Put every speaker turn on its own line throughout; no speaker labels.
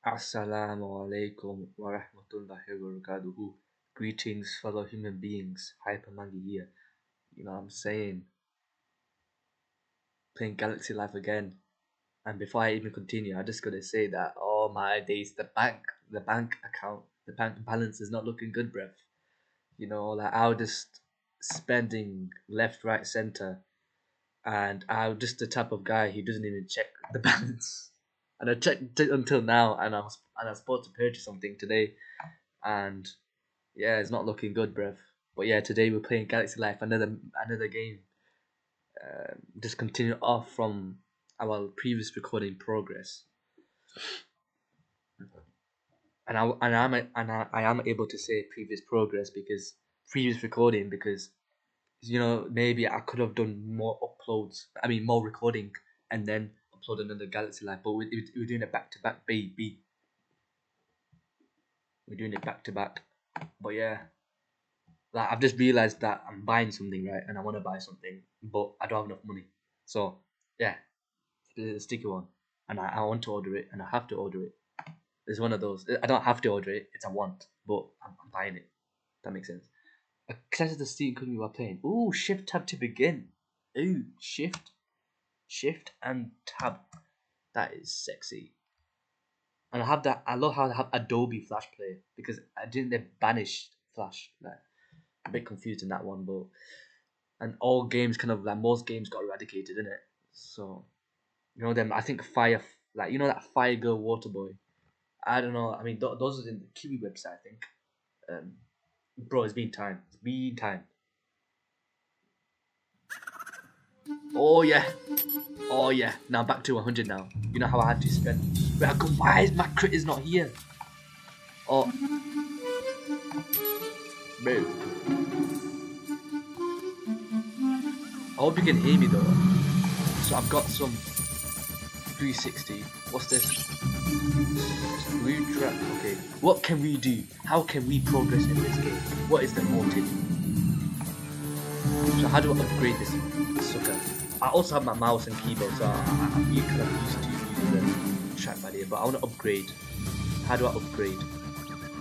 Assalamu alaikum wa rahmatullahi wa barakatuhu. Greetings, fellow human beings. Hyper Mangi here. You know what I'm saying? Playing Galaxy Life again. And before I even continue, I'm just gonna say that oh my days, the bank account, the bank balance is not looking good, bruv. Like I was just spending left, right, center, and I'm just the type of guy who doesn't even check the balance. And I checked it until now, and I was supposed to purchase something today, and yeah, it's not looking good, bruv. But yeah, today we're playing Galaxy Life, another game. Just continue off from our previous recording progress, and I am able to say previous progress because previous recording because maybe I could have done more uploads. I mean more recording and then upload another Galaxy Life, but we're doing it back to back, baby. We're doing it back to back. But yeah, like I've just realized that I'm buying something, right, and I want to buy something, but I don't have enough money. So yeah, it's a sticky one, and I want to order it, and I have to order it. It's one of those. I don't have to order it; it's a want, but I'm buying it. That makes sense. Access the Steam cooking you are playing. Ooh, shift tab to begin. Ooh, shift and tab. That is sexy. And I have that. I love how they have Adobe Flash Player because I didn't they banish Flash. Like, a bit confused in that one, but and all games kind of like most games got eradicated in it. So them. I think Fire like that Fire Girl Water Boy. I don't know. I mean those are in the Kiwi website. I think. Um, bro, it's been time. It's been time. Oh yeah. Oh yeah. Now back to 100 now. You know how I had to spend. Why is my crit is not here? Oh, bro. I hope you can hear me though. So I've got some 360. What's this? Blue trap. Okay. What can we do? How can we progress in this game? What is the motive? So how do I upgrade this sucker? I also have my mouse and keyboard, so I'm kind of used to using the trackpad here. But I want to upgrade. How do I upgrade?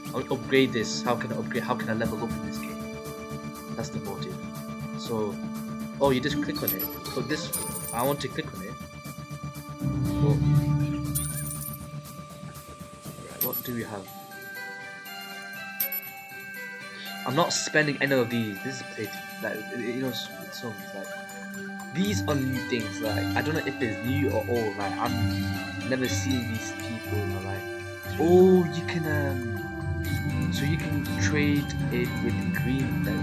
I want to upgrade this. How can I upgrade? How can I level up in this game? That's the motive. So, oh, you just click on it. So this, I want to click on it. But, right, what do we have? I'm not spending any of these. This is played like songs like these are new things. Like I don't know if it's new or old. Like I'm never seen these people. Like oh, you can so you can trade it with green. Then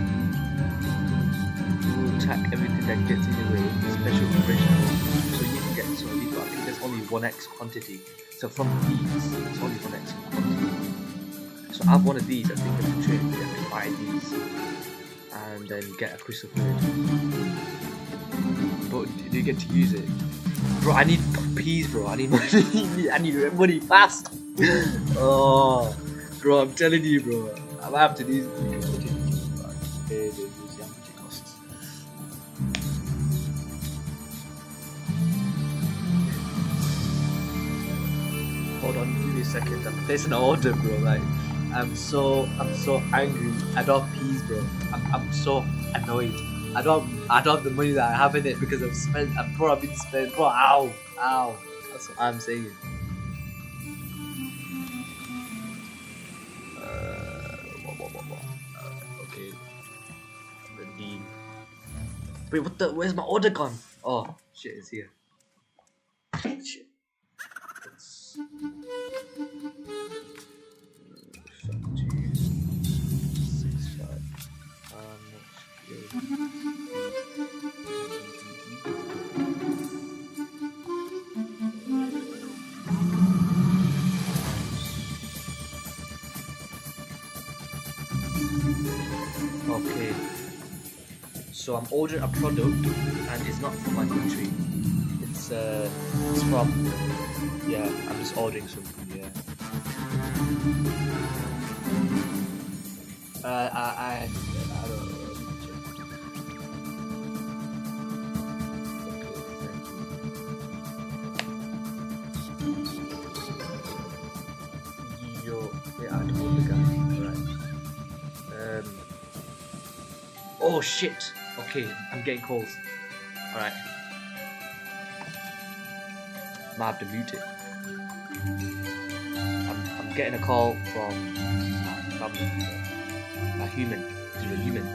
you will attack everything that gets in your way. Special operation. So you can get so you I think there's only 1x quantity. So from these, it's only 1x quantity. So I have one of these. I think I can trade. You have to buy these, and then get a crystal fluid. But do you get to use it, bro? I need peas, bro. I need money. I need money fast. Oh, bro, I'm telling you, bro. I'm after these. Hold on, give me a second. I'm placing an order, bro. Like. I'm so angry. I don't have peas, bro. I'm so annoyed. I don't have the money that I have in it because I've been spent. Bro, ow. That's what I'm saying. Okay. Redeem. Wait, where's my order gone? Oh shit, it's here. Shit. Okay, so I'm ordering a product and it's not from my country. It's from I'm just ordering something. Yeah. I don't know. Oh shit! Okay, I'm getting calls. Alright. Might have to mute it. I'm getting a call from my family. A human. He's a human.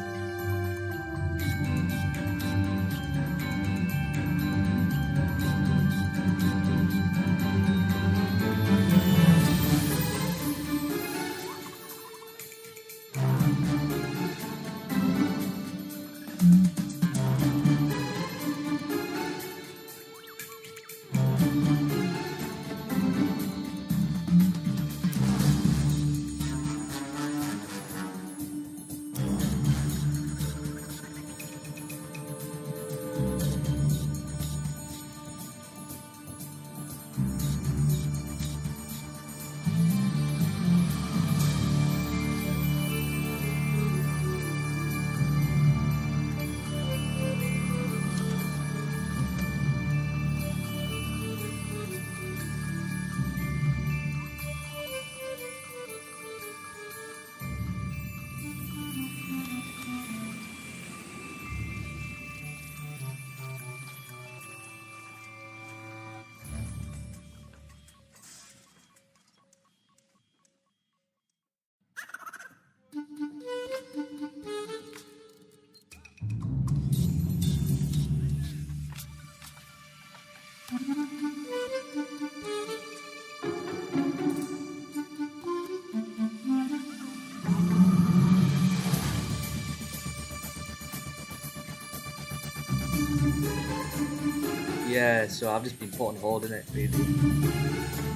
Yeah, so I've just been put on hold, innit, really.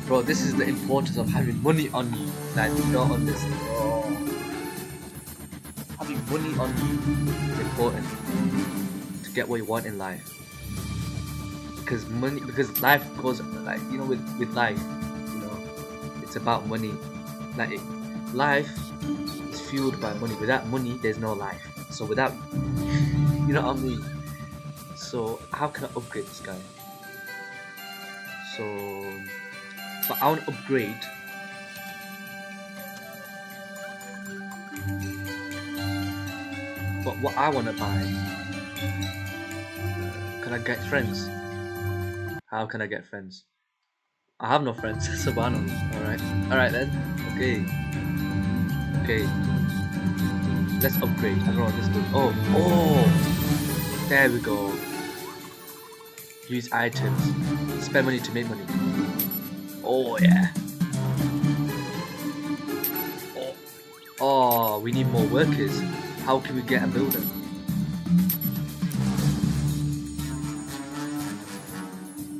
Bro, this is the importance of having money on you. Like, you don't understand. Oh. Having money on you is important to get what you want in life. Because life goes, like, you know, with life, you know, it's about money. Like, life is fueled by money. Without money, there's no life. So without, you know what I mean? So how can I upgrade this guy? So, but I want to upgrade. But what I want to buy, can I get friends? How can I get friends? I have no friends, subhanallah. Alright then. Okay. Let's upgrade. I don't know what this does. Oh! There we go. Use items. Spend money to make money. Oh yeah. Oh, we need more workers. How can we get a builder?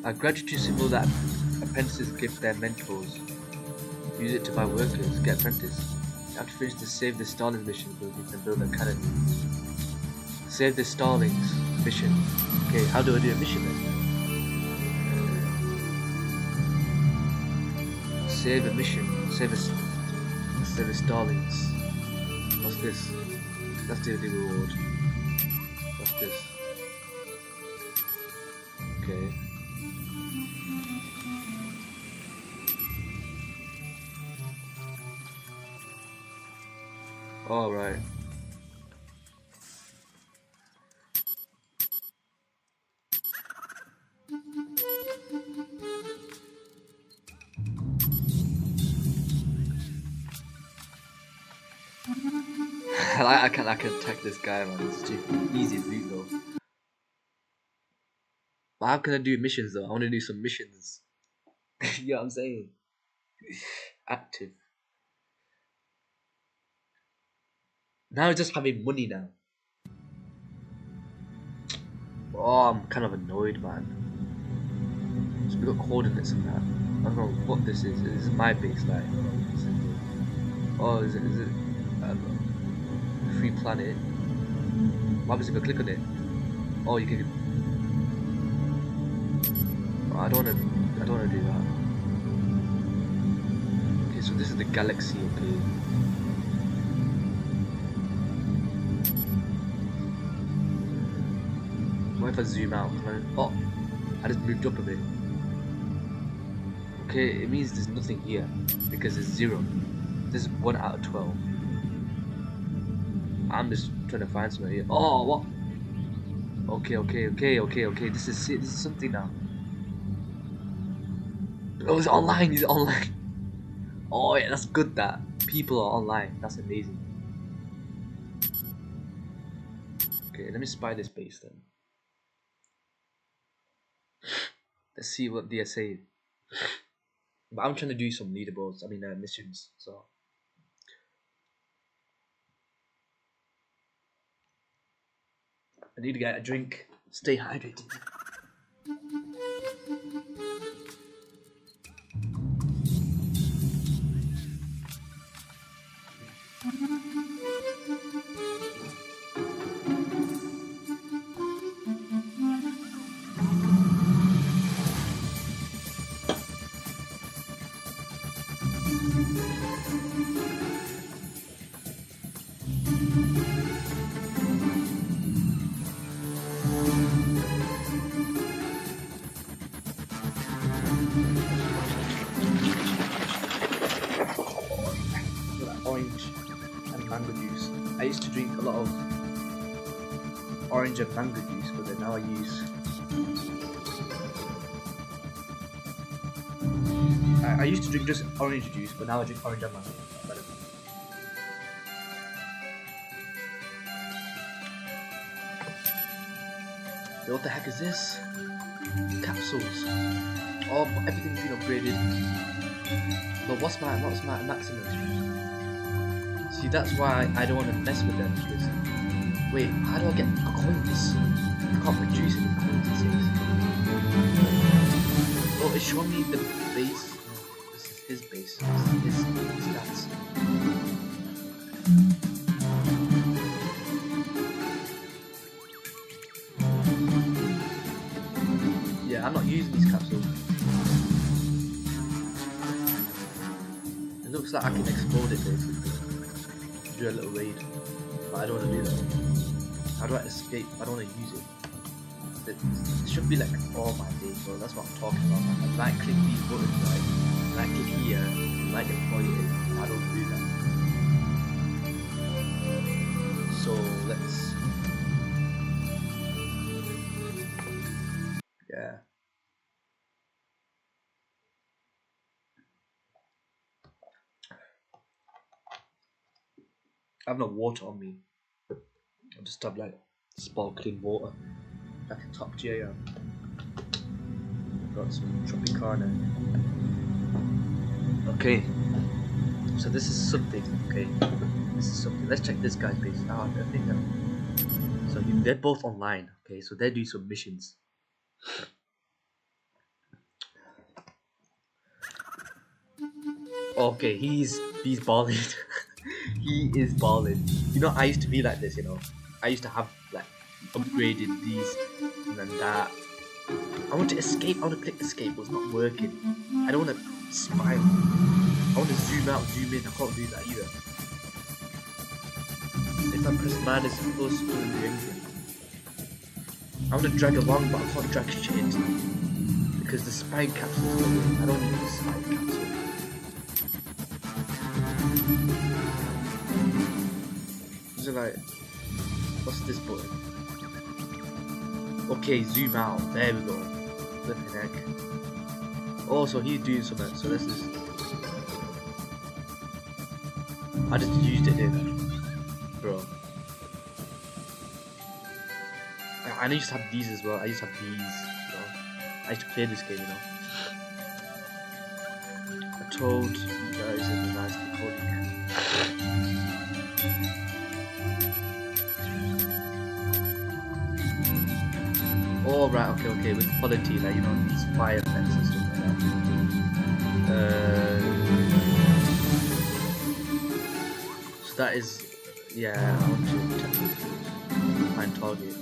A gratitude symbol that apprentices give their mentors. Use it to buy workers, get apprentice. You have to finish the Save the Starlings mission so you can build a cannon. Save the Starlings mission. Okay, how do I do a mission then? Save a mission. Save a Starlings. What's this? That's the reward. What's this? Okay. All right. I can attack this guy, man. It's too easy to do though. But how can I do missions though? I want to do some missions. You know what I'm saying? Active. Now it's just having money now. Oh, I'm kind of annoyed, man. So we got coordinates in that. I don't know what this is. This is my base, like. Oh, is it? I don't know. Free planet. What happens if I click on it? Oh, you can. Oh, I don't wanna do that. Okay, so this is the galaxy. Okay. What if I zoom out? Oh, I just moved up a bit. Okay, it means there's nothing here because it's 0. This is 1 out of 12. I'm just trying to find something here. Oh, what? Okay. This is it. This is something now. Oh, it's online. It's online. Oh yeah, that's good. That people are online. That's amazing. Okay, let me spy this base then. Let's see what they are saying. But I'm trying to do some leaderboards. I mean, missions. So I need to get a drink. Stay hydrated. Orange and mango juice. I used to drink a lot of orange and mango juice, but then now I use. I used to drink just orange juice, but now I drink orange and mango. What the heck is this? Capsules. Oh, everything's been upgraded. But what's my maximum? See, that's why I don't want to mess with them, because wait, how do I get coins? I can't produce any coins, it says. Oh, it's showing me the base. No, this is his base. This is his stats. Yeah, I'm not using these capsules. It looks like I can explode it basically. Do a little raid. But I don't want to do that. How do I escape? I don't want to use it. It should be like all my days, so that's what I'm talking about. I might click these buttons, right? And I click here, and I deploy it. I don't want to do that. So let's. Yeah. I have no water on me. I just have like sparkling water, like a top tier. Got some Tropicana. Okay, so this is something. Okay, this is something. Let's check this guy's base. Oh, I think that. So they're both online. Okay, so they do some missions. Okay, he's balling. He is balling. You know, I used to be like this. You know, I used to have like upgraded these and then that. I want to escape. I want to click escape, but it's not working. I don't want to spy. I want to zoom out, zoom in. I can't do that either. If I press minus, it doesn't do anything. I want to drag along, but I can't drag shit because the spine capsule is going. I don't need the spine capsule. So like, what's this button? Okay, zoom out. There we go. Flipping heck. Oh, so he's doing something. So this is. I just used it, didn't I? Bro. I used to have these as well. I used to have these. You know? I used to play this game, you know. I told you guys in the last recording. Oh, right, okay, with quality, like, you know, these fire effects and stuff like that. So that is, yeah, I want to find target.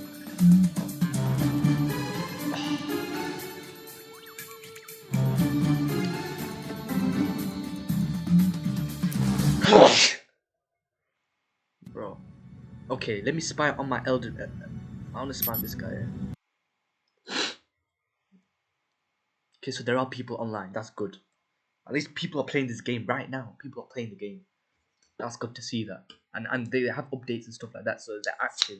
Bro. Okay, let me spy on my elder. I want to spy on this guy. Okay, so there are people online. That's good. At least people are playing this game right now. People are playing the game. That's good to see that. and they have updates and stuff like that, so they're active.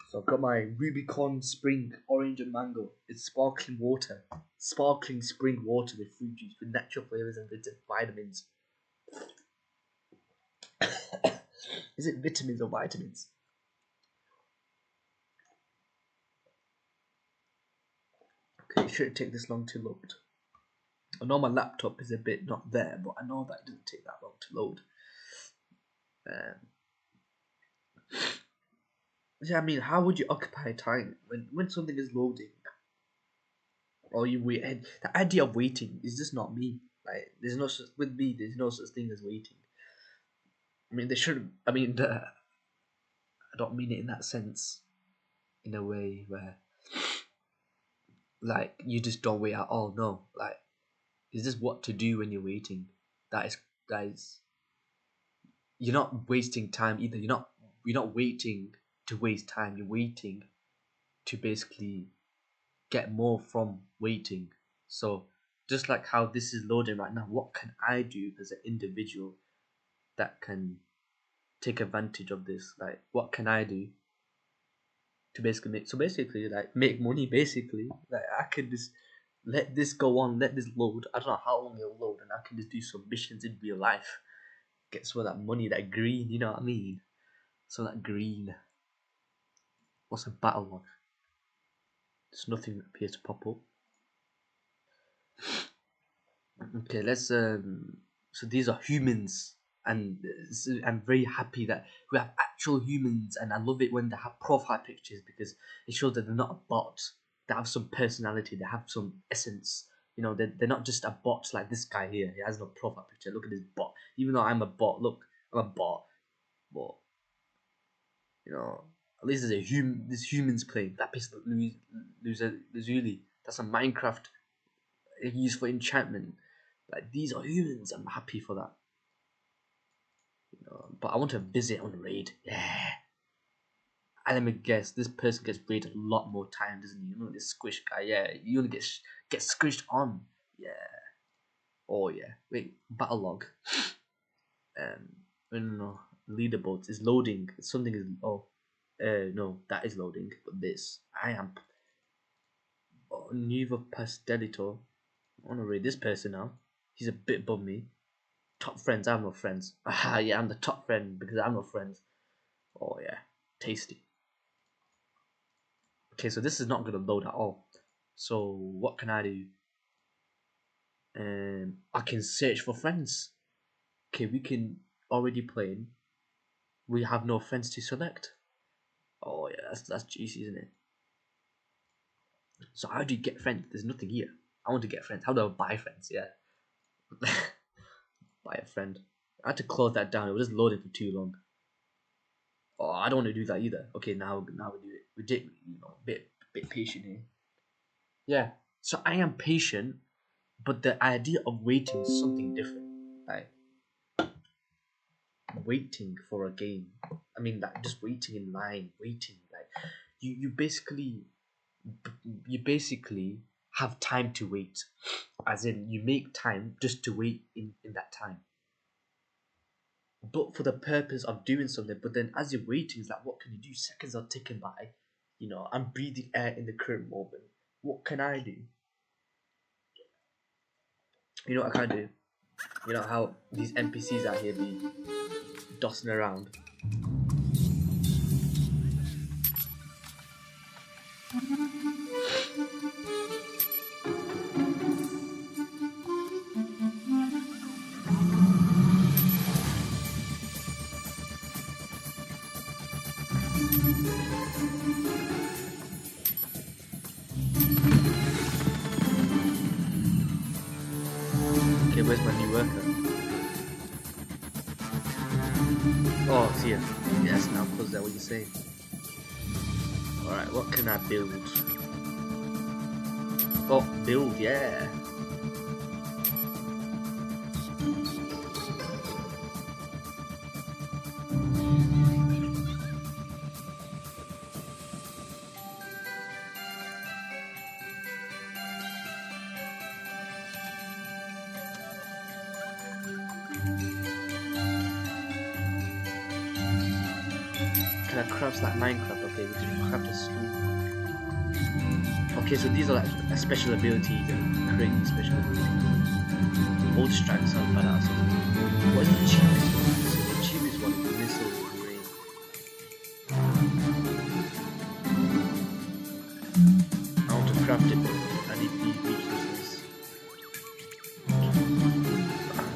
So I've got my Rubicon Spring Orange and Mango. It's sparkling water, sparkling spring water with fruit juice with natural flavors and vitamins. Is it vitamins or vitamins? Okay, it shouldn't take this long to load. I know my laptop is a bit not there, but I know that it doesn't take that long to load. Yeah, I mean, how would you occupy time when something is loading? Or you wait? And the idea of waiting is just not me. Like, there's no such, with me. There's no such thing as waiting. I mean, there should. I mean, I don't mean it in that sense. In a way where, like, you just don't wait at all. No, like, it's just what to do when you're waiting. That is. You're not wasting time either. You're not waiting to waste time. You're waiting to basically get more from waiting. So just like how this is loading right now, what can I do as an individual that can take advantage of this? Like, what can I do to basically make money? Basically, like, I can just let this go on, let this load. I don't know how long it'll load, and I can just do some missions in real life, get some of that money, that green. You know what I mean? So that green. What's a battle log? There's nothing that appears to pop up. Okay, let's so these are humans, and I'm very happy that we have actual humans, and I love it when they have profile pictures because it shows that they're not a bot. They have some personality, they have some essence. You know, they're not just a bot like this guy here. He has no profile picture. Look at this bot. Even though I'm a bot, look, I'm a bot, but you know, at least there's a human. There's humans playing. That piece of Lazuli. That's a Minecraft used for enchantment. Like, these are humans. I'm happy for that. You know, but I want to visit on raid. Yeah. And let me guess, this person gets raided a lot more time, doesn't he? You know, this squish guy. Yeah, you only get squished on. Yeah. Oh yeah. Wait, battle log. No, leaderboards is loading. Something is. Oh, no, that is loading. But this, I am. Oh, Nuevo Pastelito. I want to raid this person now. He's a bit above me. Top friends, I have no friends. Ah, yeah, I'm the top friend because I have no friends. Oh, yeah. Tasty. Okay, so this is not going to load at all. So, what can I do? I can search for friends. Okay, we can already playing. We have no friends to select. Oh, yeah, that's juicy, isn't it? So, how do you get friends? There's nothing here. I want to get friends. How do I buy friends? Yeah. Buy a friend. I had to close that down. It was just loading for too long. Oh, I don't want to do that either. Okay, now we do it. We did, bit patient here. Yeah. So I am patient, but the idea of waiting is something different. Like, waiting for a game. I mean, like, just waiting in line, waiting. Like, you basically have time to wait, as in you make time just to wait in that time. But for the purpose of doing something. But then as you're waiting, it's like, what can you do? Seconds are ticking by. You know, I'm breathing air in the current moment. What can I do? You know what I can do? You know how these NPCs out here be dossing around? Okay, where's my new worker? Oh, it's here. Yes, now close that what you're saying. Alright, what can I build? Oh, build, yeah. can I craft like Minecraft? Okay, we can craft a school. Okay, so these are like special abilities and create these special abilities. Old strike sounds badass. What is the cheapest one? So the cheapest one is missile rain. I want to craft it, but I need these resources.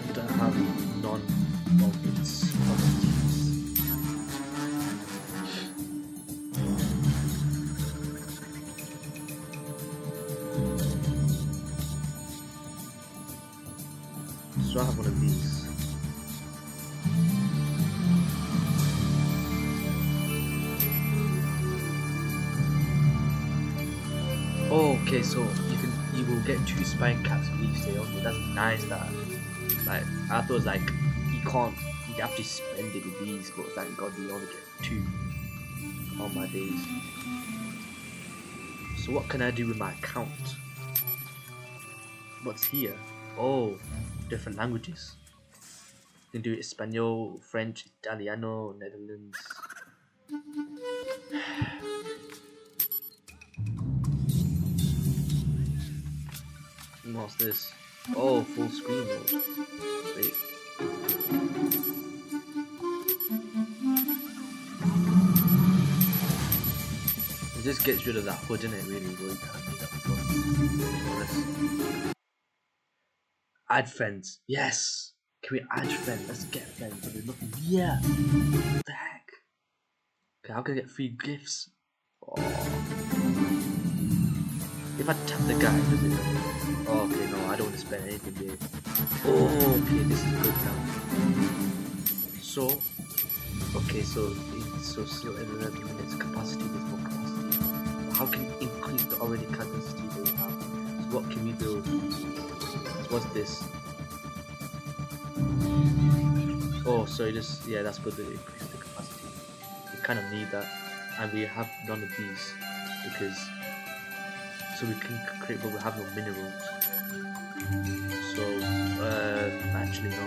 And I have none of its properties. So I have one of these. Oh, okay, so you will get 2 spine caps when you stay on it. That's nice. That like I thought it was like you have to spend it with these, but thank God you only get 2 on my days. So what can I do with my account? What's here? Oh, different languages. You can do Espanol, French, Italiano, Netherlands. What's this? Oh, full screen mode. Wait. It just gets rid of that hood, innit? Really, but you can't do that before. Add friends. Yes. Can we add friends? Let's get friends. But there's nothing. Yeah. What the heck? Okay, how can I get free gifts? Oh. If I tap the guy, does it? Oh, okay, no, I don't want to spend anything here. Oh, okay, this is good now. So, okay, so in 11 minutes capacity, there's more capacity. How can we increase the already capacity that we have? So what can we build? What's this? Oh, so yeah, that's good to increase the capacity. We kind of need that, and we have none of these because so we can create, but we have no minerals. So actually no.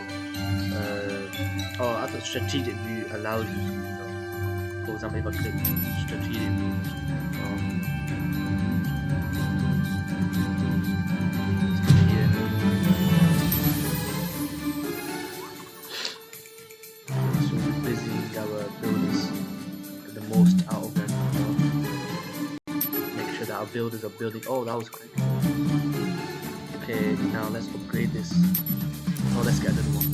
Oh, I thought strategic view allows you to, for example, if I click strategic view. Our builders are building. Oh, that was quick. Okay, now let's upgrade this. Oh, let's get another one.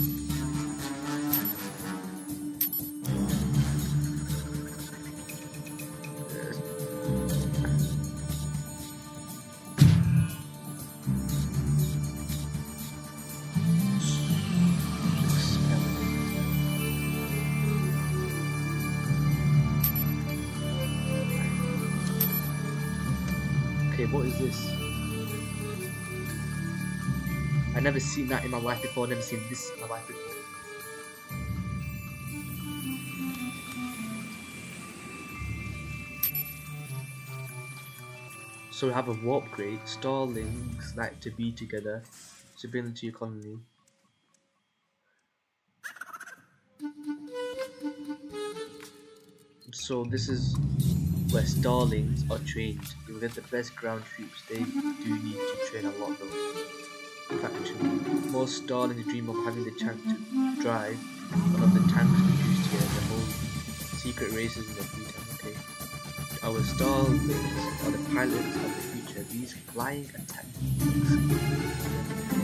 Okay, what is this? I've never seen that in my life before. I've never seen this in my life before. So we have a warp grade. Starlings like to be together. Stability economy. So this is where starlings are trained. You will get the best ground troops. They do need to train a lot though. Faction. Most starlings dream of having the chance to drive one of the tanks produced here. The whole secret races in the future. Okay. Our starlings are the pilots of the future. These flying attack beings.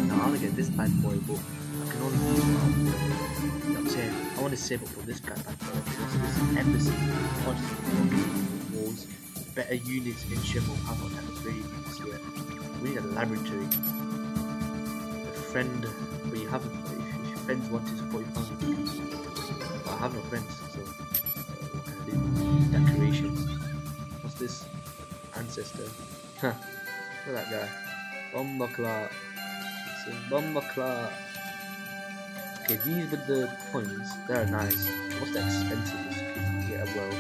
Now I want to get this bad boy, but I can only use one. You know what I'm saying? I want to save up for this guy bad boy. This embassy. Walls. Better units in Shimmer have not had very units here. We need a laboratory. Friend, but you haven't. If your friends want to support your family, but I have no friends, so what can I do? Decorations. What's this? Ancestor. Huh. Look at that guy. Bomba Clark. Bomba Clark. Okay, these with the coins, they're nice. What's the expensive? Yeah, well,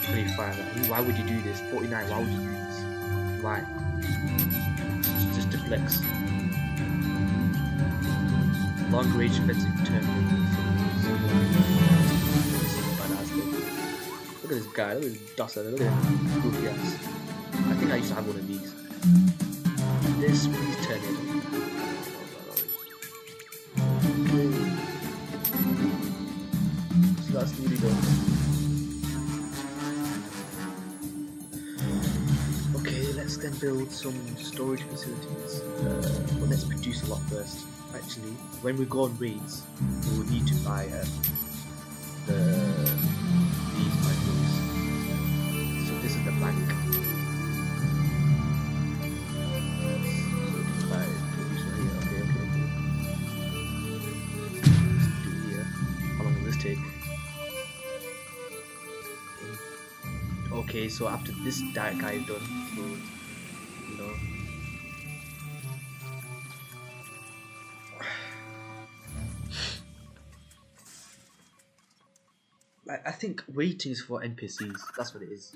25. Why would you do this? 49. Why would you do this? Why? Just to flex. Long range fencing term. Look at this guy. Look at this dusser. Look at him. Goofy ass. I think I used to have one of these. This, please turn it. Okay. So that's really done. Okay, let's then build some storage facilities. But let's produce a lot first. Actually, when we go on raids, we will need to buy these micros. So this is the bank. Okay, so after this guy is done, we'll, you know, I think waiting is for NPCs. That's what it is.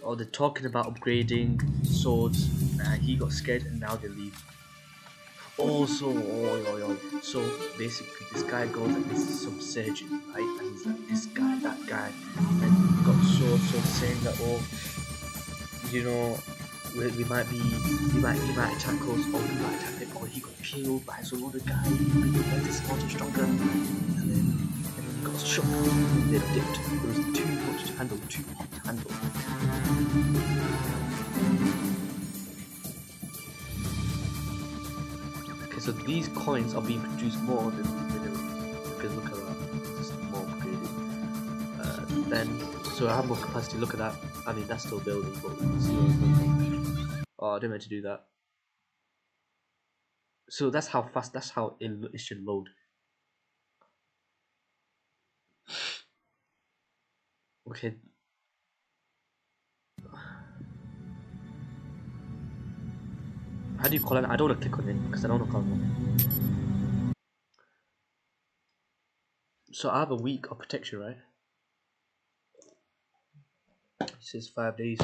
Oh, they're talking about upgrading swords. He got scared and now they leave. Also, so basically this guy goes and is some surgeon, right? And he's like this guy, that guy, and he got so saying that, oh, you know, we might be, he might attack us, or we might attack him, or he got killed by some other guy, he made this smarter, stronger, and then he got shook, and they dipped. It was too much to handle, too hot to handle. So these coins are being produced more than minerals, because look at that, it's just more upgraded. Then, so I have more capacity, look at that. I mean, that's still building, but see oh, I didn't meant to do that. So that's how fast, that's how it should load. Okay. How do you call it? I don't want to click on it because I don't want to call it. So I have a week of protection, right? It says 5 days.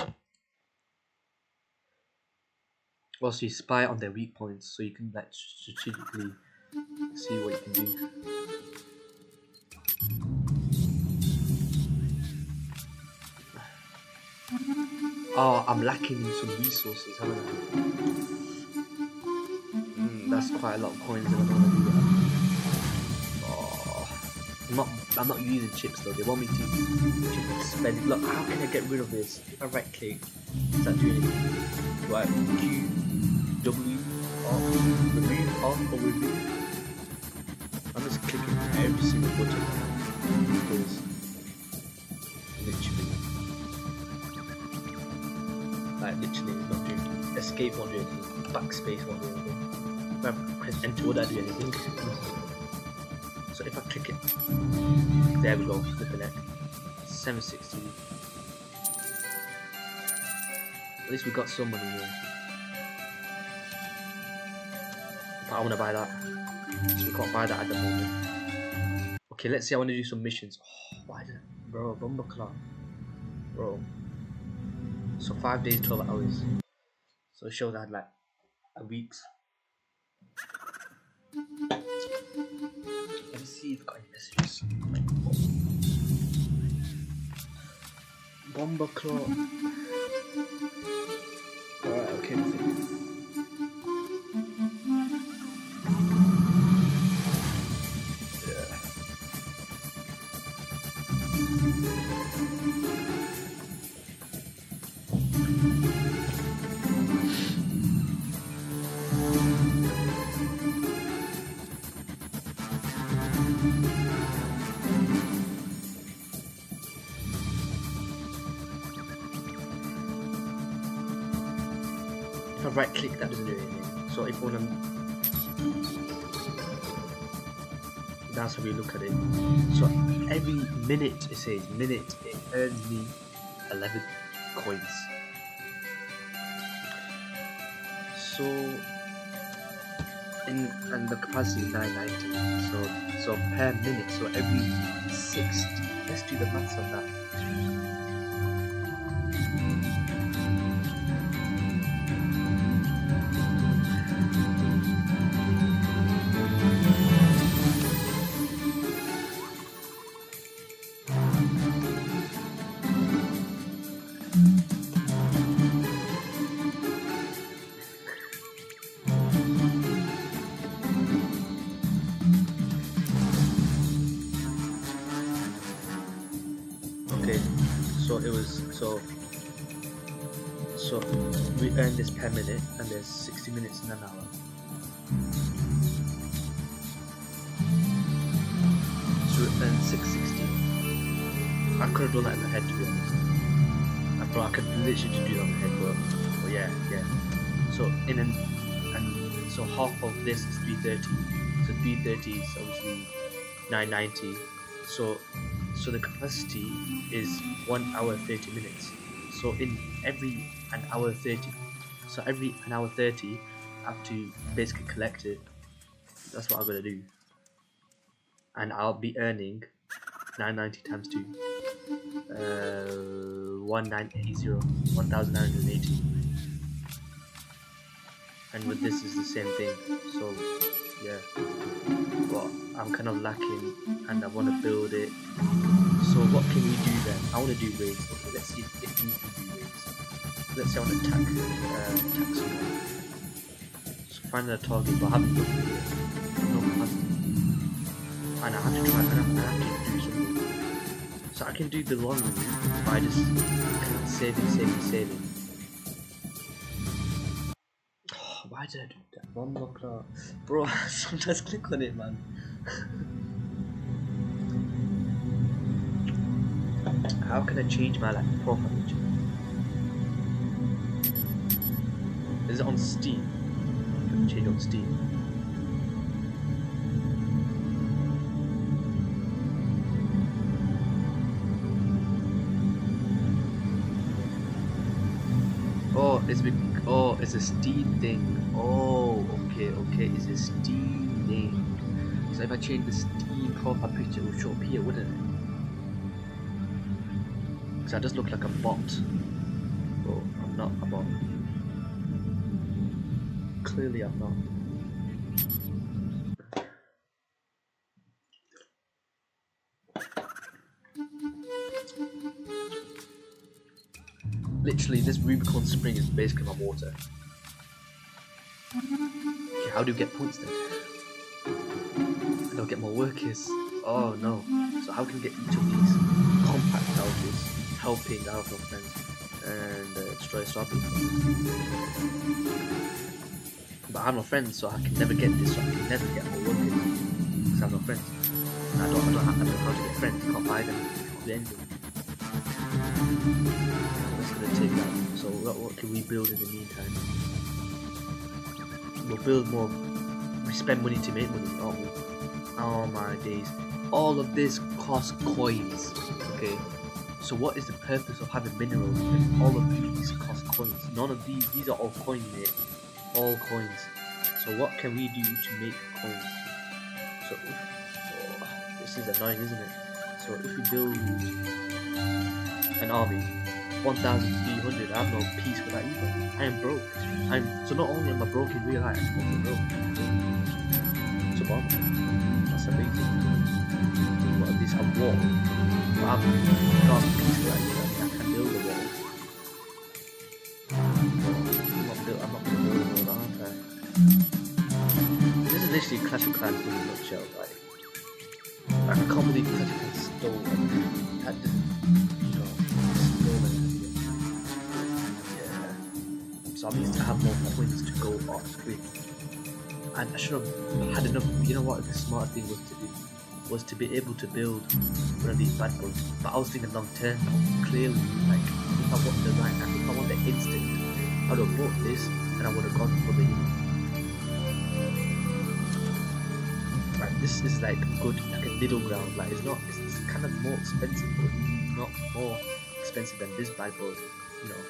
Also, you spy on their weak points, so you can like strategically see what you can do. Oh, I'm lacking in some resources, haven't I? That's quite a lot of coins, and I don't want to do that. Oh, I'm not using chips though. They want me to spend. Look, how can I get rid of this? If I right click, does that do anything? Do I Q, W, off, remove, off, or remove? I'm just clicking every single button because literally, not doing anything. Escape won't do anything. Backspace won't do anything. If I press enter, would I do anything? So if I click it, there we go, flipping it. 760. At least we got some money here. But I want to buy that. So we can't buy that at the moment. Okay, let's see, I want to do some missions. Oh, why did bro, Bomber Clock. Bro. So 5 days, 12 hours. So it shows I had like a week's. Let's see if I've got any messages. Bomber Claw. Alright, okay, if I right click, that doesn't do anything. So if I want to, that's how we look at it. So every minute, it says minute, it earns me 11 coins. So and the capacity is 990. So per minute, so every 60. Let's do the maths on that. it was so we earn this per minute, and there's 60 minutes in an hour. So we earn 660. I could have done that in my head, to be honest. I could literally just do that in my head, but yeah. So so half of this is 330. So 330 is obviously 990. So the capacity is 1 hour 30 minutes. So in every an hour 30. So every an hour 30, I have to basically collect it. That's what I'm gonna do. And I'll be earning 990 times 2. 1980. And with this is the same thing. So yeah. But I'm kind of lacking and I want to build it. So what can we do then? I want to do raids. Okay, let's see if we can do raids. Let's say I want to attack someone. So find a target, but I haven't looked at it. No capacity. And I have to try and I have to do something. So I can do the long route by just kind of saving. Oh, why did I do that? One more claw. Bro, sometimes click on it, man. How can I change my profile picture? Is it on Steam? I can change on Steam. It's a Steam thing. Oh, okay, it's a Steam thing. So if I change the Steam profile picture, it would show up here, wouldn't it? Because I just look like a bot. Oh, I'm not a bot. Clearly I'm not. Literally, this Rubicon spring is basically my water. Okay, how do you get points then? I don't get more workers. Oh no. So how can we get each of these compact houses, helping out our friends, and destroy Starbucks? But I have no friends, so I can never get this, so I can never get more workers. Because I have no friends. And I don't know how to get friends, I can't buy them, I can't do anything. Take that. So what can we build in the meantime? We'll build more. We spend money to make money, aren't we? Oh my days. All of this costs coins. Okay. So what is the purpose of having minerals if all of these cost coins? None of these are all coins, mate. All coins. So what can we do to make coins? So this is annoying, isn't it? So if we build an army, 1,300, I have no peace with that either. I am broke. So not only am I broke in real life, I'm also broke. So bomb. That's amazing. What is this? A wall? But I've got peace with that either. I mean, I can build a wall. I'm not going to build a wall, aren't I? This is literally Clash of Clans in a nutshell. Like I can't believe Clash of Clans stole had this. So I need to have more coins to go off with. And I should have had enough. You know what the smart thing was to do? Was to be able to build one of these bad boys. But I was thinking long term. Clearly, like, if I want the right now, if I want the instant, I would have bought this and I would have gone for the right, this is like good, like a middle ground. Like it's kind of more expensive, but not more expensive than this bad boy, you know.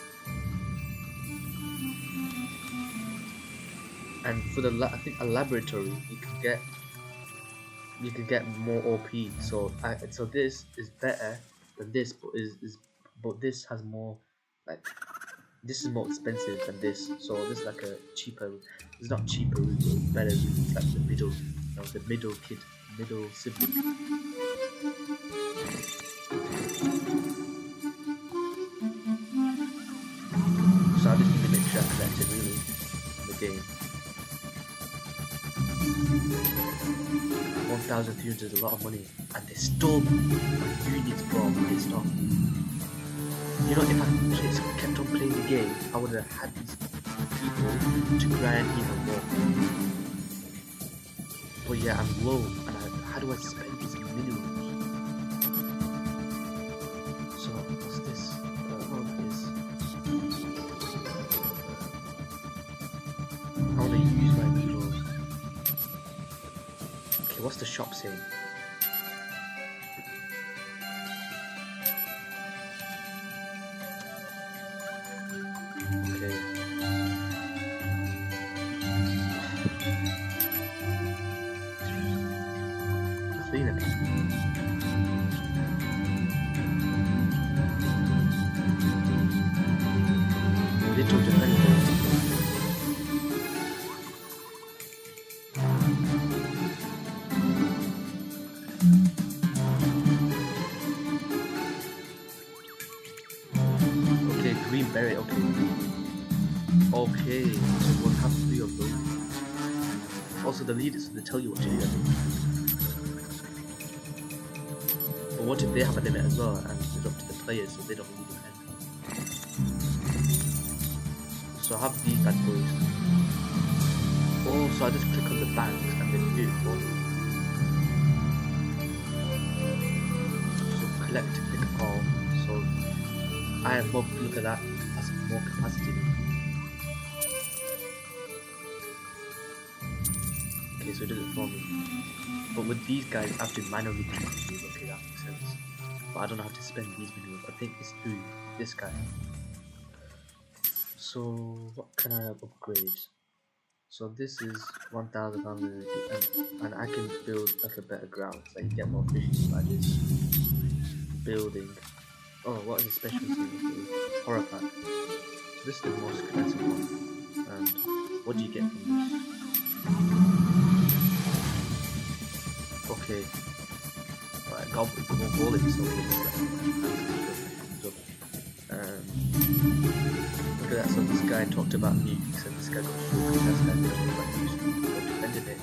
And for the I think a laboratory, you can get more OP. So this is better than this, but this has more, like, this is more expensive than this. So this is like a cheaper. It's not cheaper route, but better route. It's like the middle, you know, the middle sibling. So I just need to make sure I collect it really in the game. 1,300 is a lot of money, and they stole my units, bro. I'm pissed off. You know, if I just kept on playing the game, I would have had these people to grind even more. But yeah, I'm low, and how do I spend these minerals? So, what's this? I don't know what it is. I want to use my minerals. Okay, what's the shop saying? Okay. Clean it. Little defender. Okay, green berry, okay. Okay, so we'll have 3 of those. Also the leaders, they tell you what to do, I think. But what if they have a limit as well, and it's up to the players, so they don't really depend. So I have these bad boys. Oh, so I just click on the banks and then do it for me. So collect, click all. So I have more, look at that, that's more capacity. Okay, so it does it for me. But with these guys, I have to manually click these. Okay, that makes sense. But I don't know how to spend these minerals. I think it's through this guy. So what can I upgrade? So this is 1,000 and I can build like a better ground, so you get more efficiency by just building. Oh, what is a special thing? Horror pack. So this is the most expensive one. And what do you get from this? Okay. Right, goblin so look at that, so this guy talked about nukes and this guy got shook, and that's guy talked about nukes and defended it.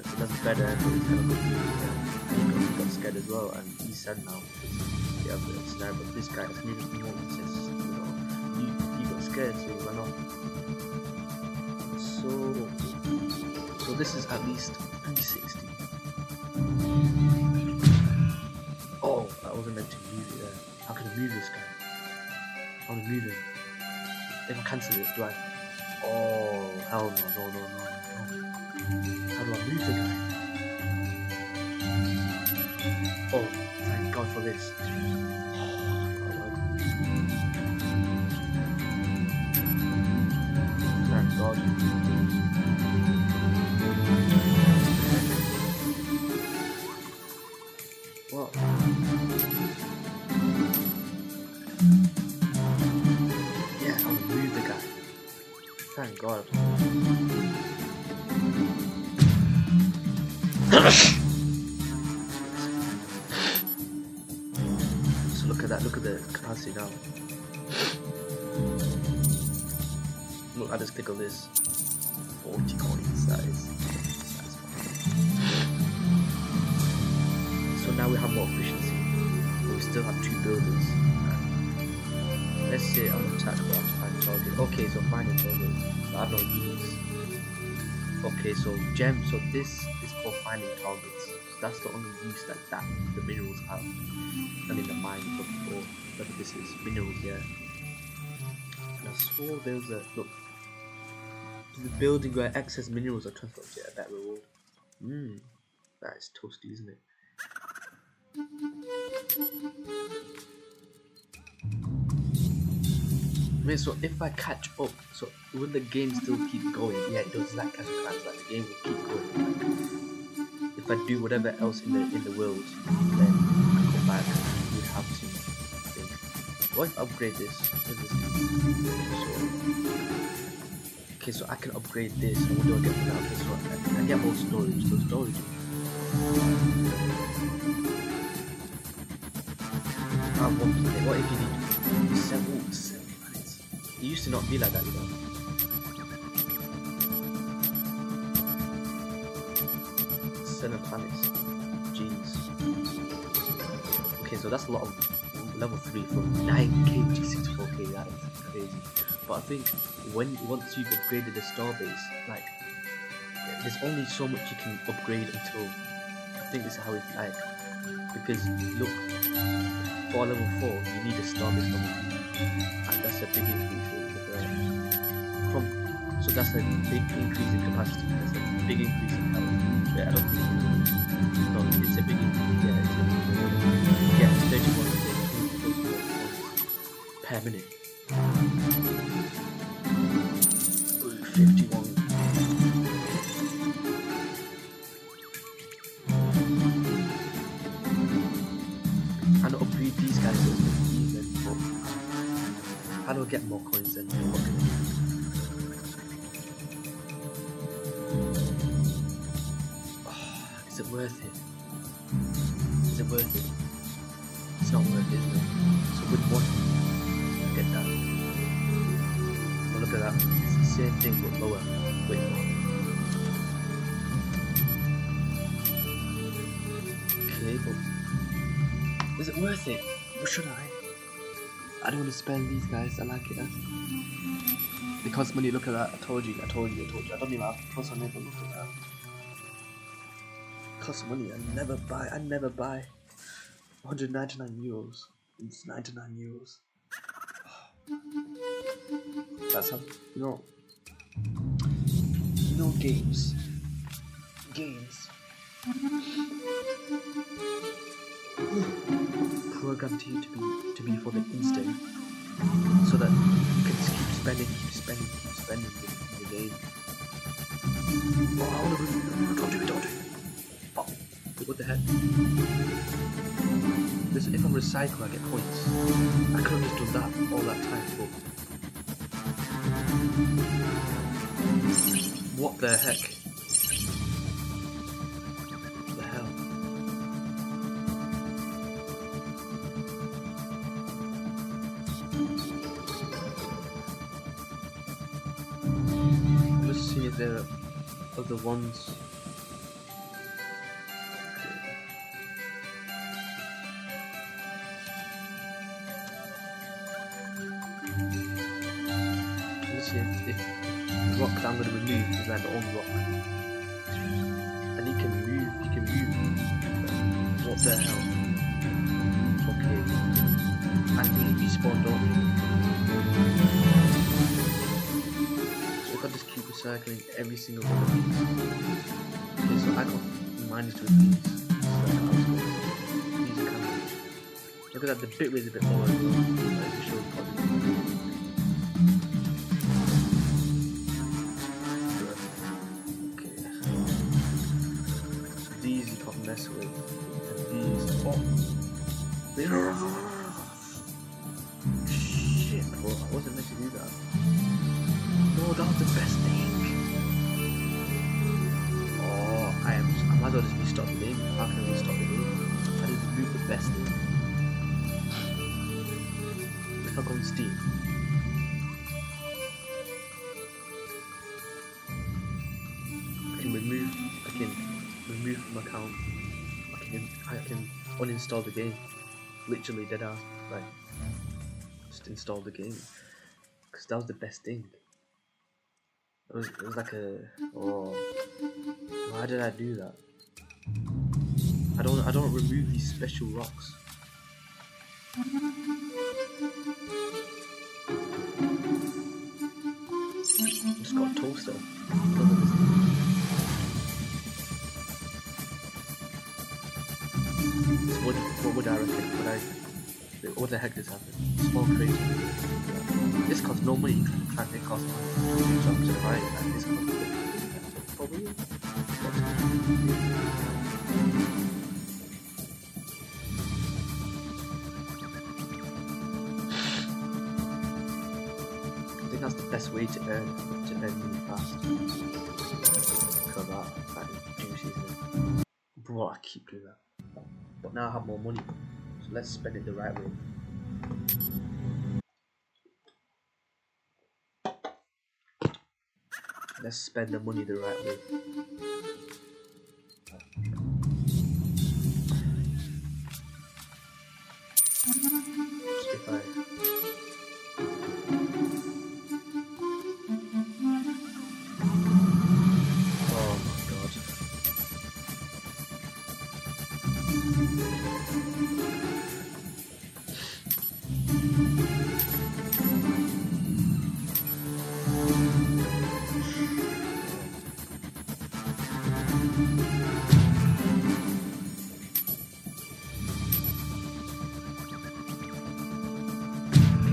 So that's better, but it's kind of good news. And he got scared as well, and he's sad now because the other scenario, but this guy has needed more since, you know, he got scared, so he ran off. So this is at least 360. Oh, I wasn't meant to move it there. How can I move this guy? I want to move him. If I cancel it, do I? Oh, hell no. How do I move the guy? Oh, thank God for this. Thank God. What? Yeah, I'll move the guy. Thank God. So look at that, look at the capacity now. Look, I just click on this. 40 coins, that is satisfying. So now we have more efficiency, but we still have 2 builders. Let's say I'm attack, but I have to find a target. Okay, so find a target. I have no units. Okay, so gem. So this is for finding targets. So that's the only use that the minerals have. I mean the mine for whatever this is. Minerals, yeah. And I swore there was a look. The building where excess minerals are transferred to get a better reward. That is toasty, isn't it? Wait, so if I catch up, so will the game still keep going? Yeah, it does. Like Clash of Clans, like the game will keep going. Like, if I do whatever else in the world, then I come back and I would have to think. What if I upgrade this? What is this? Okay, so I can upgrade this. And what do I get from that? Okay, so I get more storage. So storage. What if you need several planets? It used to not be like that, you know. 7 planets. Jeez. Okay, so that's a lot of level 3 from 9k to 64k. That is crazy. But I think once you've upgraded the star base, like there's only so much you can upgrade until I think this is how it's like. Because look, for level 4 you need a star base level 3, and that's a big increase so that's a big increase in capacity, that's a big increase in health. Yeah, I don't think no, it's a big increase. Yeah, it's a big increase. Yeah, 31 per minute. Ooh, 51. And upgrade these guys so it's even, but how do I get more coins than fucking? Is it worth it? Is it worth it? It's not worth it, is it? So with one, get that. Oh, look at that. It's the same thing but lower. Wait, what? Okay, but is it worth it? Or should I? I don't want to spend these guys. I like it. It costs money. Look at that. I told you. I don't even have plus on it, but look at that. Costs money. I never buy 199 euros. It's 99 euros. That's how games programmed to be for the instant, so that you can just keep spending the game. Oh, I wanna don't do it. Oh, what the heck? If I'm recycling, I get points. I could have just done that all that time, but what the heck? What the hell? I'm just seeing if there are other ones. If the rock that I'm going to remove is like the old rock, and you can move. What the hell? Okay, and you respawn, don't you? So if I just keep recycling every single one of these. Okay, so I got minus to these. These are cameras. Look at that, the bit rate is a bit lower as well. Like to show the mess with, and these. Oh, shit! Bro, I wasn't meant to do that. No, that was the best thing. Oh, I might as well just restart the game. How can I restart the game? I need to remove the best thing. If I go on Steam. I can remove from my account. I can uninstall the game. Literally dead ass. Like, just install the game. Because that was the best thing. It was like oh, why did I do that? I don't remove these special rocks. I just got a toaster. What would I reckon? What the heck is happening? It's more crazy. This costs no money, and it costs money. So I'm just buying that. This costs money. For real? I think that's the best way to earn really fast. Because that juicy, isn't it? Bro, I keep doing that. But now I have more money, so let's spend it the right way. Let's spend the money the right way. if I... Oh my god.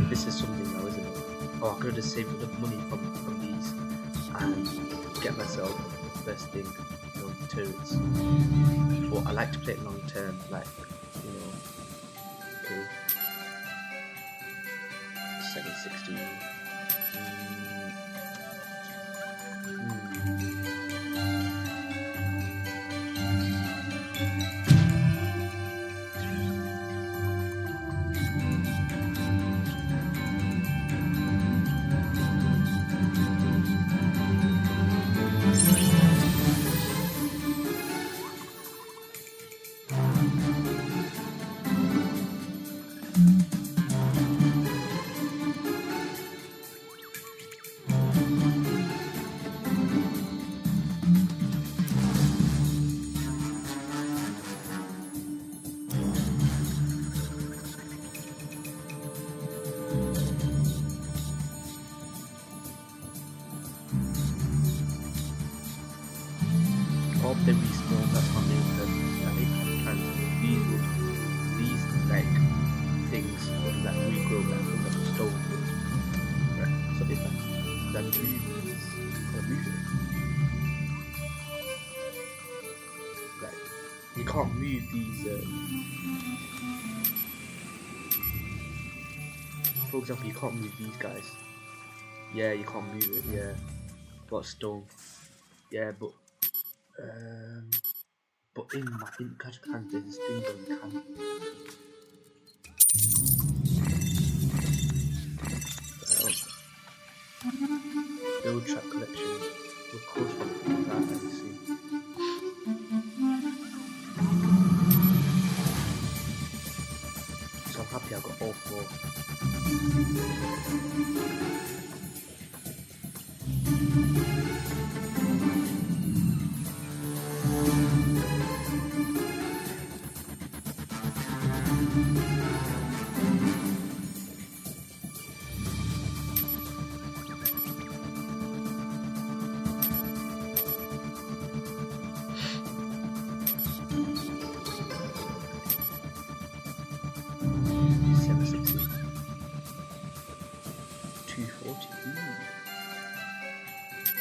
This is something now, isn't it? Oh, I could have just saved enough money from these and get myself the first thing, you know, turrets. But I like to play it long term, like, you know, okay, 760. Hope they respawn, that's my main purpose. These like things would like regrow like from stone. Right. So if I move these, or move it. Like you can't move these for example, you can't move these guys. Yeah, you can't move it, yeah. Got stone. Yeah, but in Clash of Clans there's this thing where you can build trap collection with course from that, as you see. So I'm happy I got all 4.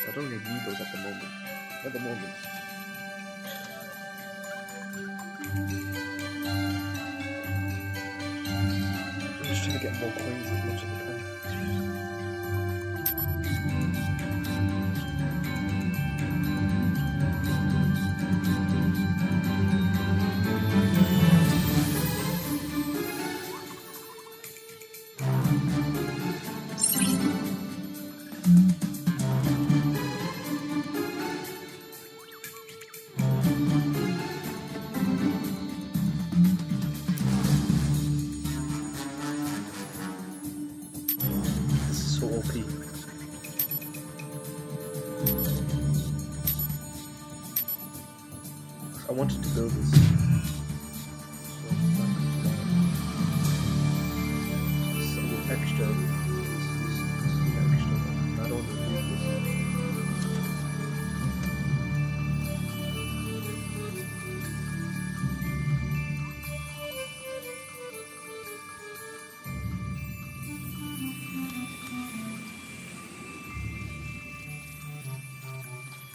I don't really need those at the moment. I'm just trying to get more coins as much as I can. So OP. I wanted to build this. Some extra. I don't want to do this.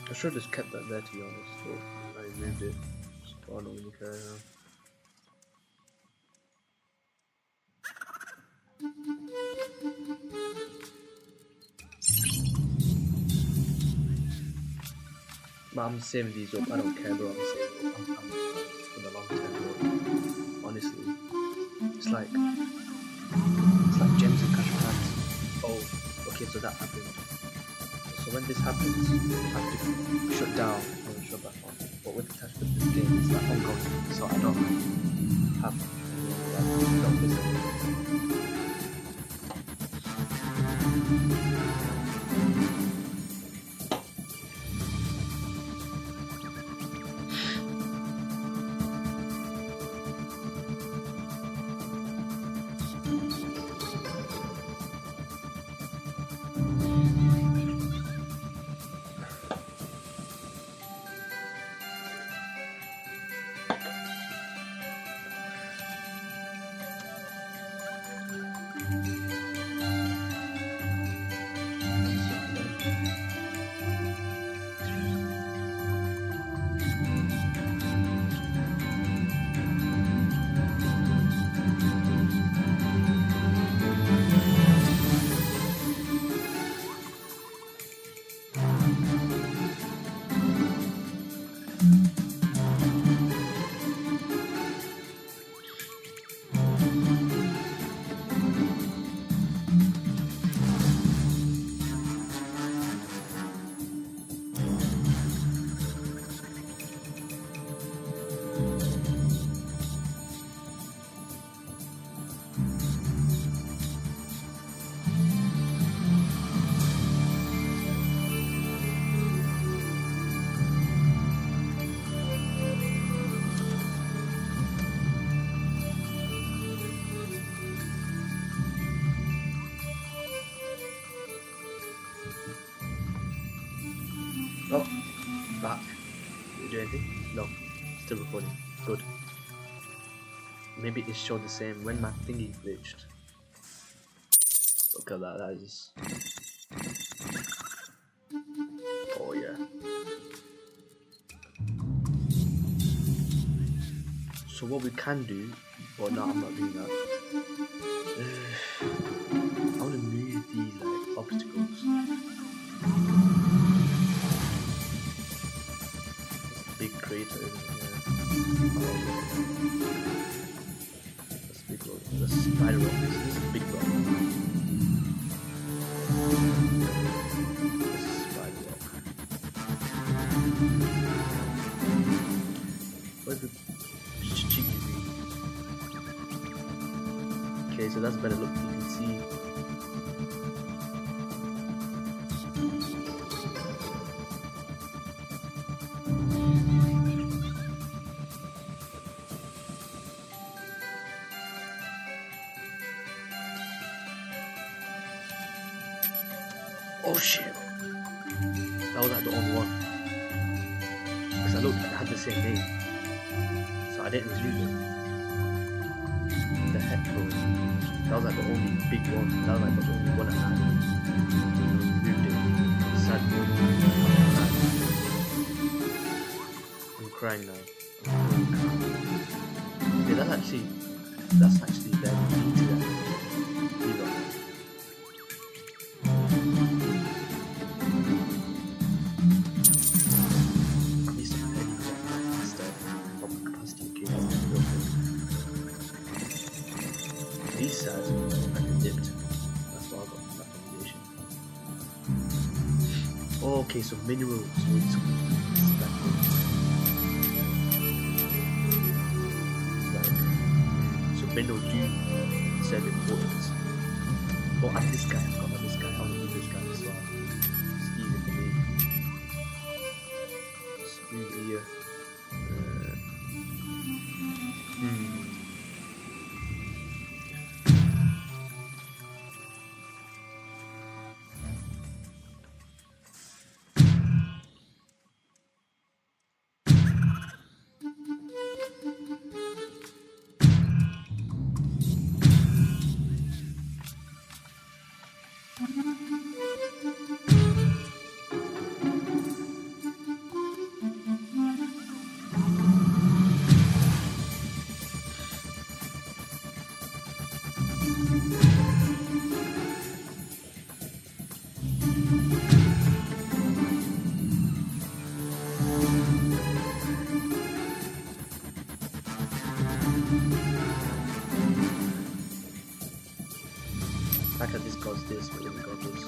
I should have just kept that there, to be honest, so I removed it, so I don't really care now. But I'm saving these up, I don't care, bro, I'm saving up, I'm for the long term, bro. Honestly. It's like gems and Clash of Clans. Oh, okay, so that happened. So when this happens, I have to shut down and shut back on. But with Clash with this game, it's like ongoing, so I don't have, don't listen. Did it do anything? No. Still recording. Good. Maybe it showed the same when my thingy glitched. Look at that. That is. Oh yeah. So what we can do, but no, I'm not doing that. I want to move these like obstacles. It's a big crater, isn't it? Yeah. That's a big rock. That's a spider rock. This is a big rock. This is a spider rock. Where's the chicken? Okay, so that's better. Look, you can see. Oh shit! That was like the only one. Because I looked, it had the same name, so I didn't remove it. The heck, bro. That was like the only big one. That was like the only one I had. Removed it. Sad moment. I'm crying now. Yeah, that's actually very easy to that. Leave it. I need some pennies instead of capacity cables. These sides are dipped. That's what I got from that combination. Oh, okay, so minerals with some special. So minerals do serve importance. But at this guy, I've got this guy. I want to do this guy as well. It's easy for me. Smooth here. Back at this goes this, but then we got this.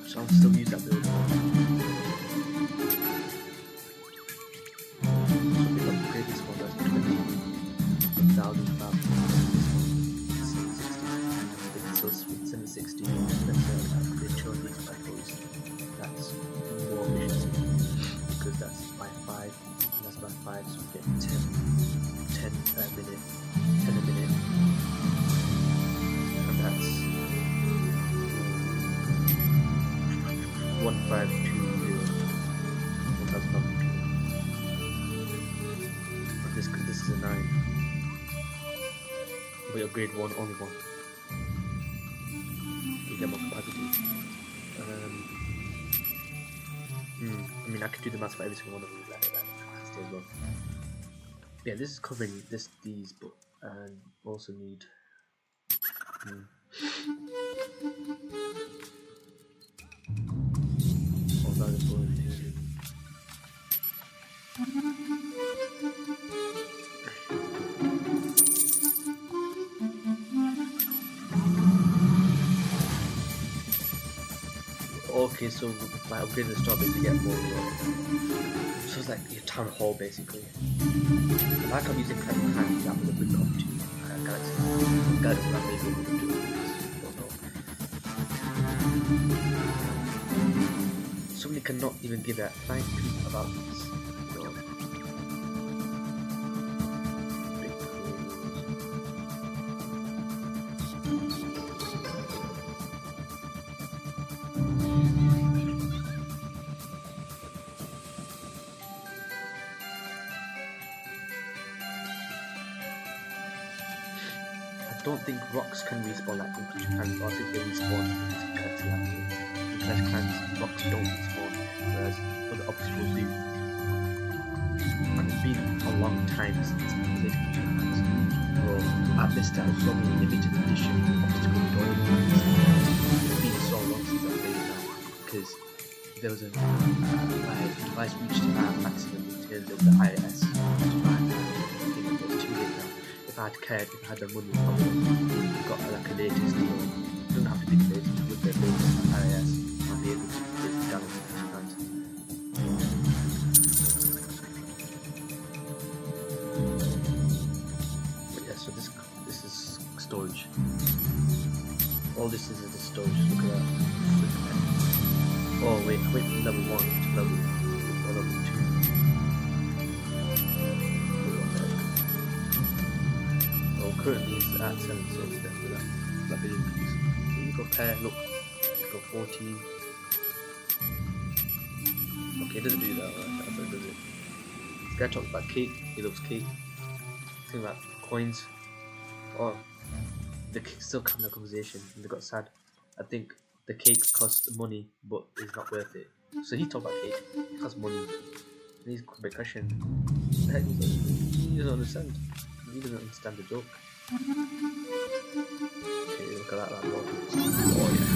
So I'll still use that build. So we upgrade this one, that's 20,000 pounds. So it's 760. Let's say the charging batteries. That's more efficiency because that's by 5. And that's by 5, so we get 10 a minute. 10 a minute. And that's 1520. 1520. This is a 9. We upgrade one, only one. We get more capacity. I mean, I could do the maths for every single one of these, like capacity as well. Yeah, this is covering these, but also need. Oh, that is what it is. Okay, so by upgrading the store base you get more. So it's like your town hall basically. If I can use it kind of hands, that would have been up to Galaxy. Galaxy that maybe would have done this. Don't know. Somebody cannot even give a thank you about this. I don't think rocks can respawn like in Clash Clans, or if they respawn in Clash Clans. In Clash Clans, rocks don't respawn, whereas other obstacles do. And it's been a long time since I played Clash Clans. So at this time, it's probably limited edition obstacle door. It's been so long since I played it now, because there was my device reached maximum in terms of the IS. If I had cared, if I had the money, I would have got like a latest deal. It doesn't have to be the latest, with the latest IS, I'll be able to get it down in my hands. But yeah, so this is storage. All this is the storage, look at that. Oh wait, I went from level 1 to level 2. Currently it's at 7, so it's definitely that big increase. So you got pair, look, you got 14. Okay, it doesn't do that, right? That's what it does it. This guy talks about cake, he loves cake. Think about coins. Oh, the cake still come in the conversation and they got sad. I think the cake costs money but it's not worth it. So he talked about cake, it costs money. And he's a bit question. What the heck is that? He doesn't understand. He doesn't understand the joke. Okay, look at that one. Oh yeah.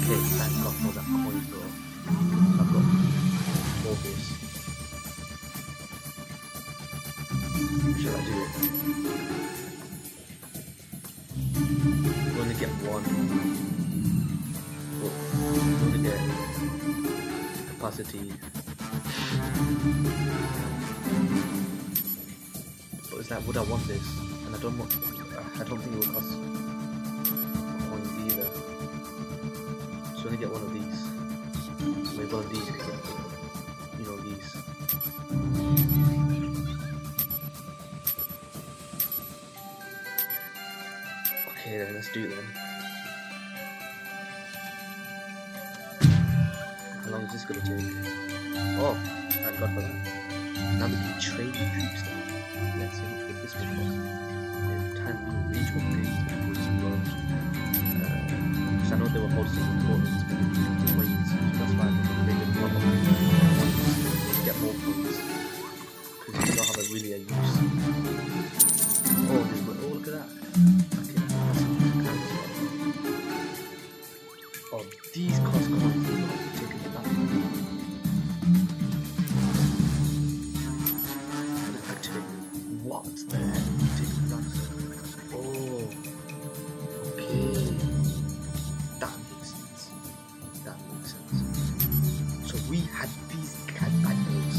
Okay, thank God for that coin though. I've got 4 base. Should I do it? You only get 1. But you only get capacity. But it's like, would I want this? And I don't think it will cost coins either. So only get one of these. So maybe one of these could get, you know, these. Okay then, let's do it then. How long is this gonna take? Oh, thank God for that. Now we can trade troops now. Let's see which one this one costs. Each one pays as well. Because I know they were hosting tournaments for the points, so that's why they did a lot of points to get more points. Because you don't have a use. Oh, this one, oh look at that. Okay, that's oh, these cost coins are not taken back. Activate. What the heck? Oh, okay. That makes sense. That makes sense. So we had these bad boys.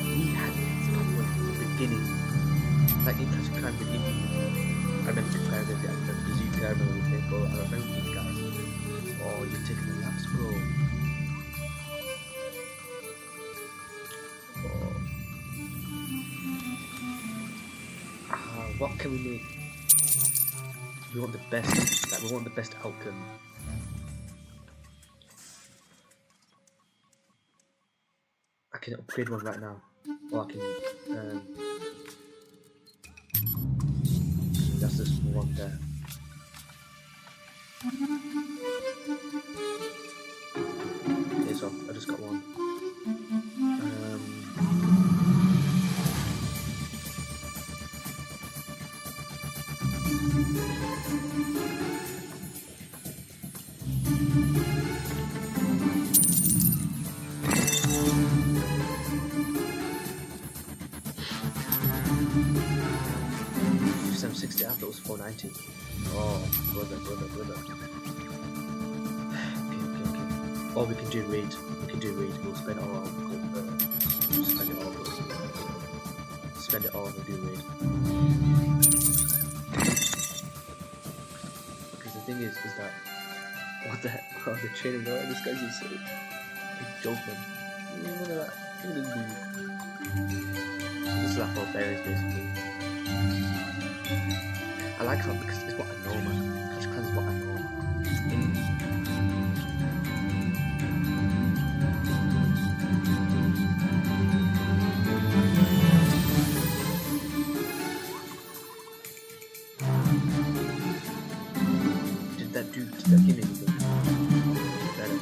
We had these bad boys from the beginning. Like in Clash of Clans, they give you. I remember comparing them to the Bazooka, I remember they go, I remember these guys. Oh, you're taking the laps, bro. What can we make? We want the best, like we want the best outcome. I can upgrade one right now, or I can, that's just one there. Okay, so I just got one. 460. I thought it was 490. Oh, brother. Okay. Or we can do raid. We'll spend all our we'll spend it all. Spend it all and we'll do raid. Because the thing is that what the heck? Oh, the training. Oh, this guy's insane. He's joking. Look at that. Look at this dude. This is like for berries basically. I like that because it's what I know, man. Clash of Clans is what I know. Did that give me anything? Better.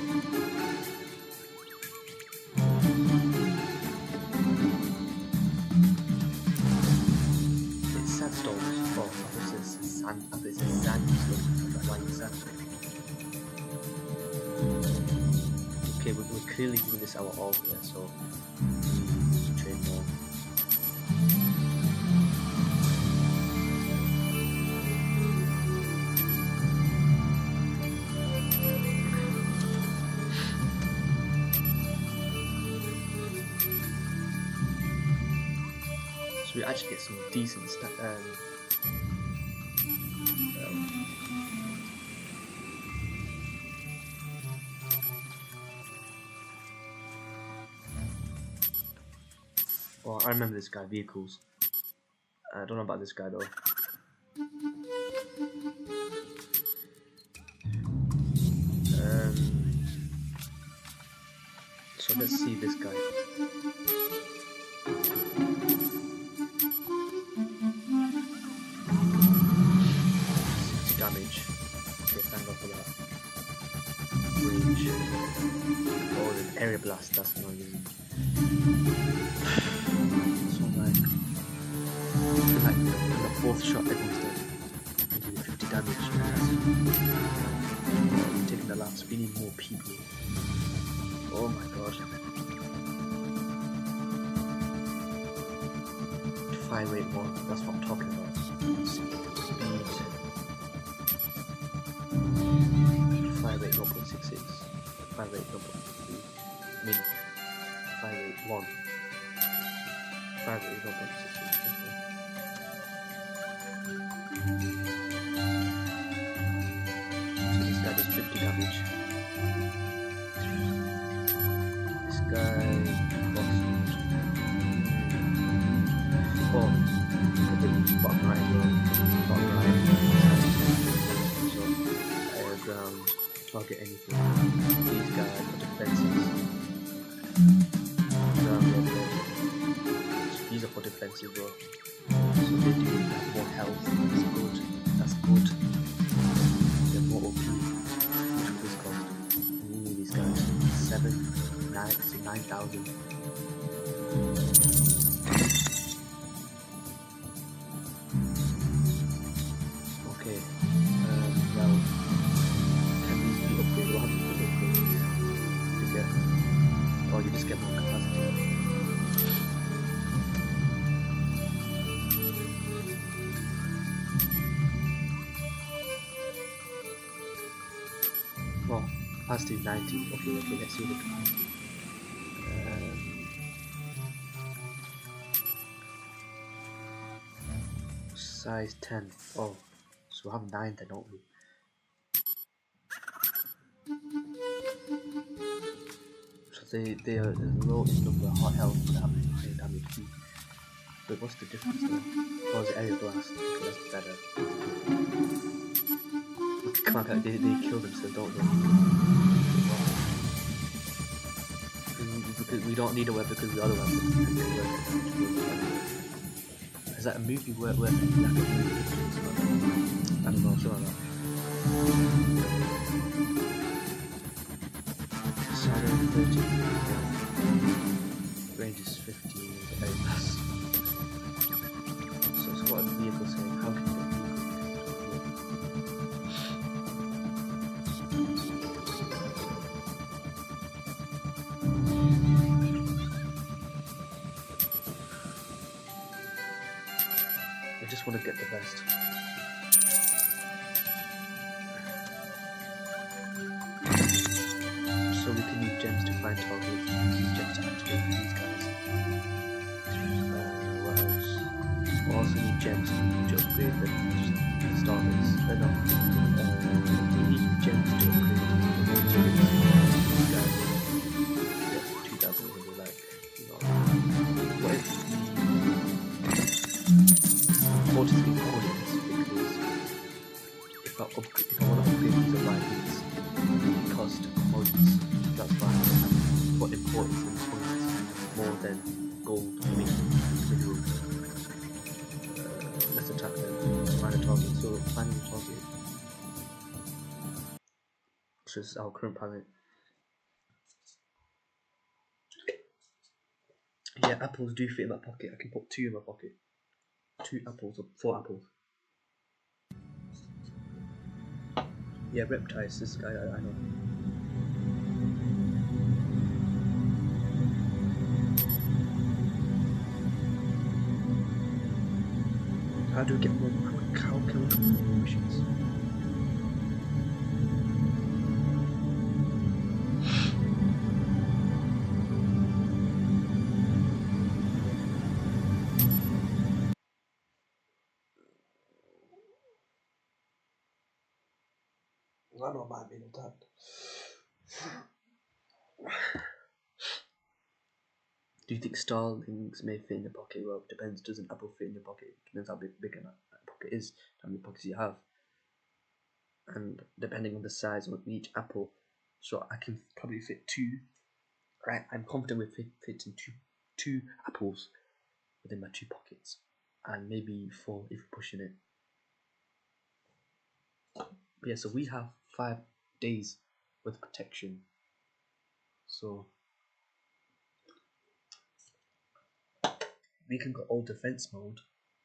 It's sandstone. Oh, this is sand. This is sandstone. Like sandstone. Okay, we're clearly giving this our all here, so let's train more. So we actually get some decent well, I remember this guy, vehicles. I don't know about this guy though. So let's see this guy. Damage. Okay, thank God for that. Range. Oh, the area blast, that's not using. So like the fourth shot everyone's dead. I do 50 damage. We're taking the last. We need more people. Oh my god. 581, that's what I'm talking about. Speed. 581.66. 581.63. I mean 581. 581.66. So this guy does 50 damage. This guy costs. Oh, the bottom right as well. Bottom right. So air, ground, target anything. These guys are defenses. Ground, so these are for defenses, bro. So they do have more health. That's good. That's good. They're more OP. Which will this cost? These guys 9,000. Okay. Well, can these be upgraded? What happens with upgrades? You get, or you just get more capacity. Well, capacity is 90. Okay, let's see the capacity. Size 10. Oh, so we have 9 then, don't we? So they are low in number, hot health, but have high damage too. But what's the difference though? Oh, it's area blast. Okay, that's better. Come on, they kill themselves, don't they? Because we don't need a weapon because we are the weapon. Is that a movie where like a movie? I don't know, something like that. Silent 13. Range is 15. So what are the vehicles saying? How can you get I just want to get the best. find targets, use gems to activate these guys. What else? We also need gems to upgrade the starters. No, we need gems to upgrade the these guys. Yeah, 2000 will be like, you know, what if we 43 coins, because if I want to upgrade these alignments, it costs coins. That's why I'm put importance in coins more than gold. I mean, minerals. Let's attack them. Find a target. So finding a target. So this is our current planet. Yeah, apples do fit in my pocket. I can put 2 in my pocket. 2 apples or 4 apples. Yeah, Reptiles, this guy, I know. How do we get more? How can we complete more missions? I don't mind being attacked. Do you think starlings may fit in your pocket? Well, it depends. Does an apple fit in your pocket? It depends how big a pocket is, how many pockets you have. And depending on the size of each apple, so I can probably fit 2. Right, I'm confident with fitting two apples within my 2 pockets, and maybe 4 if we're pushing it. But yeah, so we have 5 days with protection. So we can go all defense mode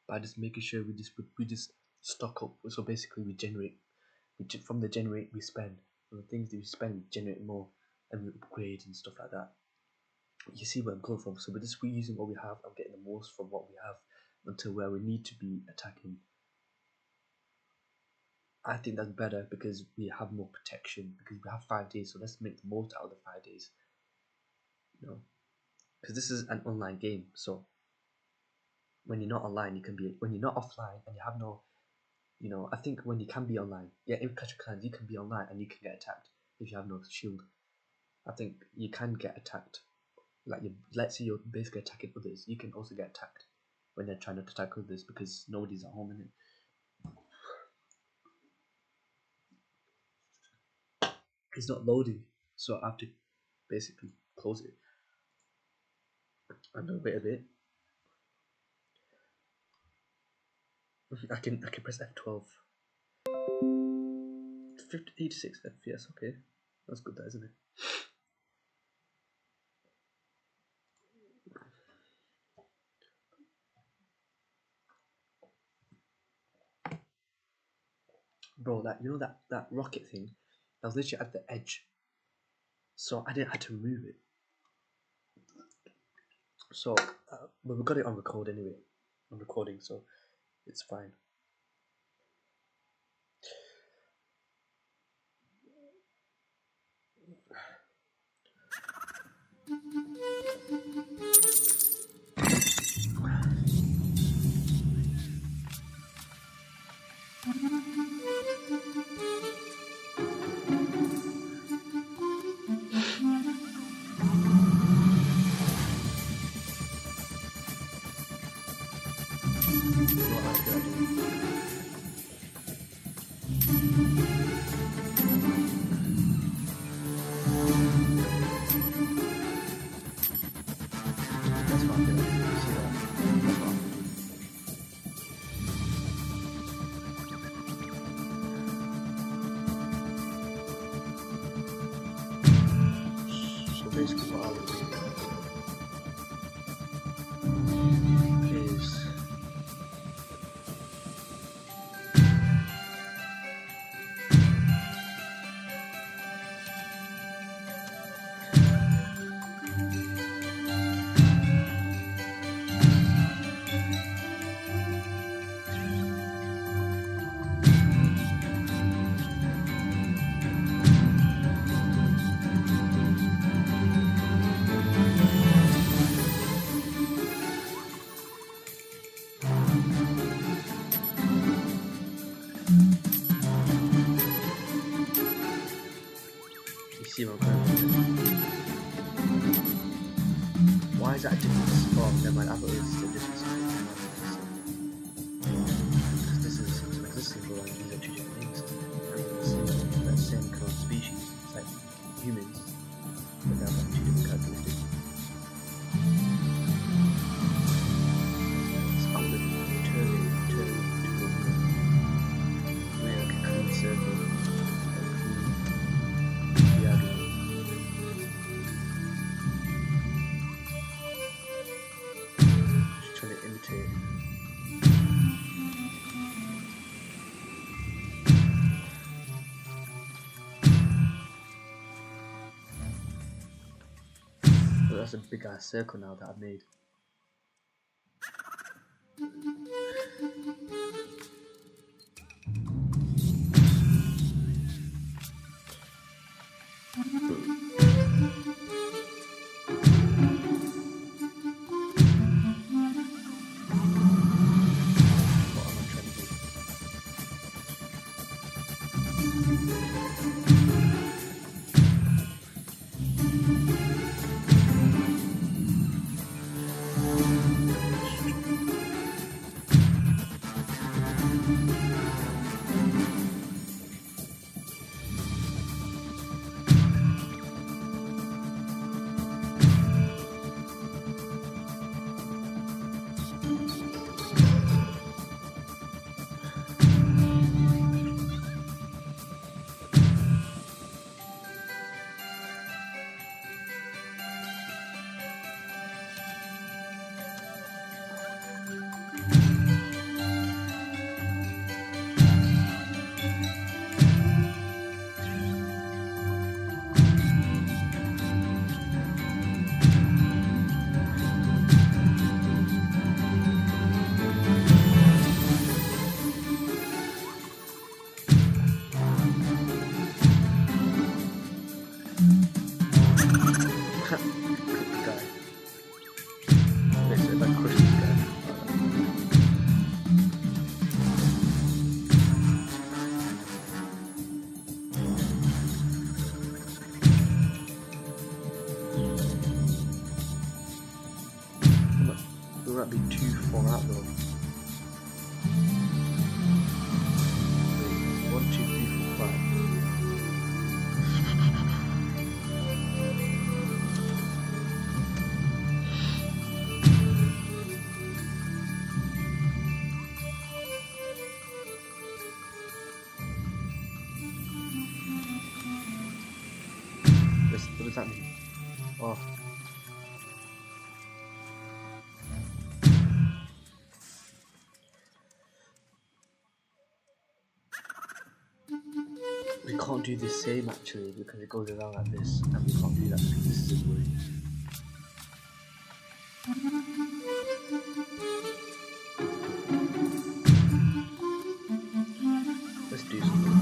by just making sure we just stock up. So basically, we generate. From the generate we spend. From the things that we spend, we generate more, and we upgrade and stuff like that. You see where I'm coming from. So we're just reusing what we have and getting the most from what we have until where we need to be attacking. I think that's better because we have more protection, because we have 5 days, so let's make the most out of the 5 days. You know, because this is an online game, so when you're not online, when you're not offline and you have no, you know, I think when you can be online, yeah, in Clash of Clans you can be online and you can get attacked if you have no shield. I think you can get attacked. Like, let's say you're basically attacking others, you can also get attacked when they're trying to attack others because nobody's at home in it. It's not loading, so I have to basically close it and wait a bit. I can press F12. 86 FPS, okay. That's good, that, isn't it? Bro, you know that rocket thing? That was literally at the edge. So I didn't have to move it. So, but we got it on record anyway. On recording, so it's fine. see where I'm going with this. Why is that a different spot? Never mind, I thought it was a different spot. This is symbol and these are two different things. I mean, it's the same kind of species. It's like humans, but they have like two different characteristics. It's called a turtle. Like a clean circle. Just trying to imitate. But that's a big ass circle now that I've made. Will that be too far out though? 1, 2, 3, 4, 5. What does that mean? Oh. We can't do the same actually because it goes around like this, and we can't do that because this is a way. Let's do something.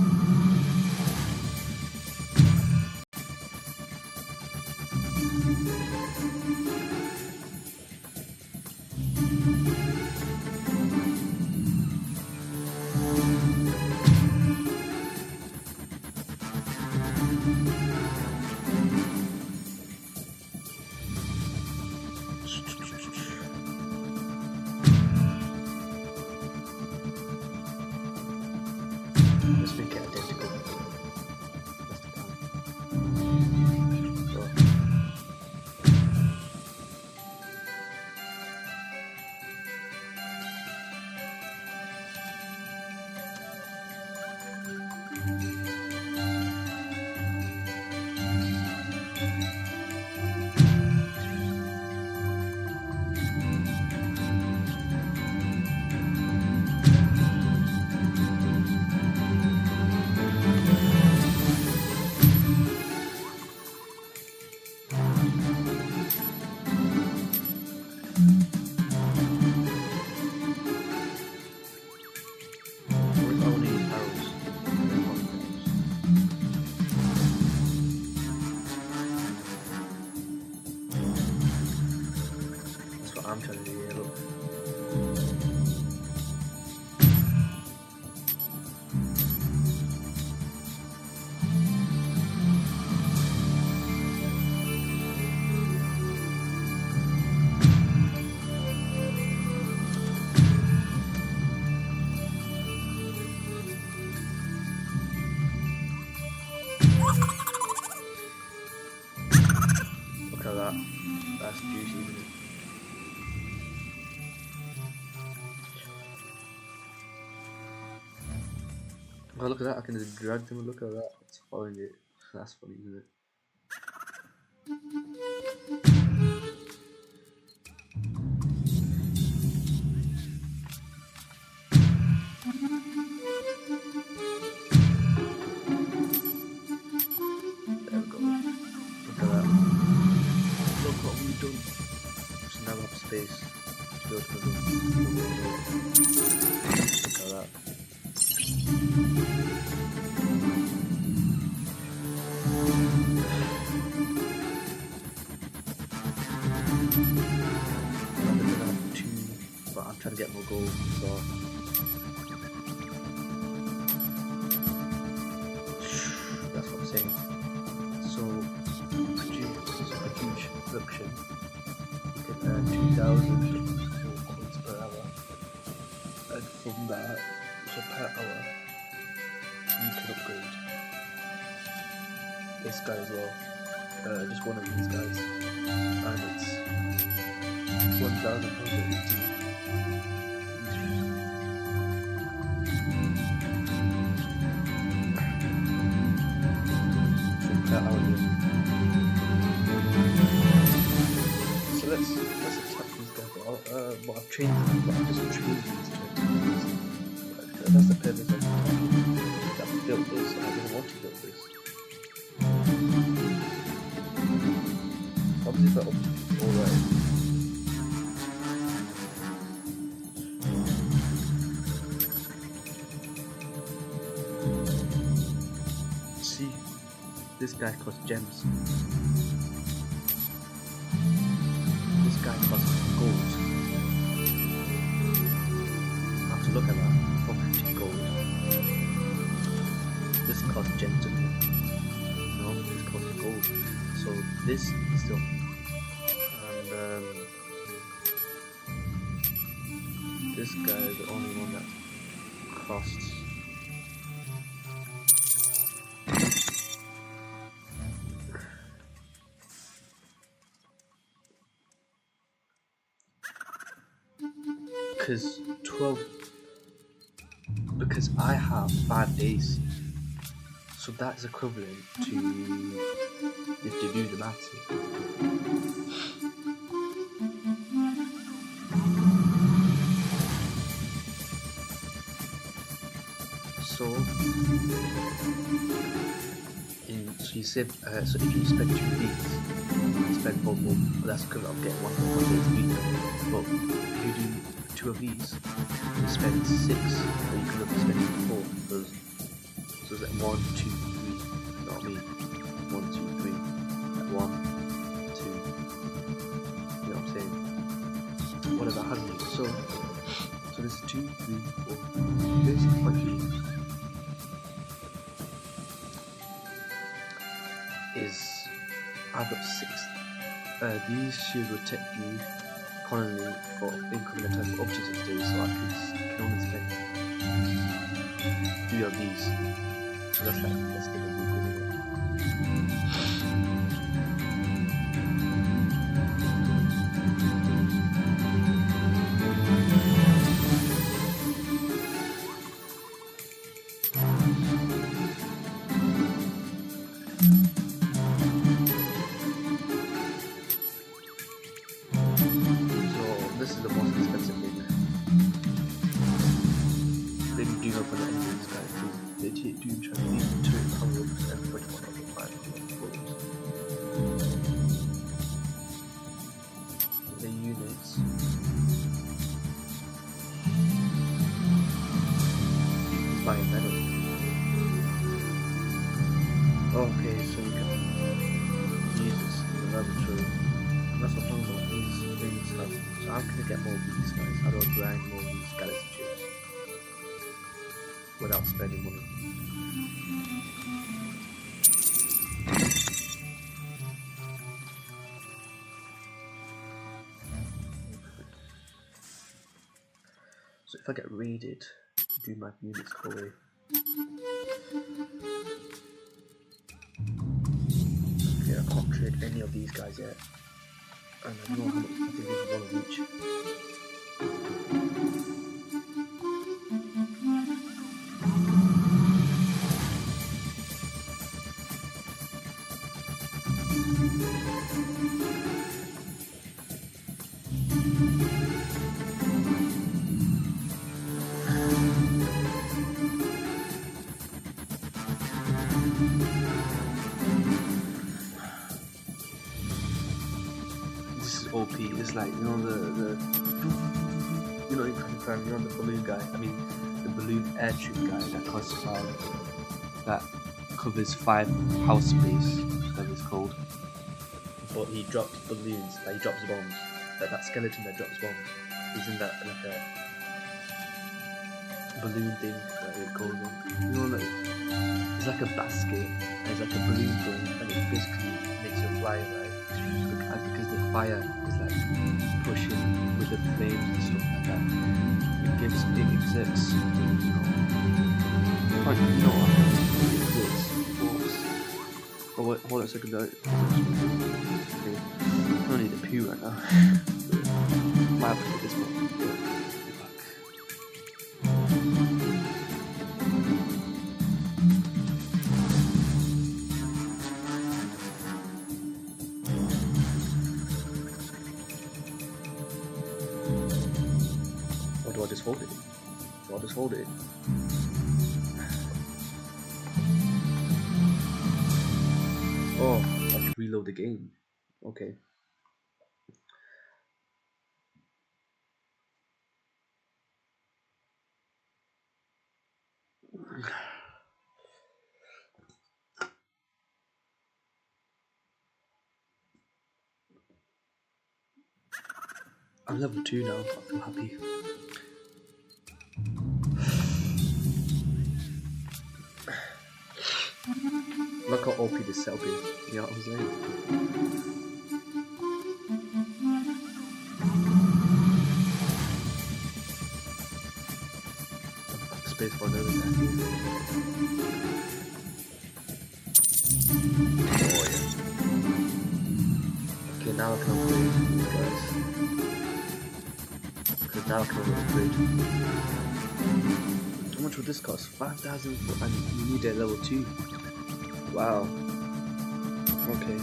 Let's make it identical. That's the plan. So. I'm trying to do here, look. Oh, look at that! I can just drag them. Look at that! It's following it. That's funny, isn't it? There we go. Look at that. Look what we've done. So now we have space to go to the Look at that. But I'm trying to get more gold, so that's what I'm saying. So produce production, you can earn 2,000 coins per hour, and from that, so per hour, you can upgrade this guy as well, just one of these guys, and it's 1,000 So let's attack these guys. But I've trained them, but I've just trained these to that's the purpose of attacking. I've built this, and I didn't want to build this. Obviously, but alright. See, this guy costs gems. This guy costs gold. I have to look at that. 450 gold. This costs gems. No, this costs gold. So this is still. And this guy is the only one that costs. Because I have 5 days, so that's equivalent to, if you do the maths here. So you save. So if you spend 2 weeks, you spend 4 more. That's equivalent of getting 1 day's week. But if you do 2 of these, you spend 6, or you could have spent 4. So it's like 1, 2, 3. Not me. 1, 2, 3. Like 1, 2. You know what I'm saying? Whatever has me. So this is 2, 3, 4. This is actually is I've got 6. These should protect you constantly for incoming attacks for up to 6 days, so I can only spend 3 of these. So that's like less than a week, isn't it? This is the most expensive thing. They do not put any of these guys because they do try to use 200% for 1,500 goals. The units. Buying metal. Okay, so we can use this in the laboratory. That's what I'm talking about. These things have. So how can I get more of these guys? How do I grind more of these galaxy chips without spending money? So if I get raided, do my units go away? Okay, I can't trade any of these guys yet. And I know how much I think there's 1 of each. it's like the in Crash and Fan, the balloon guy. I mean, the balloon airship guy that costs that covers 5 house space, whatever it's called. But he drops balloons, like he drops bombs. Like that skeleton that drops bombs. He's in that like a balloon thing that it goes on. Like it's like a basket. There's like a balloon thing, and it basically makes you fly, right? Because the fire is like pushing with the flames and stuff like that. It exerts something, Like, it exerts force. Oh wait, hold on a second. Okay. I don't need a poo right now. Might have to put this one. Or do I just hold it? Do I just hold it? Oh, I have to reload the game. Okay. I'm level 2 now, I feel happy. Look how OP this setup is, you know what I'm saying? Space for another guy. Oh yeah. Okay, now I can upgrade these guys. Because now I can upgrade. How much would this cost? 5,000 and you need a level 2. Wow. Okay.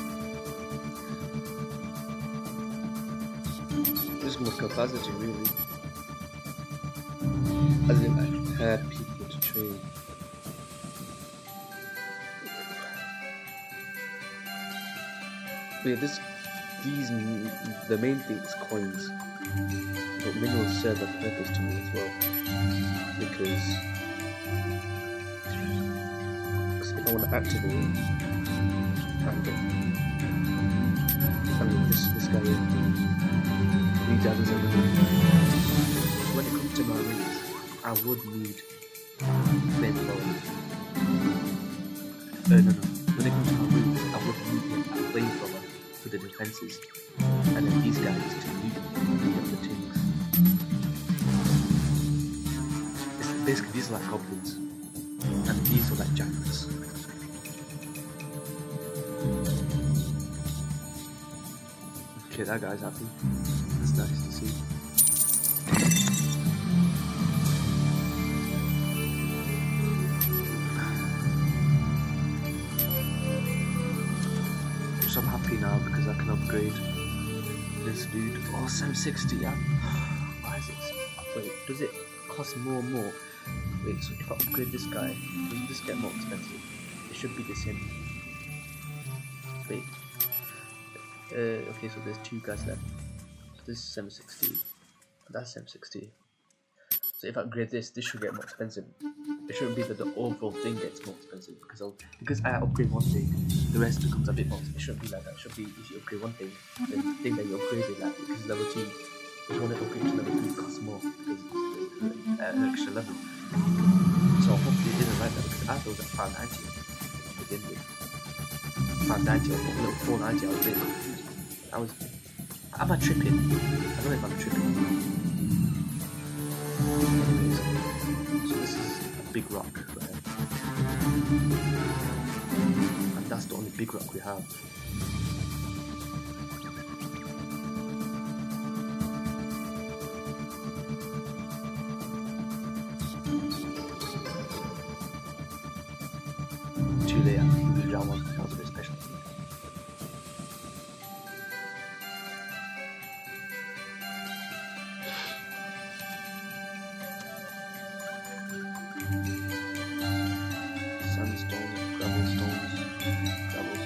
This is more capacity, really. As in, I prepare people to train. But yeah, the main thing is coins. But minerals serve a purpose to me as well. Because if I want to activate it, I can get. I mean, this guy here, he doesn't ever do. When it comes to my rings, I would need flamethrower. No. When it comes to my rings, I would need a flamethrower for the defenses, and then these guys to loot the things. Basically, these are like goblins, and these are like jackals. Okay, that guy's happy. That's nice to see. So I'm happy now because I can upgrade this dude. Oh, 760, yeah. Why is it? Wait, does it cost more and more? Wait, so if I upgrade this guy, doesn't this get more expensive? It should be the same. Wait. Okay, so there's 2 guys left. So this is 760. And that's 760. So if I upgrade this should get more expensive. It shouldn't be that the overall thing gets more expensive because I upgrade one thing, the rest becomes a bit more. It shouldn't be like that. It should be if you upgrade one thing, then the thing that you upgraded, like because level 2, if you want to upgrade to level 3, it costs more because it's an extra level. So hopefully it isn't like that because I thought it was at 590 to begin with. 590 or level 490, I was a bit confused. Am I tripping? I don't know if I'm tripping. Anyways, so this is a big rock, right? And that's the only big rock we have. Too late, I moved that one. That was a bit special. Sandstone, gravel stones, that one.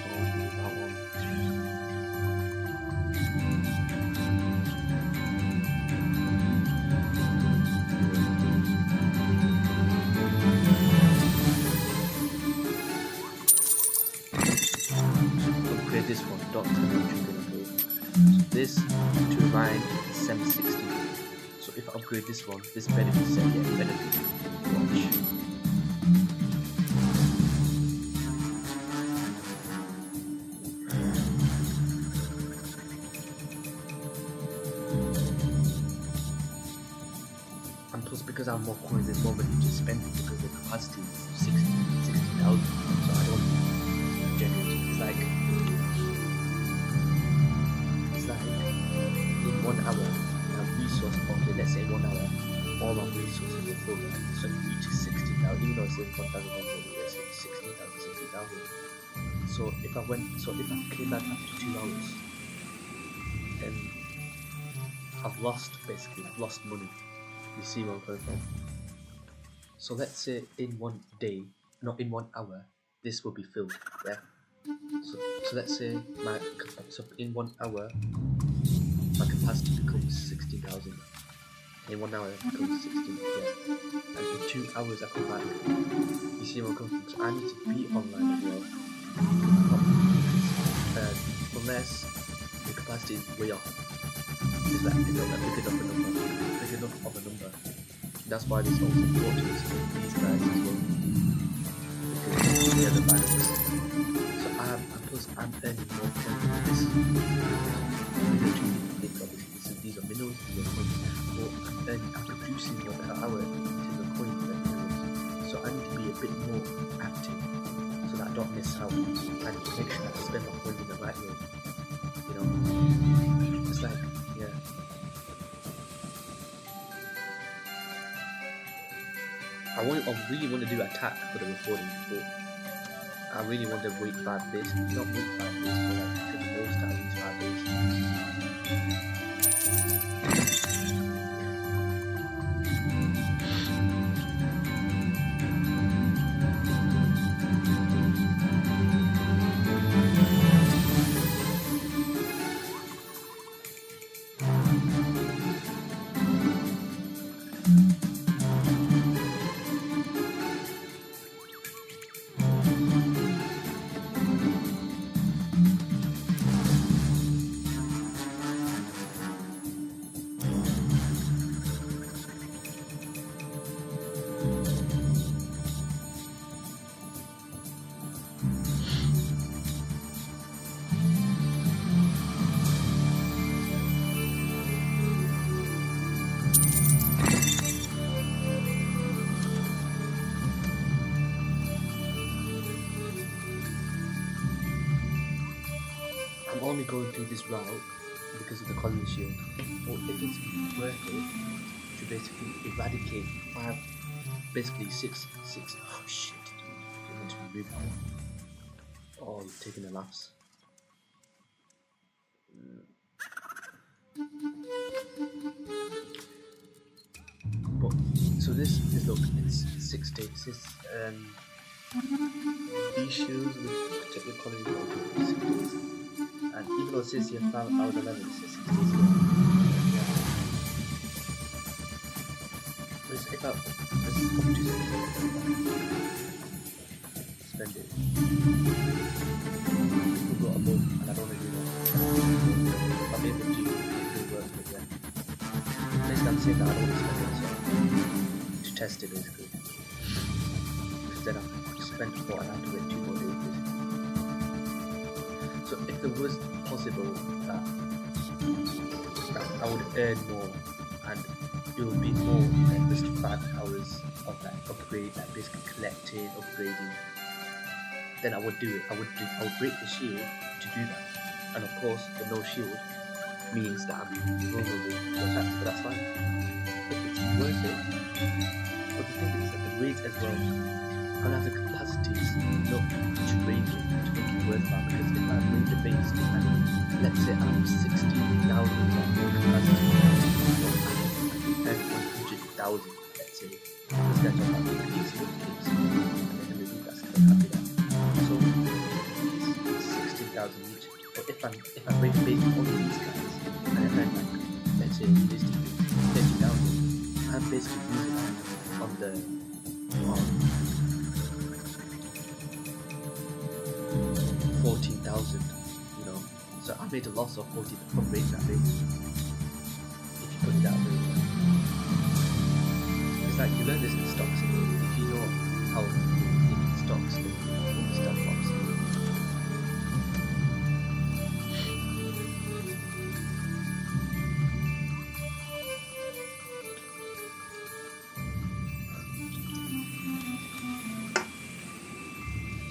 got 10 so this to mine is 760. So if I upgrade this one, this benefit set, yeah, benefit. Watch. And plus, because I have more coins, there's more money to spend because the capacity is 60,000. So I don't generate. It's like in 1 hour, my resource. Okay, let's say 1 hour, all my resources will full. So it reaches 60,000. Even though it says 1,100, let's say 60,000. So if I came back after 2 hours, then I've lost money. You see where I'm coming from? So let's say in 1 day, not in 1 hour, this will be filled, yeah? So let's say in 1 hour, my capacity becomes 60,000. In 1 hour, it becomes 60, yeah? And in 2 hours, I come back. You see where I'm coming from? So I need to be online as well. Unless the capacity is way off. It's like big enough of a number. That's why this is also important to these guys as well. Because they are the balance. So I'm earning more points than this. These are minerals, these are coins. But I'm producing more per hour to the coins than minerals. So I need to be a bit more active so that I don't miss out. And make sure that I spend my coins in the right way. You know? It's like, yeah. I really want to do attack for the recording, but I really want to wait 5 days. Not wait 5 days, but like take the most out of these 5 days. I'm only going through this route because of the colony shield. But if it's worth it to basically eradicate six. Oh shit, dude. You're meant to remove that. Oh, you've taken a lapse. But so this is, look, it's 6 days. These shields will protect your colony for 6 days. And even though it says here 5 hours 11, it says 6 days here. So if I let's up to 6 spend it. People got above and I don't really know. I'm able to do work with them. Basically I'm saying that I don't want to spend it, so to test it basically. Because then I've spent 4 and I have to wait 2 more days. So if it was possible that I would earn more and it would be more than just 5 hours of that upgrade, like basically collecting, upgrading, then I would do it. I would break the shield to do that. And of course, the no shield means that I'm vulnerable to attacks, but that's fine. If it's worth it, but the thing is that the raids as well, I'll have the capacities enough to raid it to make it worthwhile, because if I raid the base and let's say I have 60,000 of more capacity, I can earn 100,000, let's say, because they're talking about the case, and then the loot that's happy that. So it's 60,000 each. But if I raid the base all of these guys and I earn like, let's say realistically 30,000, I'm basically losing out on the 14,000, you know. made a loss of 40 from raising that base. If you put it that way. It's like you learn this in stocks, and if you know how you think in stocks, then you understand what I'm saying.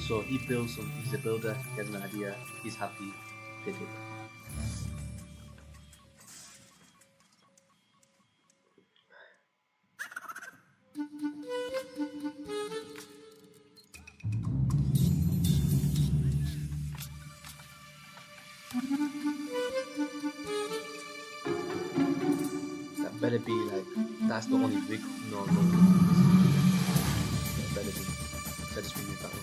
So he builds some, he's a builder, he has an idea, he's happy, did it. That better be like, that's the only big, no. That better be, so I just remove that one.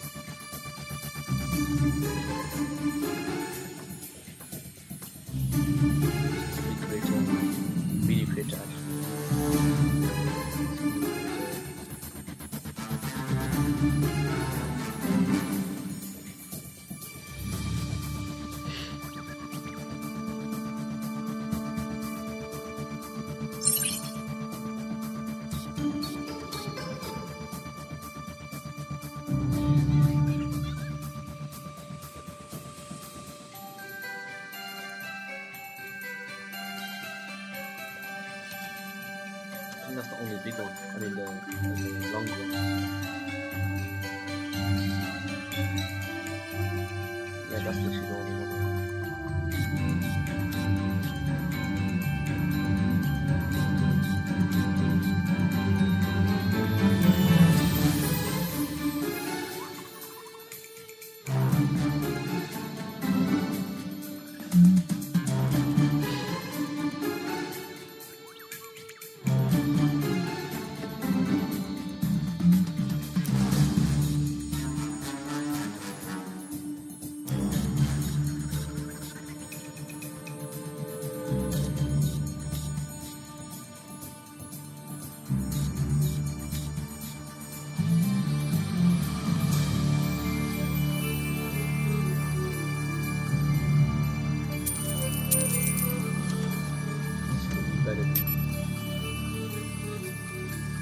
Really creative actually. I think that's the only big one. I mean the long one. Yeah, that's literally the only one.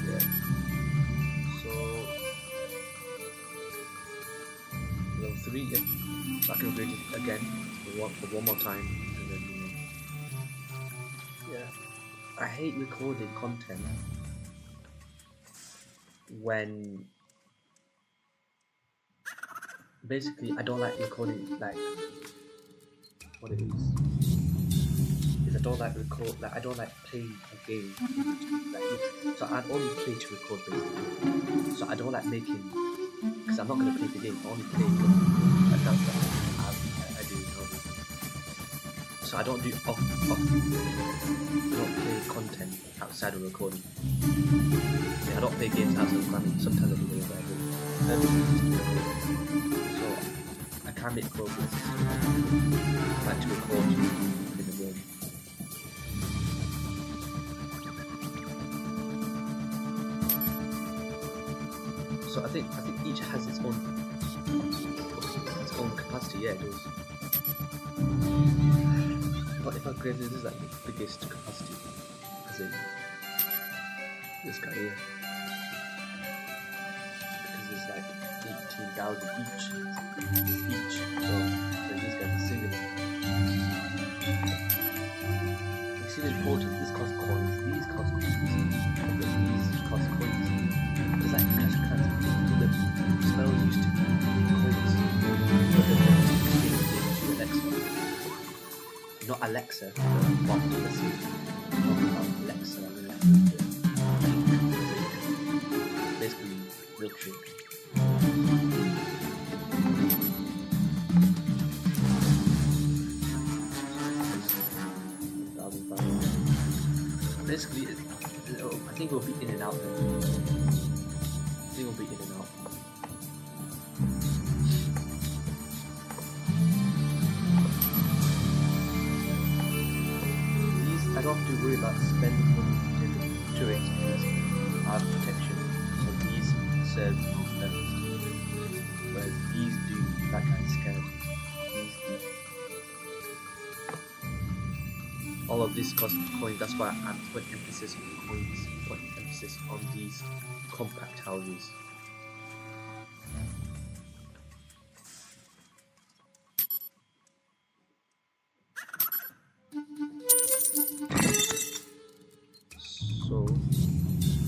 Yeah. So level 3, yeah. So I can upgrade it again for one more time, and then yeah. I hate recording content when basically I don't like recording like what it is I don't like I don't like playing a game like, so I'd only play to record basically, so I don't like making, because I'm not going to play the game, I only play like that's I do so I don't do I don't play content outside of recording. Yeah, I don't play games outside of recording. Sometimes I do it, but I do. So I can make progress. I like to record in the game. So I think each has its own capacity. Yeah, it does. But if I upgrade this is like the biggest capacity, as in this guy here, because there's like 18,000 each. So these guys are singular. You see the importance. This costs coins. These cost coins. These cost coins. It's like cash cards. The spells used to be coins, but then to Alexa. Not Alexa, the bot. Let's see. Not Alexa. I mean like basically milkshake. Basically, I think we'll be in and out then. I think we'll be in and out. These, I don't have to worry about spending money to it because I have protection. So these serve no purpose. Whereas these do, that guy's scared. These do. this cost coins. That's why I'm putting emphasis on coins, putting emphasis on these compact houses. So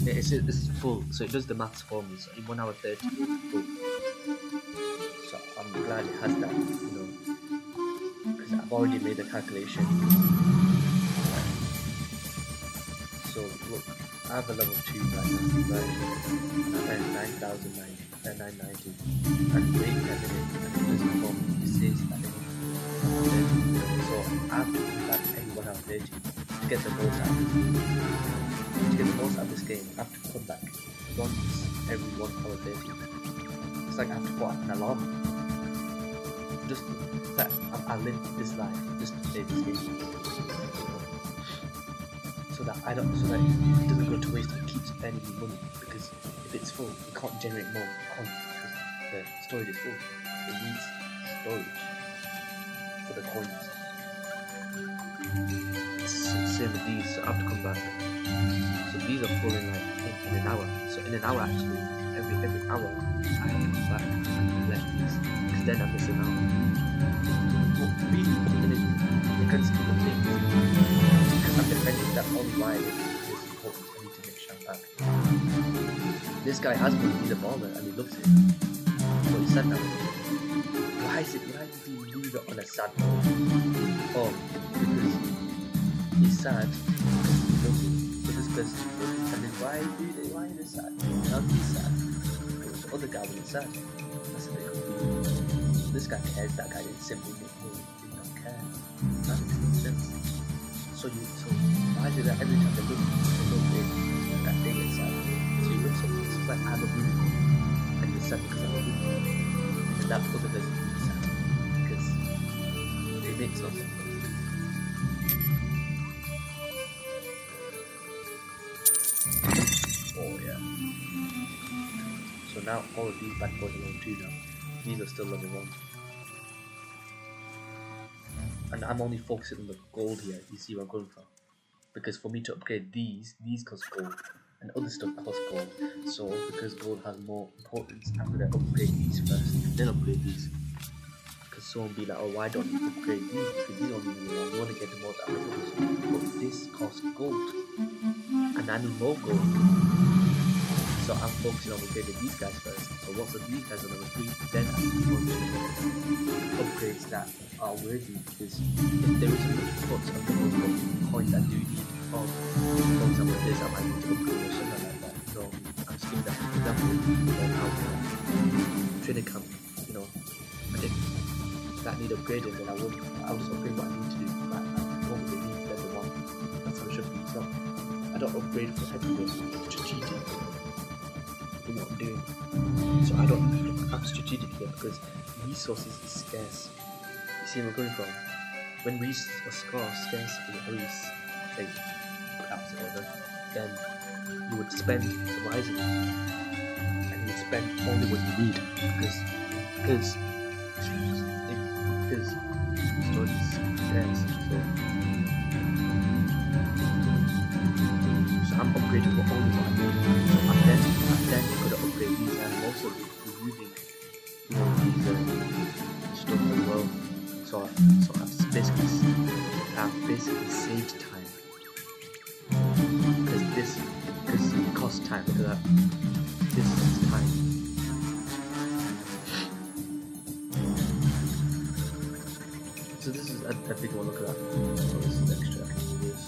it's full, so it does the maths for me. So in 1 hour 30 it's full. So I'm glad it has that, because I've already made the calculation. So look, I have a level 2 right now, right? And 9,990 and wait a minute, and it doesn't come, it says that so I have to come back every 1 hour 30 to get the most out of this game. To get the most out of this game, I have to come back once every 1 hour 30. It's like I have to put an alarm. Just that I live this life just to play this game. So that it doesn't go to waste. It keeps spending money, because if it's full, it can't generate more. It can't, because the storage is full. It needs storage for the coins. It's same with these, so I have to come back. So these are full in an hour. So in an hour actually, every hour I have to come back and collect these, because then I'm missing out. But really, in the grand scheme of things, because I'm defending that only why it is important. I need to get Shang back. This guy has money, he's a baller, and he loves it. So he said that. Why did he leave it on a sad note? Oh, because he's sad because he loves it. So this person loves it. And then why is he sad? How he's sad? Because the other guy wasn't sad. That's a bit confusing. This guy cares, that guy didn't simply make me. He don't care. That makes no sense. So why is it that every time they look it, that they get sad? So you look something, it's like I'm a unicorn, and you're sad because I'm a unicorn, and that other person is sad because it makes no sense. Oh yeah. So now all of these bad boys are level 2 now. These are still level 1. And I'm only focusing on the gold here, you see where I'm going from. Because for me to upgrade these cost gold, and other stuff costs gold. So because gold has more importance, I'm gonna upgrade these first, and then upgrade these. Because someone will be like, oh, why don't you upgrade these? Because these only need one. You want to get the most out of others. But this costs gold, and I need more gold. So I'm focusing on upgrading these guys first. So once these guys are level 3, then I can go to upgrades that are worthy, because if there is a much of coins that do need, for example this, I might need to upgrade or something like that. So I'm just giving that example of how training camp, and if that need upgrading, then I'll just upgrade what I need to do. Like, I don't really need level 1. That's how it should be. So I don't upgrade for everything. It's strategic. You know what I'm doing. So I'm strategic here because resources is scarce. You see where I'm going from? When resources are scarce in a very perhaps whatever, then you would spend wisely, and you would spend only what you need, because storage is scarce. So I'm upgrading for only what I need. So I'm then gonna upgrade these, and I'm also removing these stuff as well. So I've basically saved time, because it costs time. Look at that. This is time. So this is a big one. Look at that. So this is extra. I can do this.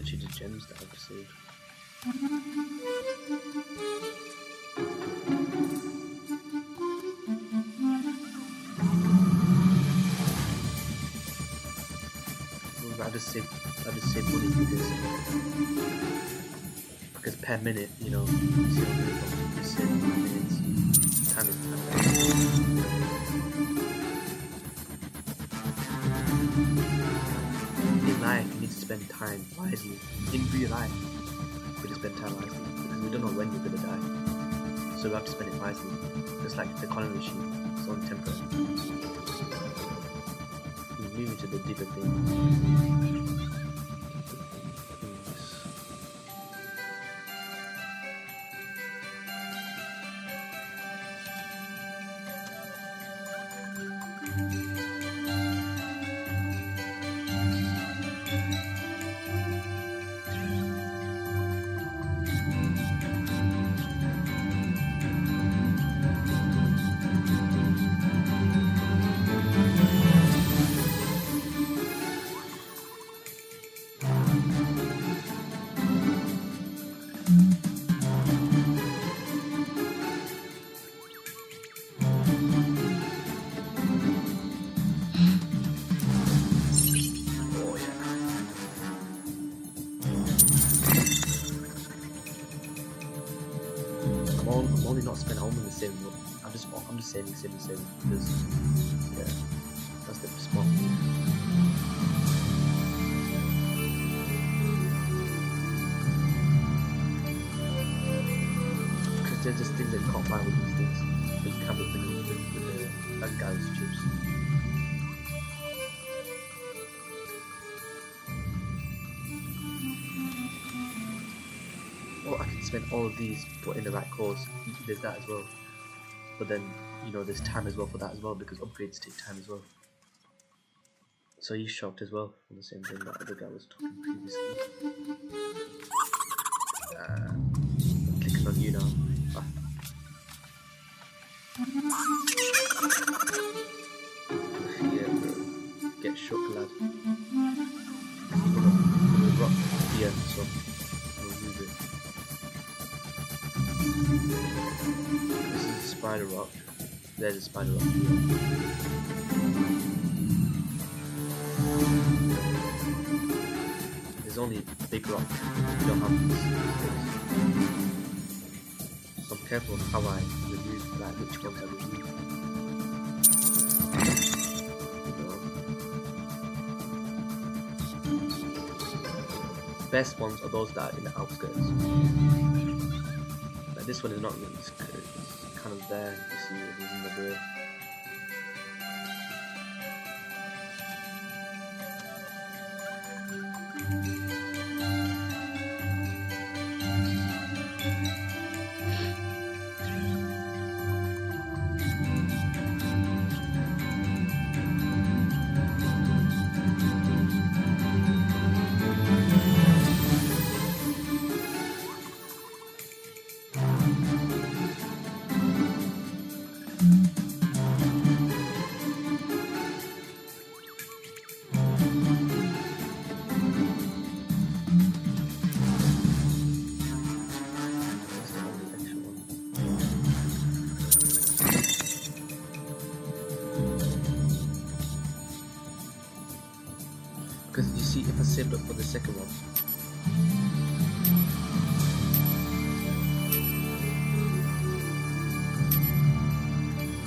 literally just gems that I've saved. I just save money because per minute, you know, you see how many you save minutes, time and time. In life, you need to spend time wisely. In real life, you need to spend time wisely because we don't know when you're gonna die. So we have to spend it wisely. Just like the economy machine, it's only temporary. You move into the deeper thing. I'm only not spending. I'm only saving. I'm just saving because yeah, that's the smart move. Because there's just things that you can't buy with these things, but you can with the galaxy chips. Well, I can spend all of these, but in the right cause. There's that as well. But then, you know, there's time as well for that as well, because upgrades take time as well. So he's shocked as well on the same thing that other guy was talking previously. I'm clicking on you now. Yeah, bro. Get shook, lad. There's a rock here, so I'll move it. This is a spider rock. There's a spider rock here. There's only big rock. You don't have this. So I'm careful how I remove, like which ones I remove. The best ones are those that are in the outskirts. Like this one is not really, it's kind of there. You see it is in the rear. Because you see, if I saved up for the second one,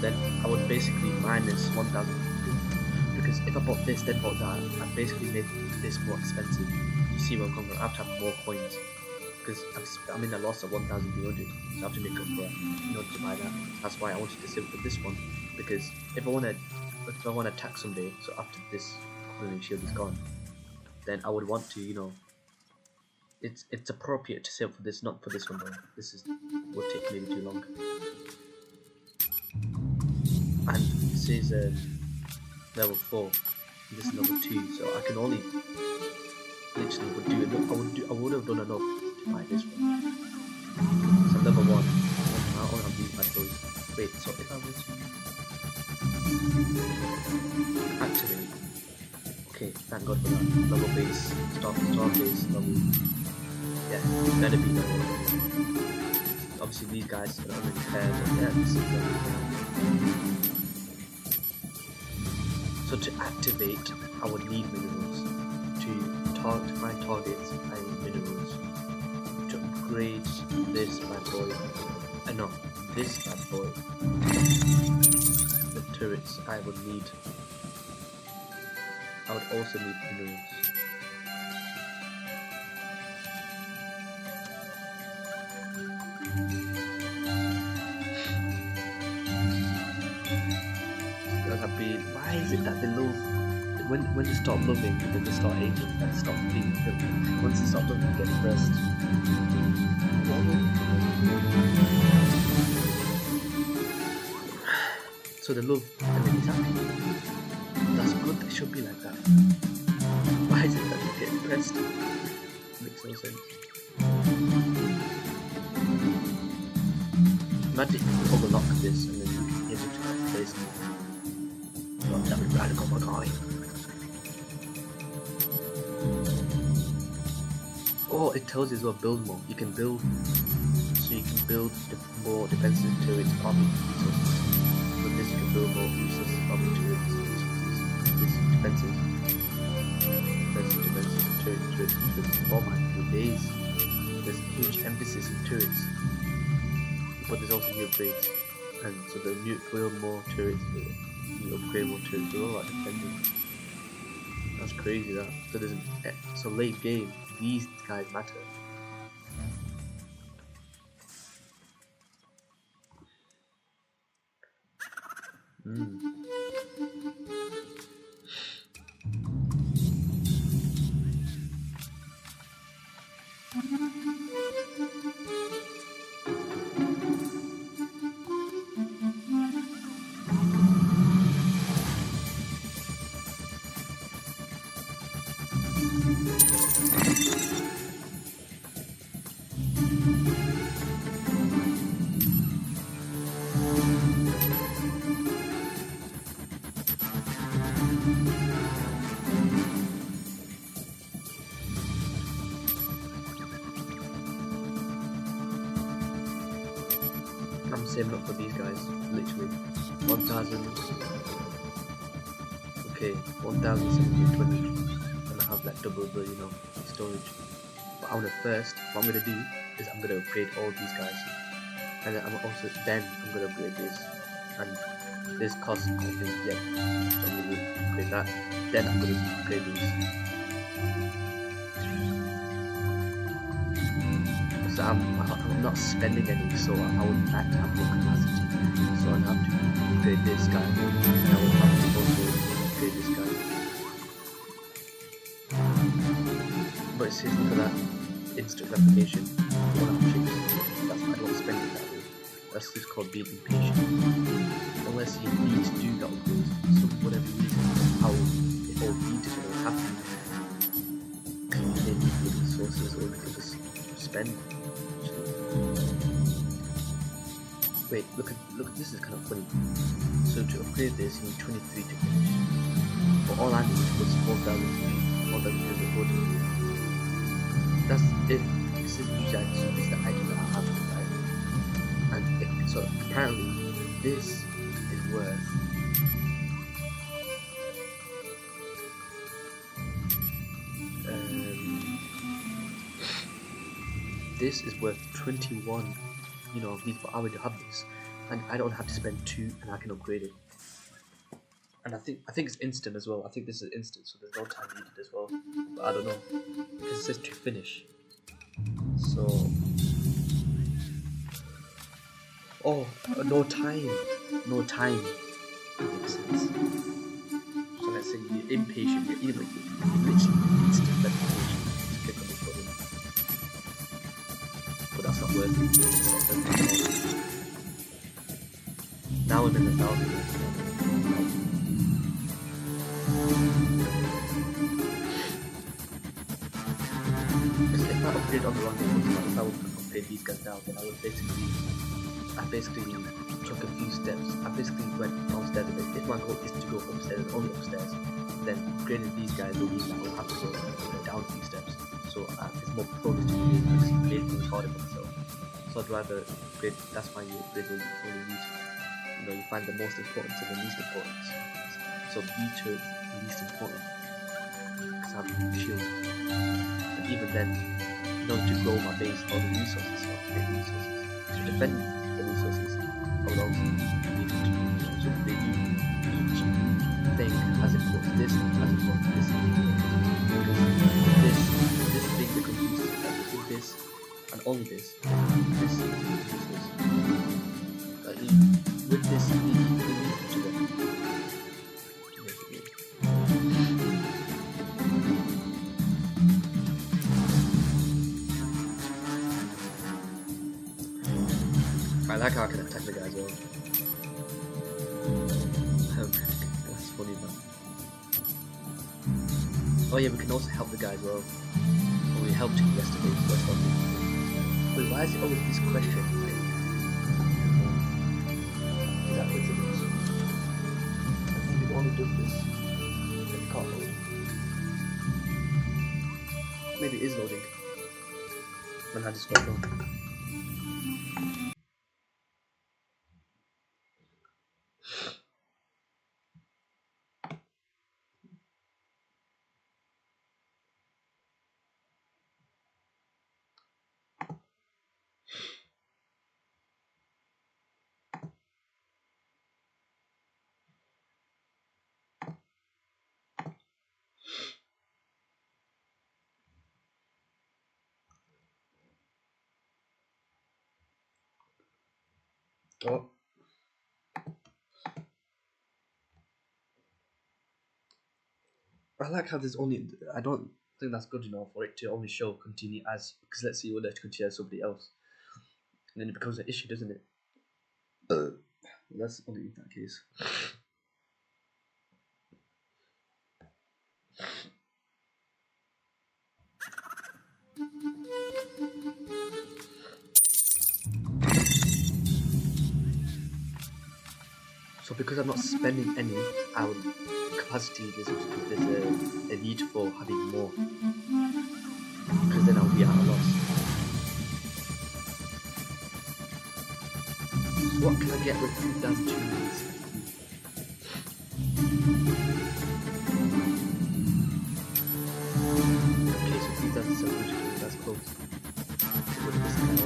then I would basically minus 1,000. Because if I bought this, then bought that, I basically made this more expensive. You see where I'm coming from? I have to have more coins. Because I'm in a loss of 1,300, so I have to make up for it in order to buy that. That's why I wanted to save for this one. Because if I want to attack someday, so after this economy shield is gone, then I would want to, you know, it's appropriate to save for this, not for this one though. This would take maybe too long. And this is level 4, and this is level 2, so I can only literally would do enough. I would have done enough to buy this one. So I'm level 1. I only have these bad boys. Wait, so if I was to activate, Okay, thank God for that. Level base, start base, level. Yeah, it better be level. Obviously, these guys are not really fair, but yeah, this is level. So to activate, I would need minerals. To find targets, I need minerals. To upgrade this bad boy, no, this bad boy, the turrets, I would also need minerals. Why is it that they love when they stop loving and then they start hating and stop being filled? Once they stop loving, they get depressed. So they love and then he's happy. That's good, they should be like that. Why is it that they get depressed? Makes no sense. Imagine if you overlock this and then you can able to replace it. That would be radical, my guy. Oh, it tells you as well, build more. You can build, so you can build more defensive turrets, army resources. With this, you can build more resources, army turrets, resources, defensive turrets. Oh my days. There's a huge emphasis on turrets, but there's also new upgrades, and so the new build more turrets. You upgrade more turrets, they're all like defending. That's crazy that. So late game, these guys matter. I'm saving up for these guys, literally. 1,000. Okay, 1,720. And I have like double the, storage. But what I'm gonna do is I'm gonna upgrade all these guys. And then I'm gonna upgrade this. And this costs, I think, yeah. So I'm gonna upgrade that. Then I'm gonna upgrade these. So I'm not spending any, so I would have to have more capacity. So I'd have to upgrade this guy, and I would have to also upgrade this guy. But it says, look at that, instant replication, 1 out of 6. That's why I don't spend it that way. That's just called being impatient. Unless you need to do that upgrade, so for whatever reason, how it all needs to happen. Because they need the resources, or they can just spend. Wait, look at this is kind of funny. So to upgrade this, you need 23 to finish. But all I need was 4,340. That's it. This is the item that I have to buy. And so apparently this is worth this is worth 21, of these, but I already have this, and I don't have to spend 2, and I can upgrade it. And I think it's instant as well. I think this is instant, so there's no time needed as well. But I don't know, because it says to finish. So, no time. That makes sense. So let's say you're impatient, you're literally instant replication. Just click on this button. But that's not worth it. Now I'm in the 1,000. Because if I upgrade on the wrong ones, if I would upgrade these guys now, then I basically took a few steps. I basically went downstairs a bit. If my goal is to go upstairs, only upstairs, then upgrading these guys will mean that I'll have to go down a few steps. So it's more progress to me. I just made things harder for myself. So I'd rather upgrade. That's why you upgrade when you need. You find the most important to the least important. So these two are the least important because I have shield. And even then, in order to grow my base or the resources, or the resources, to defend the resources, I would also need to so they do each thing as important to this, as important to this. Because this thing becomes useless. With this and only this is useless. With this, you need to them. I like how I can attack the guy as well. That's funny, man. Oh yeah, we can also help the guy as well. Or we help to investigate what's happening. Wait, why is it always this question? Is that coincidence? I think it only does this. It can't load. Maybe it is loading. Man, I just got wrong. Oh. I like how there's only. I don't think that's good enough for it to only show continue as. Because let's see what to continue as somebody else. And then it becomes an issue, doesn't it? That's only in that case. So because I'm not spending any, our capacity there's a need for having more. Because then I'll be at a loss. So what can I get with 3,000 units? Okay, so 3,700, that's close. What is this kind of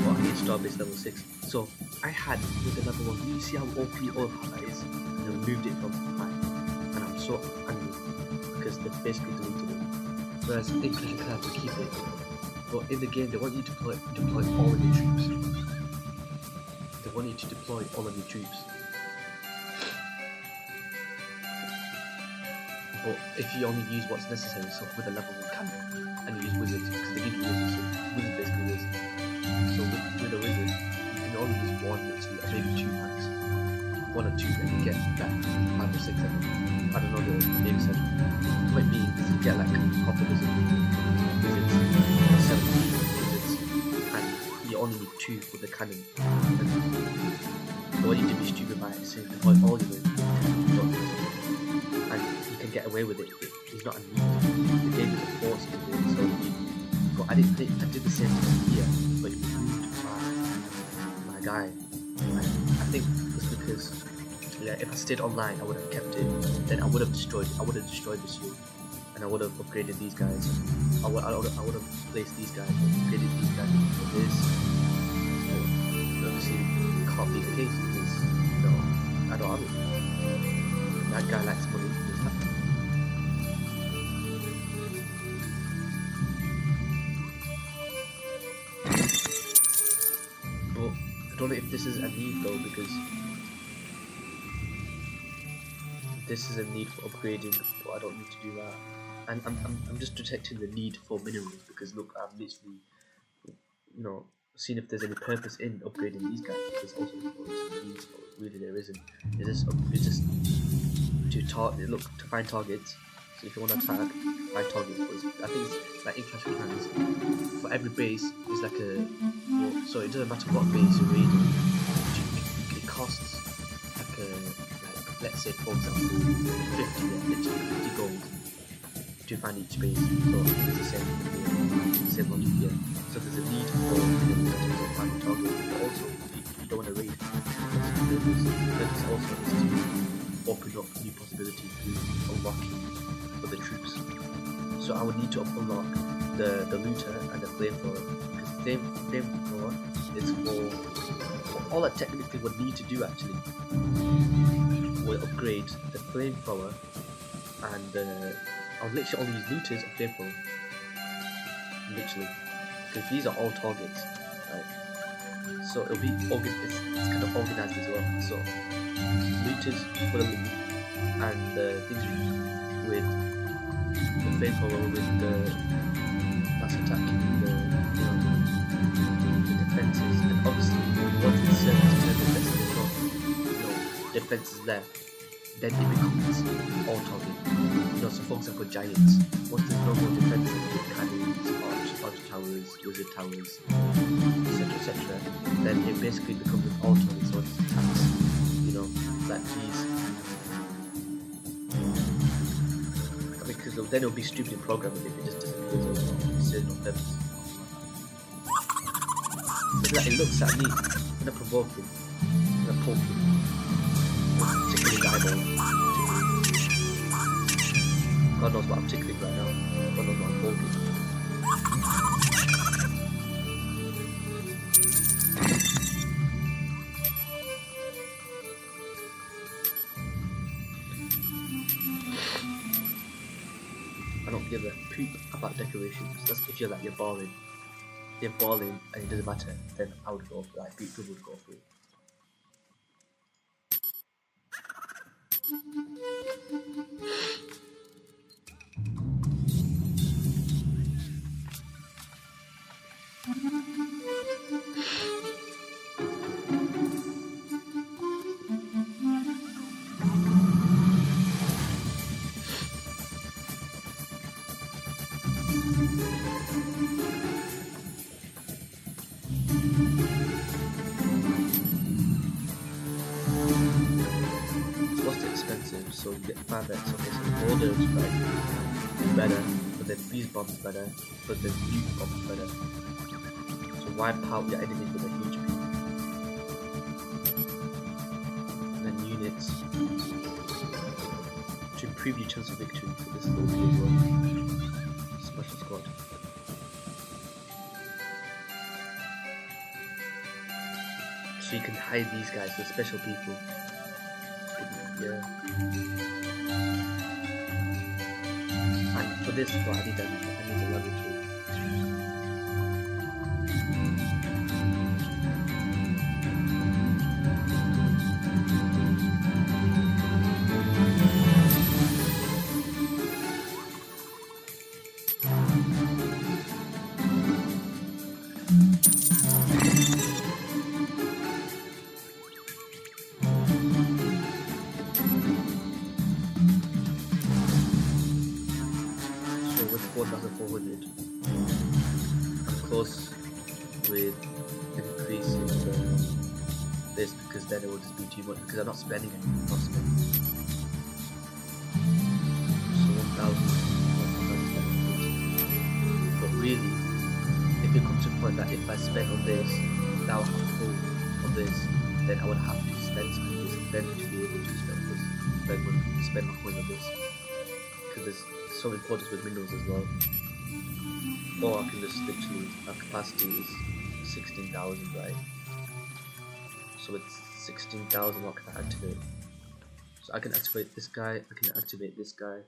well, I need Starbase level 6. So I had with the level 1, you see how OP oil power is? And I removed it from mine. And I'm so angry because they basically deleted it. Whereas in Clash of Clans they keep it. But in the game they want you to deploy all of your troops. They want you to deploy all of your troops. But if you only use what's necessary, so with a level 1 cannon, and you use wizards, because they give you wizards, so wizards basically is. So with a wizard, you can only use one literally, or maybe 2 packs. 1 or 2, and you get that 5 or 6 of them. I don't know the name set. The point being is you get like half the wizards, or 7 wizards, and you only need 2 for the cannon. And they want you to be stupid by it, so you deploy all your wizards. And you can get away with it. It's not a need. The game is a force to do it, so but I did the same thing here, but it removed my guy. I think it's because if I stayed online I would have kept it, then I would have destroyed the shield, and I would have upgraded these guys. I would have placed these guys and upgraded these guys for this. But obviously it can't be the case because I don't have it. That guy likes money. But I don't know if this is a need though, because this is a need for upgrading, but I don't need to do that. And I'm just detecting the need for minerals, because look, I've literally seen if there's any purpose in upgrading these guys. There's also needs, but really there isn't. It's just to find targets. So if you want to attack, find targets. I think it's like in Clash of Clans, for every base is like so it doesn't matter what base you're raiding. It costs like let's say for example 50, literally 50 gold to find each base. So it's the same logic here. So there's a need for to find a target, but also you don't want to raid. Purpose also is to open up new possibilities through unlocking for the troops. So I would need to unlock the looter and the flamethrower, because the flamethrower is for all I technically would need to do actually will upgrade the flamethrower, and I'll literally only use looters and flamethrower, literally, because these are all targets, right? So it'll be it's kind of organized as well. So looters for the loot, and things with the flamethrower with that's attacking the defenses, and obviously once the surface defenses as well, defenses left, then it becomes all target. So for example giants, once there's no more defenses with cannons, arch towers, wizard towers, etc, then it basically becomes an all target, so it attacks, like these. Because then it'll be stupid in programming if it just disappears or serves on purpose. Look at that, it looks at me, I'm gonna provoke him, I'm gonna poke him, tickle his eyeball. God knows what I'm tickling right now, God knows what I'm poking. I don't give a poop about decorations. That's if you're balling. If you're balling and it doesn't matter, then I would go for that. People would go for it. So you get 5x, okay, so borders right better, but then freeze bombs better, but then nuke bombs better. So wipe out your enemies with a huge peak. And then units to improve your chance of victory, so this is OP as well. Special squad. So you can hide these guys, the special people. Yeah. And for this, I need a level 2. Close with increasing this, because then it will just be too much, because I'm not spending it. So 1,000. But really, if it comes to a point that if I spend on this, now I have to go on this, then I would have to spend this then to be able to spend my coin on this, because there's so many quarters with Windows as well. Or I can just literally, our capacity is 16,000, right? So with 16,000, what can I activate? So I can activate this guy, I can activate this guy,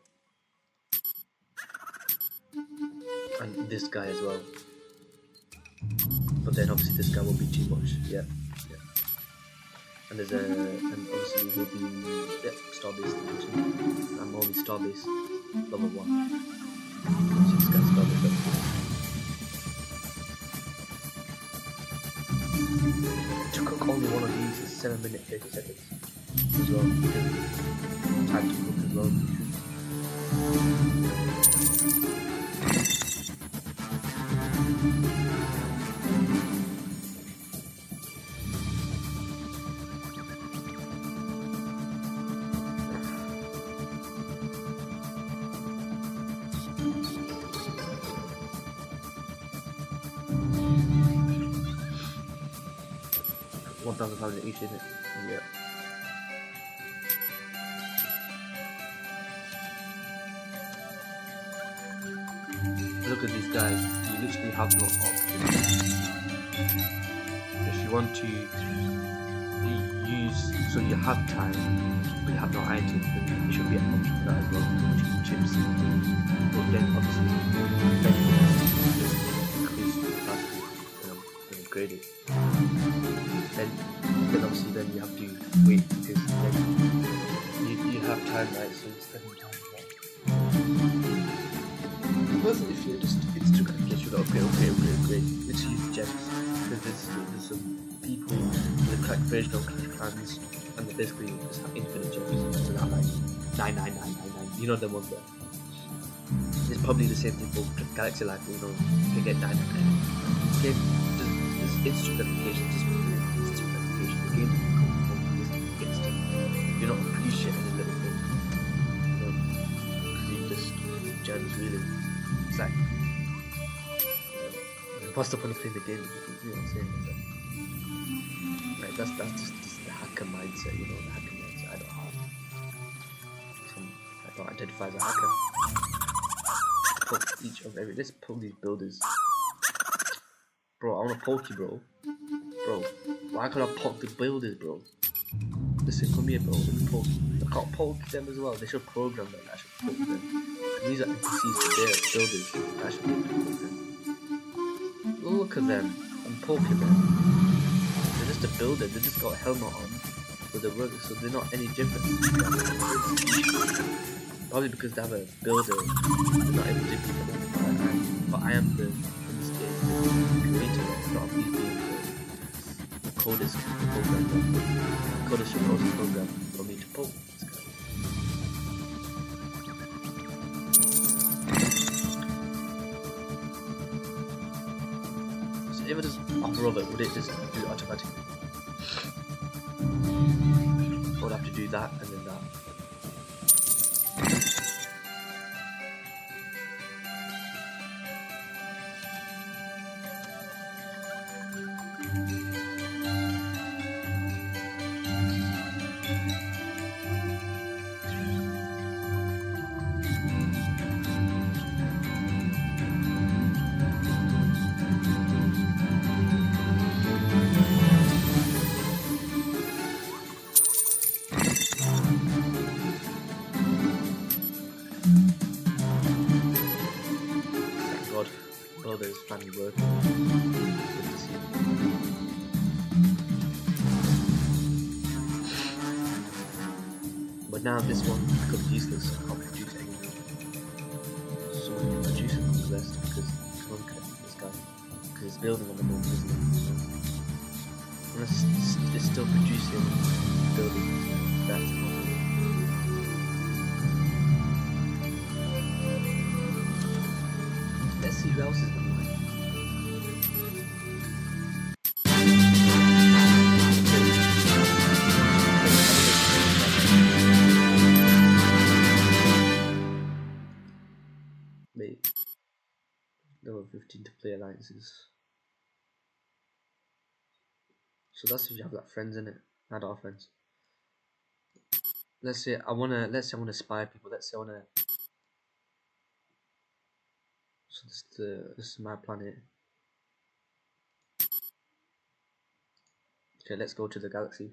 and this guy as well. But then obviously this guy will be too much, yeah. And there's and obviously will be, Starbase level 2. I'm only Starbase level 1. So this guy's Starbase level 2. To cook only one of these is 7 minutes 30 seconds as well, because time to cook as well. 1,500 each, isn't it? Yeah. Look at these guys. You literally have no option. If you want to use, so you have time, but you have no items, then it should be an option for that as well. Cheap chips. But then obviously, increase the capacity and upgrade it. Then obviously then you have to wait because then you have time, right? So it's spending time. Plus, if you just instantly get you the upgrade, let's use gems. Because there's some people with a cracked version of Clash of Clans and they basically just have infinite gems. So they're like 99999. You know the ones there. It's probably the same thing for Galaxy Life, you know, you can get 999. Game this instant gratification, just instant gratification. The game just instant. You're not appreciating a little bit. You know, because you just gems really. It's like, what's the point of playing the game? You know what I'm saying? Like, that's just the hacker mindset, you know, the hacker mindset. I don't identify as a hacker. Put each of every. Let's pull these builders. Bro, I wanna poke you, bro. Bro, why can't I poke the builders, bro? Listen, come here, bro. Let me poke. I can't poke them as well. They should program them. I should poke them. These are NPCs for their builders. I should poke them. Look at them. I'm poking them. They're just a builder. They just got a helmet on. So they're working. So they're not any different. Probably because they have a builder. They're not any different. But I am the creator, not me being the coders program. Coders should also program for me to poke this guy. So if I just hover over it, would it just do it automatically? I would have to do that and then that. Builders finally working. Good to see. But now this one becomes useless. I can't produce anything. So we can produce it becomes less because I can't connect this guy. Because it's building on the moment, isn't it? Unless it's still producing building. That's the problem. Let's see who else is going to win. Wait. Level 15 to play alliances. So that's if you have like friends in it. I don't have friends. Let's say I wanna spy people. Let's say I wanna. So this is my planet. Okay, let's go to the galaxy.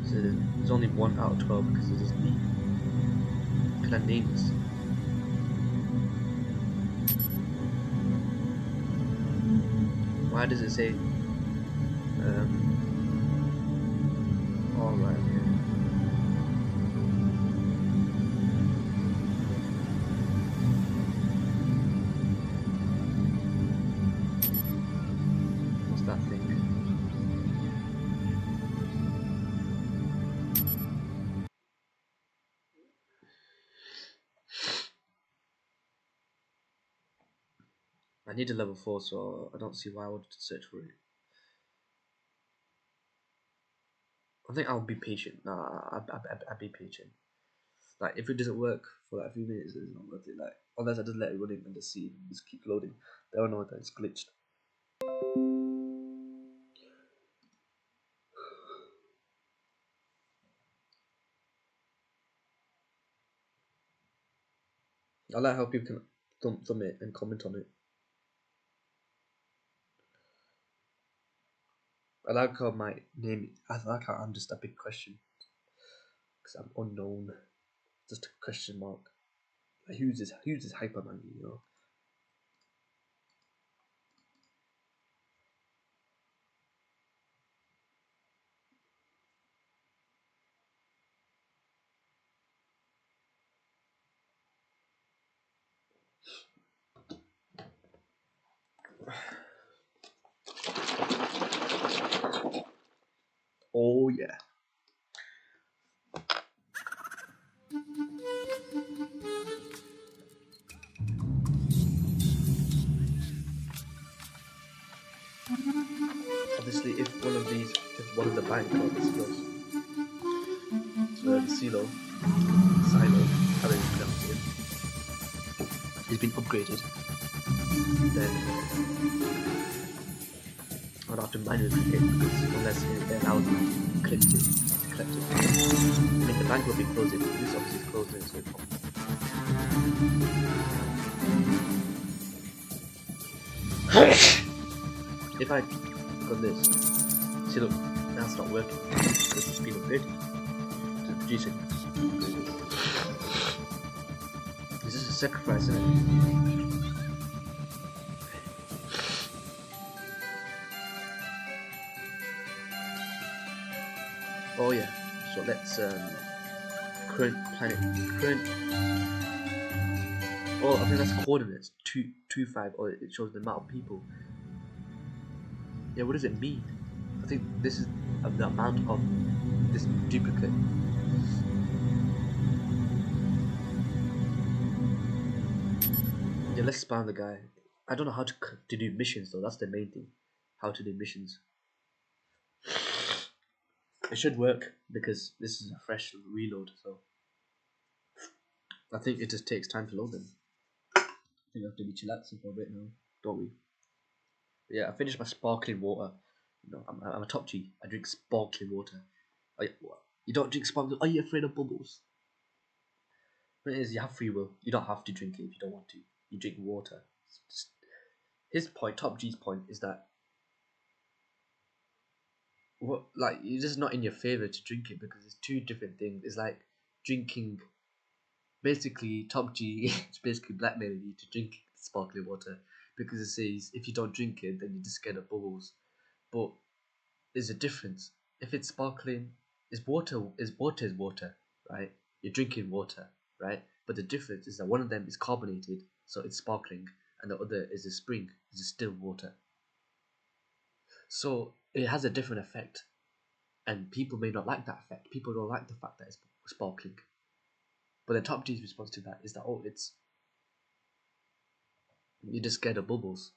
So there's only 1 out of 12 because it is me. Can I name this? Why does it say? All right. What's that thing? I need a level 4, so I don't see why I would search for it. I think I'll be patient. Nah, I'll be patient. Like, if it doesn't work for like a few minutes, it's not worth it. Like, Unless I just let it run in and just see, just keep loading. They don't know that it's glitched. I like how people can thumb it and comment on it. I like how my name. I like how I'm just a big question because I'm unknown. Just a question mark. Like, who's this? Who's this Hyperman? You know. Oh yeah. Obviously, if one of the bank or the silos, the silo, however you pronounce it, has been upgraded, then I'd have to manually click it because unless it allows me to collect it. I mean, the bank will be closing. This obviously is closing, so it's not. If I click on this, see look, that's not working because it's been upgraded to producing. This is a sacrifice, isn't it? Oh yeah. So let's current. Oh, I think that's coordinates 225, or it shows the amount of people. Yeah, what does it mean? I think this is the amount of this duplicate. Yeah, let's spam the guy. I don't know how to do missions though. That's the main thing. How to do missions. It should work because this is a fresh reload. So I think it just takes time to load them. I think we have to be chillaxing for a bit now, don't we? But yeah, I finished my sparkling water. You know, I'm a top G. I drink sparkling water. Oh, yeah, what? You don't drink sparkling? Are you afraid of bubbles? But it is, you have free will. You don't have to drink it if you don't want to. You drink water. His point, Top G's point, is that what, like, it's just not in your favor to drink it because it's two different things. It's like drinking. Basically, Top G is basically blackmailing you to drink sparkling water because it says if you don't drink it, then you're just scared of bubbles. But there's a difference. If it's sparkling, is water, right? You're drinking water, right? But the difference is that one of them is carbonated, so it's sparkling, and the other is a spring, it's a still water. So it has a different effect, and people may not like that effect. People don't like the fact that it's sparkling. But the Top G's response to that is that, oh, it's, you're just scared of bubbles,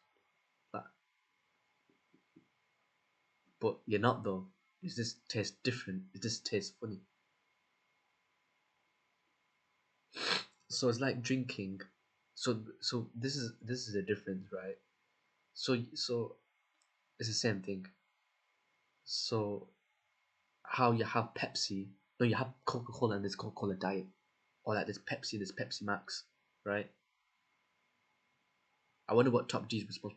but you're not though. It just tastes different. It just tastes funny. So it's like drinking. So this is a difference, right? So it's the same thing. So how you have Pepsi, no, you have Coca Cola and there's Coca Cola Diet, or like there's Pepsi Max, right? I wonder what Top G's response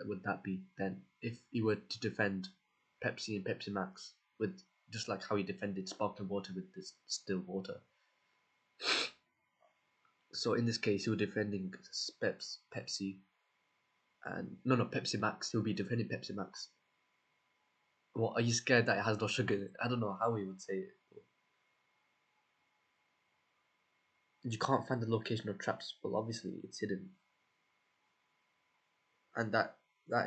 would that be then if he were to defend Pepsi and Pepsi Max with just like how he defended sparkling water with this still water. So in this case, he was defending Pepsi, and no, Pepsi Max. He'll be defending Pepsi Max. What, are you scared that it has no sugar in it? I don't know how he would say it. You can't find the location of traps. Well, obviously it's hidden, and that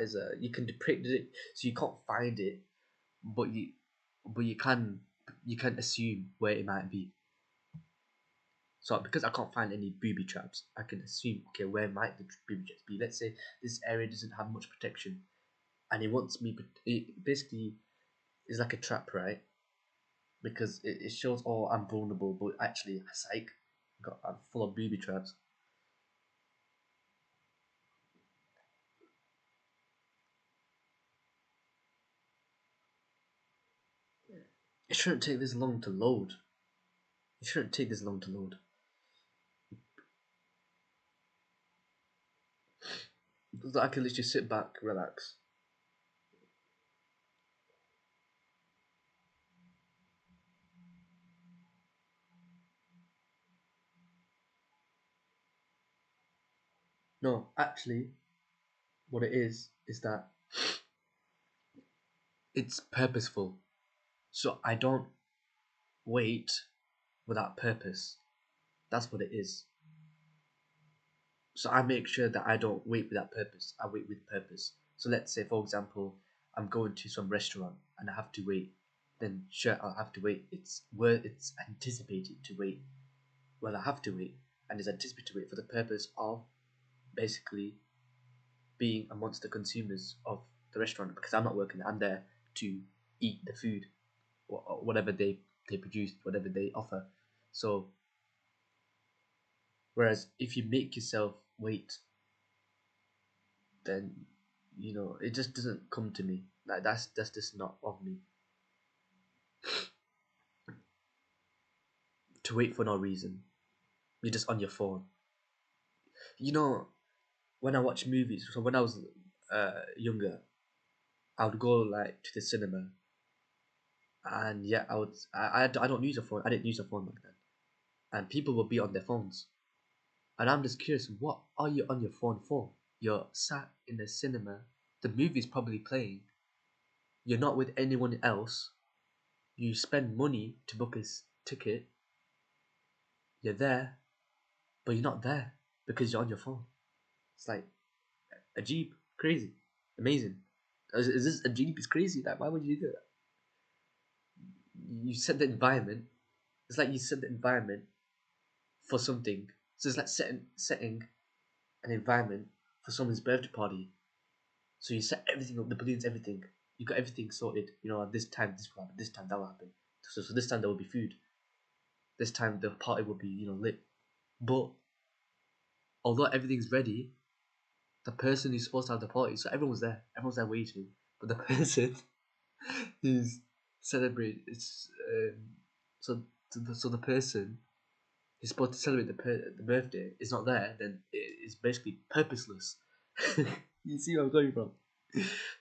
is a, you can depict it, so you can't find it, but you can assume where it might be. So because I can't find any booby traps, I can assume, okay, where might the booby traps be? Let's say this area doesn't have much protection, and it wants me. It basically is like a trap, right? Because it shows, oh, I'm vulnerable, but actually, psych, I'm full of booby traps. It shouldn't take this long to load. It shouldn't take this long to load. I can literally sit back, relax. No, actually, what it is that it's purposeful. So I don't wait without purpose. That's what it is. So I make sure that I don't wait without purpose. I wait with purpose. So let's say, for example, I'm going to some restaurant and I have to wait. Then sure, I'll have to wait. It's where it's anticipated to wait. Well, I have to wait, and it's anticipated to wait for the purpose of basically being amongst the consumers of the restaurant because I'm not working there. I'm there to eat the food or whatever they produce, whatever they offer. So whereas if you make yourself wait, then it just doesn't come to me. Like that's just not of me to wait for no reason. You're just on your phone. You know, when I watch movies, so when I was younger, I would go like to the cinema, and yeah, I don't use a phone. I didn't use a phone back then, and people would be on their phones, and I'm just curious, what are you on your phone for? You're sat in the cinema, the movie's probably playing. You're not with anyone else. You spend money to book a ticket. You're there, but you're not there because you're on your phone. It's like a jeep, crazy, amazing. Is this a jeep? It's crazy. Like, why would you do that? You set the environment. It's like you set the environment for something. So it's like setting an environment for someone's birthday party. So you set everything up, the balloons, everything. You got everything sorted. At this time this will happen. This time that will happen. So this time there will be food. This time the party will be lit. But although everything's ready, the person who's supposed to have the party, so everyone's there waiting, but the person who's celebrate it's so the person who's supposed to celebrate the birthday is not there, then it's basically purposeless. You see where I'm going from?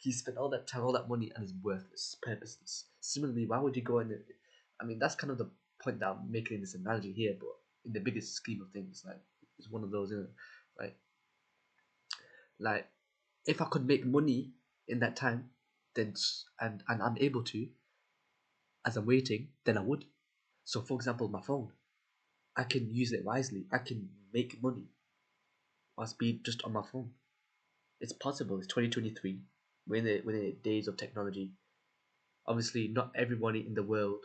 You spent all that time, all that money, and it's worthless, purposeless. Similarly, why would you go in? I mean, that's kind of the point that I'm making in this analogy here, but in the biggest scheme of things, like it's one of those, like like if I could make money in that time, then and I'm able to, as I'm waiting, then I would. So, for example, my phone, I can use it wisely. I can make money whilst being just on my phone. It's possible. It's 2023. We're in the days of technology. Obviously, not everybody in the world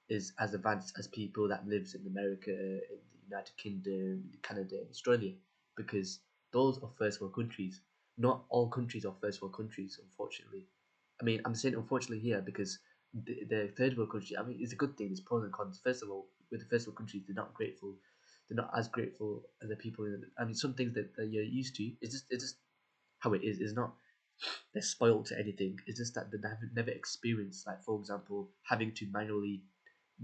is as advanced as people that lives in America, in the United Kingdom, Canada, and Australia, because those are first world countries. Not all countries are first world countries, unfortunately. I mean, I'm saying unfortunately here because the third world country. I mean, it's a good thing. There's pros and cons. First of all, with the first world countries, they're not grateful. They're not as grateful as the people. I mean, some things that you're used to. It's just how it is. It's not they're spoiled to anything. It's just that they have never experienced, like for example, having to manually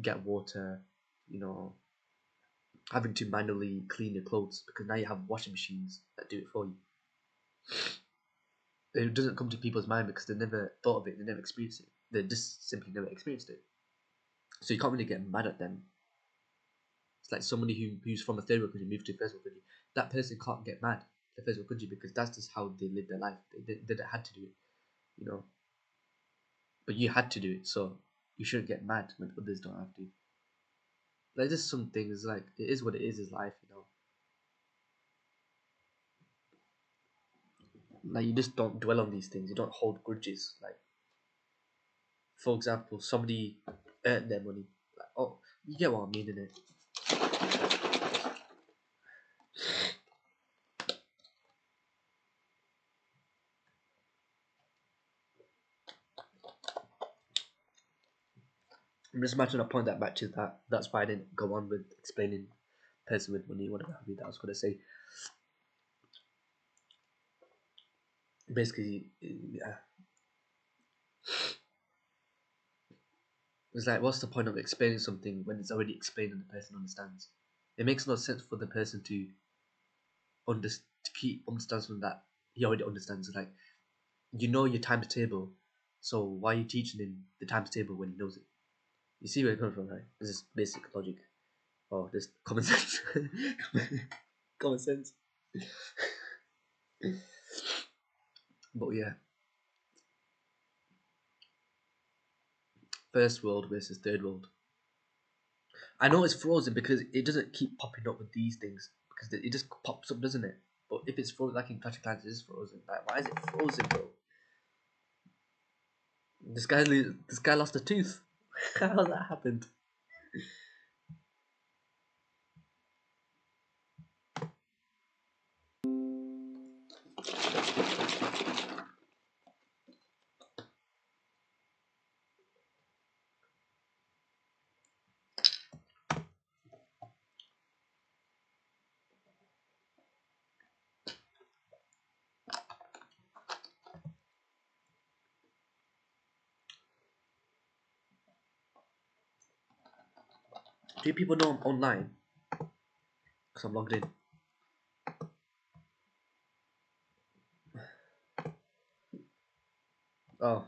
get water, you know, having to manually clean your clothes because now you have washing machines that do it for you. It doesn't come to people's mind because they never thought of it, they never experienced it. They just simply never experienced it. So you can't really get mad at them. It's like somebody who's from a third world country moved to a first world country. That person can't get mad at the first world country because that's just how they live their life. They had to do it, you know. But you had to do it, so you shouldn't get mad when others don't have to. Like just some things like it is what it is life. Like you just don't dwell on these things. You don't hold grudges. Like for example, somebody earned their money. Like, oh, you get what I mean, innit? I'm just matching a point that matches that. That's why I didn't go on with explaining person with money, whatever have you that I was gonna say. Basically, yeah. It's like, what's the point of explaining something when it's already explained and the person understands? It makes no sense for the person to keep understand something that he already understands. Like, you know your times table, so why are you teaching him the times table when he knows it? You see where it comes from, right? This is basic logic, or just common sense. Common sense. But yeah, first world versus third world. I know it's frozen because it doesn't keep popping up with these things because it just pops up, doesn't it? But if it's frozen, like in Clash of Clans, it is frozen. Like, why is it frozen, bro? This guy lost a tooth. How that happened? Do people know I'm online? Because I'm logged in. Oh.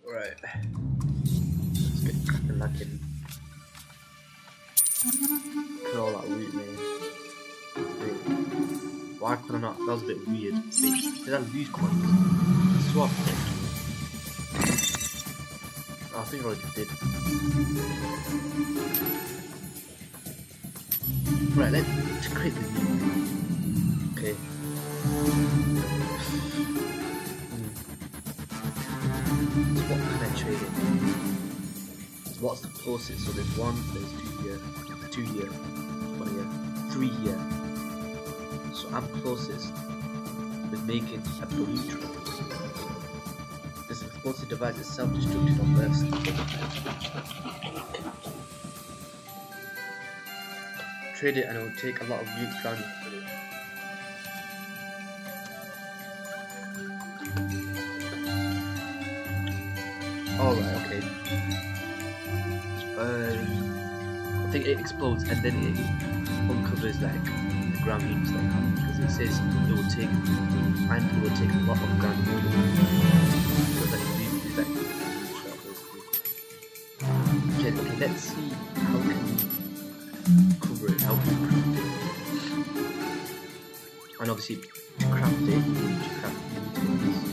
Right. Let's get cracking lacking. Call that root name. Why could I not? That was a bit weird. Wait, did I lose coins? Swap. Oh, I think I already did. Right, let's create the new. Okay. So what can I trade it? So what's the closest? So there's 2 here, 2 here, 1 here, 3 here. So I'm closest with making a blue trade. This explosive device is self-destructed on burst. Trade it and it will take a lot of root ground. Alright, okay. I think it explodes and then it uncovers like the ground heaps like that because it says it will take a lot of ground because like these like okay, let's see how can we cover it, how can we craft it. And obviously to craft it you need to craft it.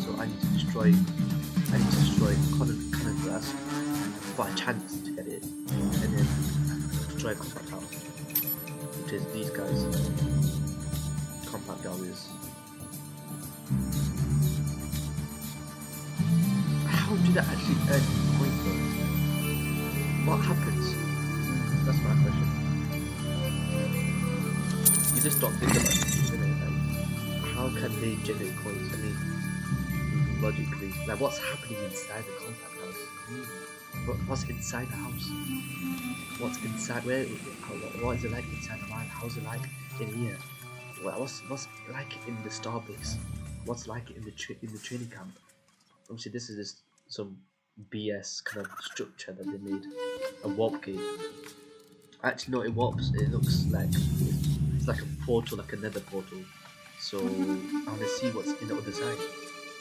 So I need to destroy cotton grass for a chance to get it, and then destroy compact house, which is these guys, compact areas. How did I actually earn point though? What happens? That's my question. You just don't think about it, isn't it? Like, how can they generate coins? I mean, logically, like what's happening inside the compact house? What's inside the house? What's inside? What is it like inside the mine? How's it like in here? What's like in the Starbase? What's like in the training camp? Obviously, this is just some BS kind of structure that they made. A warp gate. Actually, no, it warps. It looks like it's like a portal, like a nether portal. So I want to see what's in the other side.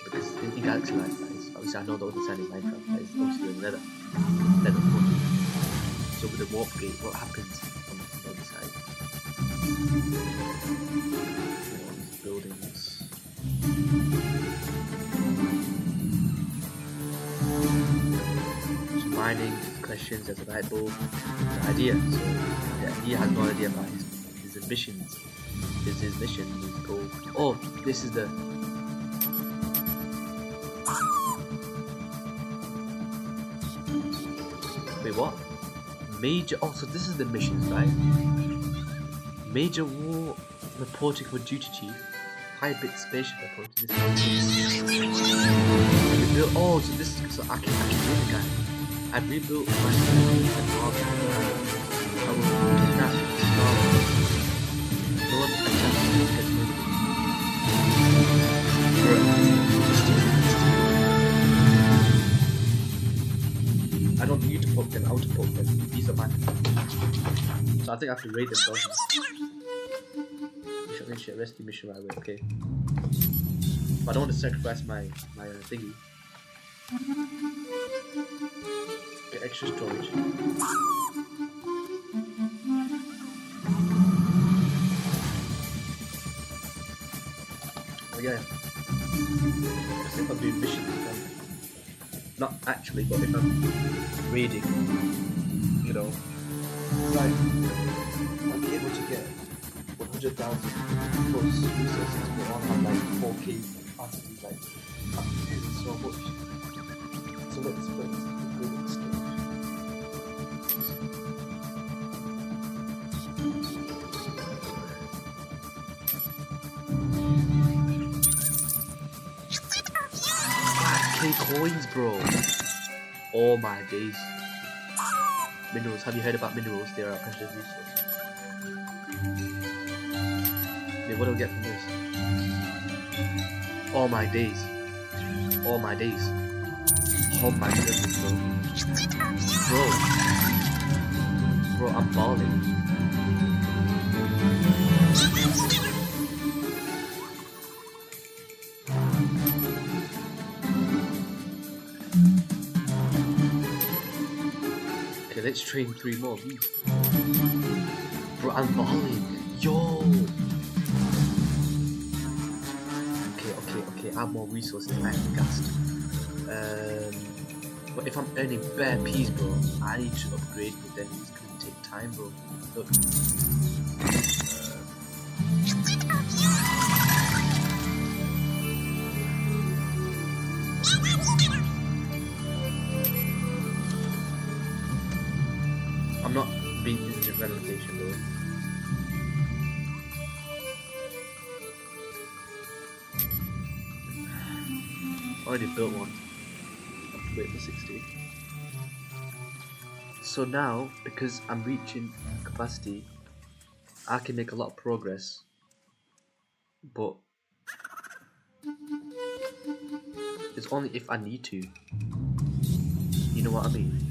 Because in Galaxy Life, guys, obviously I know the other side of Minecraft, guys, obviously the nether portal. So with the warp gate, what happens on the other side? All these buildings. So mining, questions, there's a light bulb, the idea. So the idea has no idea about his ambitions. His mission, his goal. Oh, this is the wait, what? Major. Oh, so this is the missions, right? Major war reporting for duty chief. High-bit spaceship reporting this. Rebuild. Oh, so this. So I can read the guy. I rebuilt my city and I will kidnap Lord attack. So I think I have to raid them, don't I? Initiate rescue mission right away, okay. But I don't want to sacrifice my thingy. Get extra storage. Oh yeah. Because if I'm doing missions, not actually, but if I'm reading, you know, like I'll be able to get 100,000 plus resources, but I'll have like 4K capacity, like I'm using so much. So let's upgrade the storage. Coins, bro. Oh my days. Minerals. Have you heard about minerals? They are a precious resource. Wait, what do I get from this? Oh my days. Oh my days. Oh my goodness, bro. Bro, I'm balling. Let's train 3 more of these. Bro, I'm balling. Yo! Okay. I have more resources. I am gassed. But if I'm earning bare peas, bro, I need to upgrade, but then it's gonna take time, bro. Look. I'm not being instant relocation, bro. Already built one. I have to wait for 60. So now, because I'm reaching capacity, I can make a lot of progress. But it's only if I need to. You know what I mean?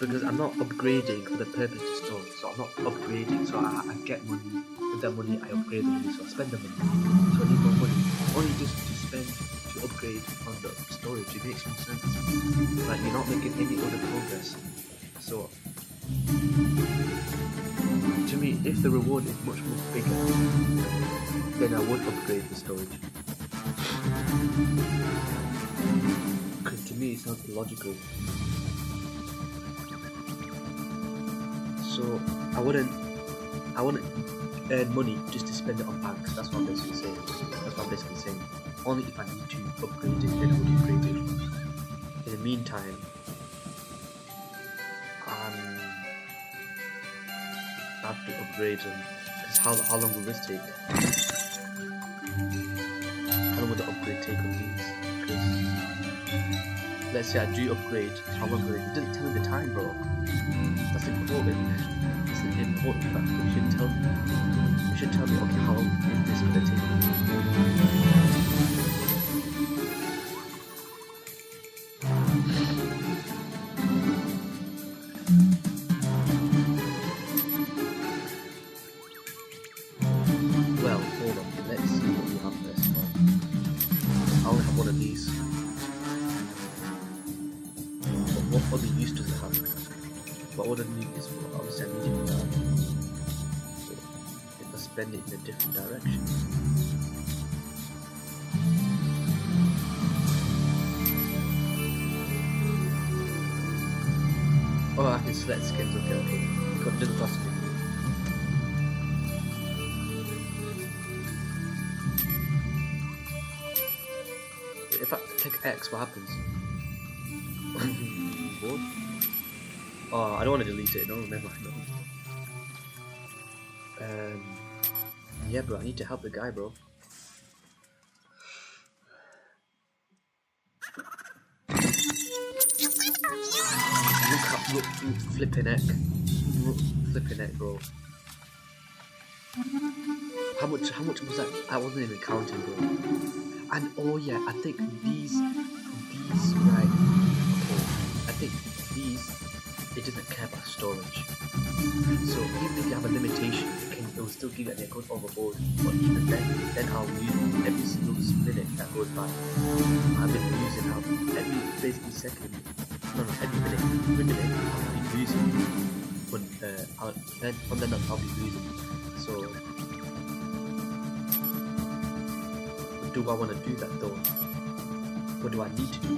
Because I'm not upgrading for the purpose to store, so I'm not upgrading, so I get money, with that money I upgrade the money, so I spend the money, so I need more money, only just to spend to upgrade on the storage. It makes no sense, like you're not making any other progress. So to me, if the reward is much more bigger, then I would upgrade the storage, because to me it sounds illogical. So I wouldn't earn money just to spend it on banks. That's what I'm basically saying. Only if I need to upgrade it, then I would upgrade it. In the meantime, I have to upgrade them. Because how long will this take? How long will the upgrade take on these? Because let's say I do upgrade, how long will it? It doesn't tell me the time, bro. That's important. It's an important factor. You should tell me. You should tell me, okay, how long is this gonna take? Well, hold on. Let's see what we have first of all. I only have one of these. But what other use does it have? What would I need this for? Obviously I need it for that. So if I spend it in a different direction. Oh, I can select skins, okay. Got different costume. If I click X, what happens? What? Oh, I don't want to delete it. No, never mind. No. Yeah, bro. I need to help the guy, bro. Look, flipping heck. Flipping heck, bro. How much was that? I wasn't even counting, bro. And oh yeah, I think these right. Okay, I think these. It doesn't care about storage. So even if you have a limitation, it will still give you an echo overboard. But even then I'll use every single minute that goes by. I've been using out every basically second. No, no, every minute I'll be using. But then from then on I'll be using. So do I want to do that though? What do I need to do?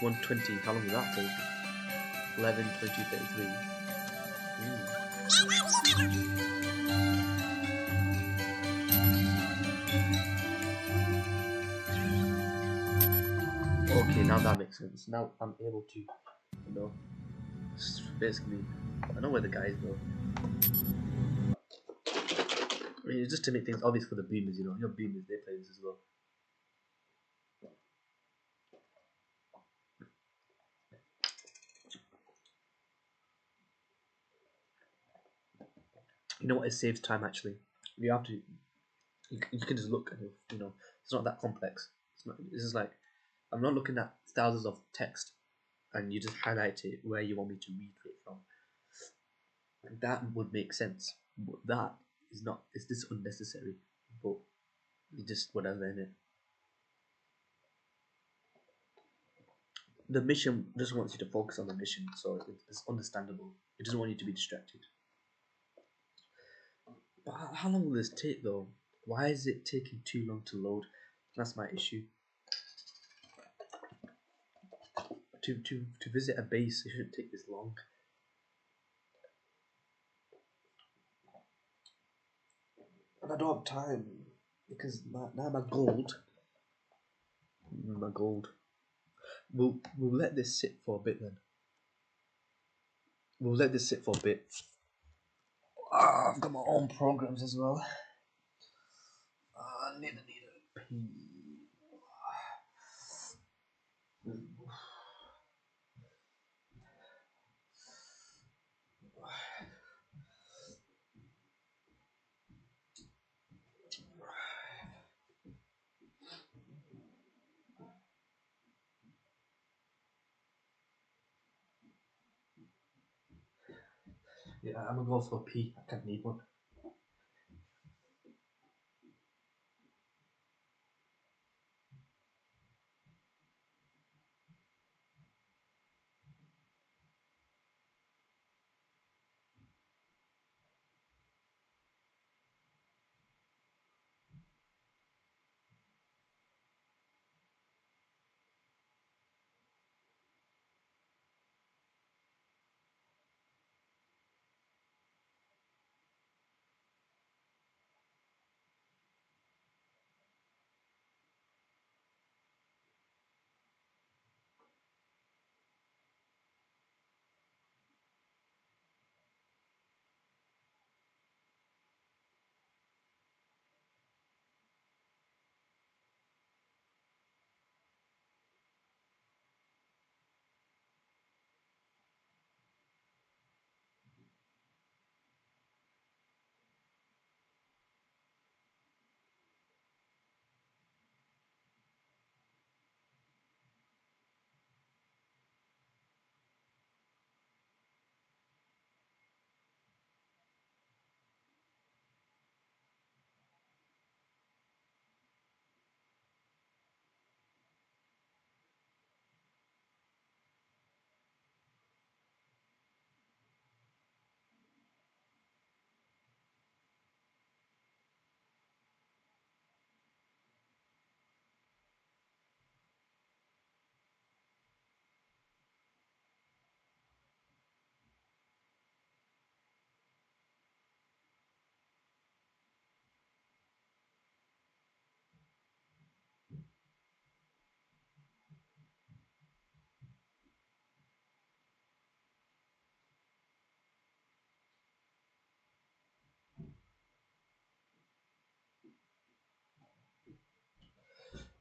120, how long will that take? 11, 20, 33. Okay, now that makes sense. Now I'm able to, basically, I know where the guys go. I mean, just to make things obvious for the boomers, your boomers, they play this as well. You know what? It saves time actually. You have to, you can just look at it. It's not that complex. This is like, I'm not looking at thousands of text, and you just highlight it where you want me to read it from. That would make sense, but that is not. It's this unnecessary. But you just whatever in it. The mission just wants you to focus on the mission, so it's understandable. It doesn't want you to be distracted. But how long will this take though? Why is it taking too long to load? That's my issue. To visit a base, it shouldn't take this long. And I don't have time because now my gold. We'll let this sit for a bit then. We'll let this sit for a bit. I've got my own programs as well. I need a pee. Yeah, I'm gonna go for a pee. I can't need one.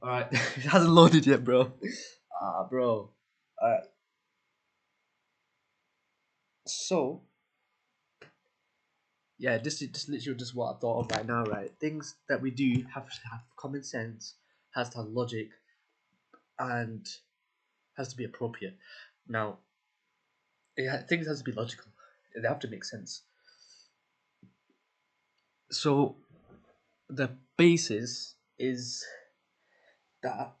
Alright, it hasn't loaded yet, bro. Bro. Alright. So, yeah, this is just literally just what I thought of right now, right? Things that we do have to have common sense, has to have logic, and has to be appropriate. Now, things has to be logical. They have to make sense. So the basis is that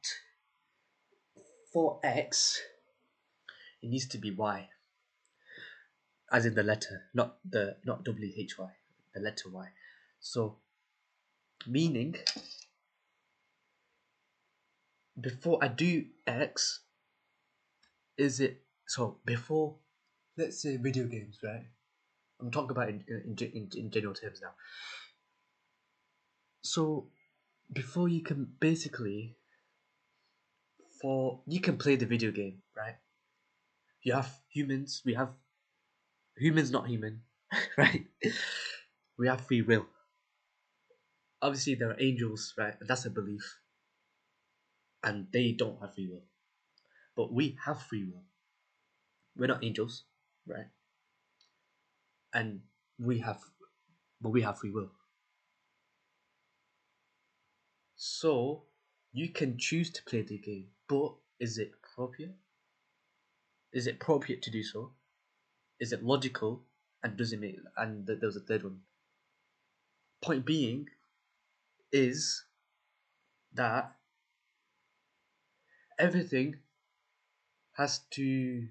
for x, it needs to be y, as in the letter, not why, the letter y. So meaning, before I do x, is it so before? Let's say video games, right? I'm talking about in general terms now. So before you can basically, for you can play the video game, right? You have humans. We have humans, not human, right? We have free will. Obviously, there are angels, right? That's a belief, and they don't have free will. But we have free will. We're not angels, right? And we have, but we have free will. So you can choose to play the game, but is it appropriate? Is it appropriate to do so? Is it logical? And does it make? And there was a third one. Point being is that everything has to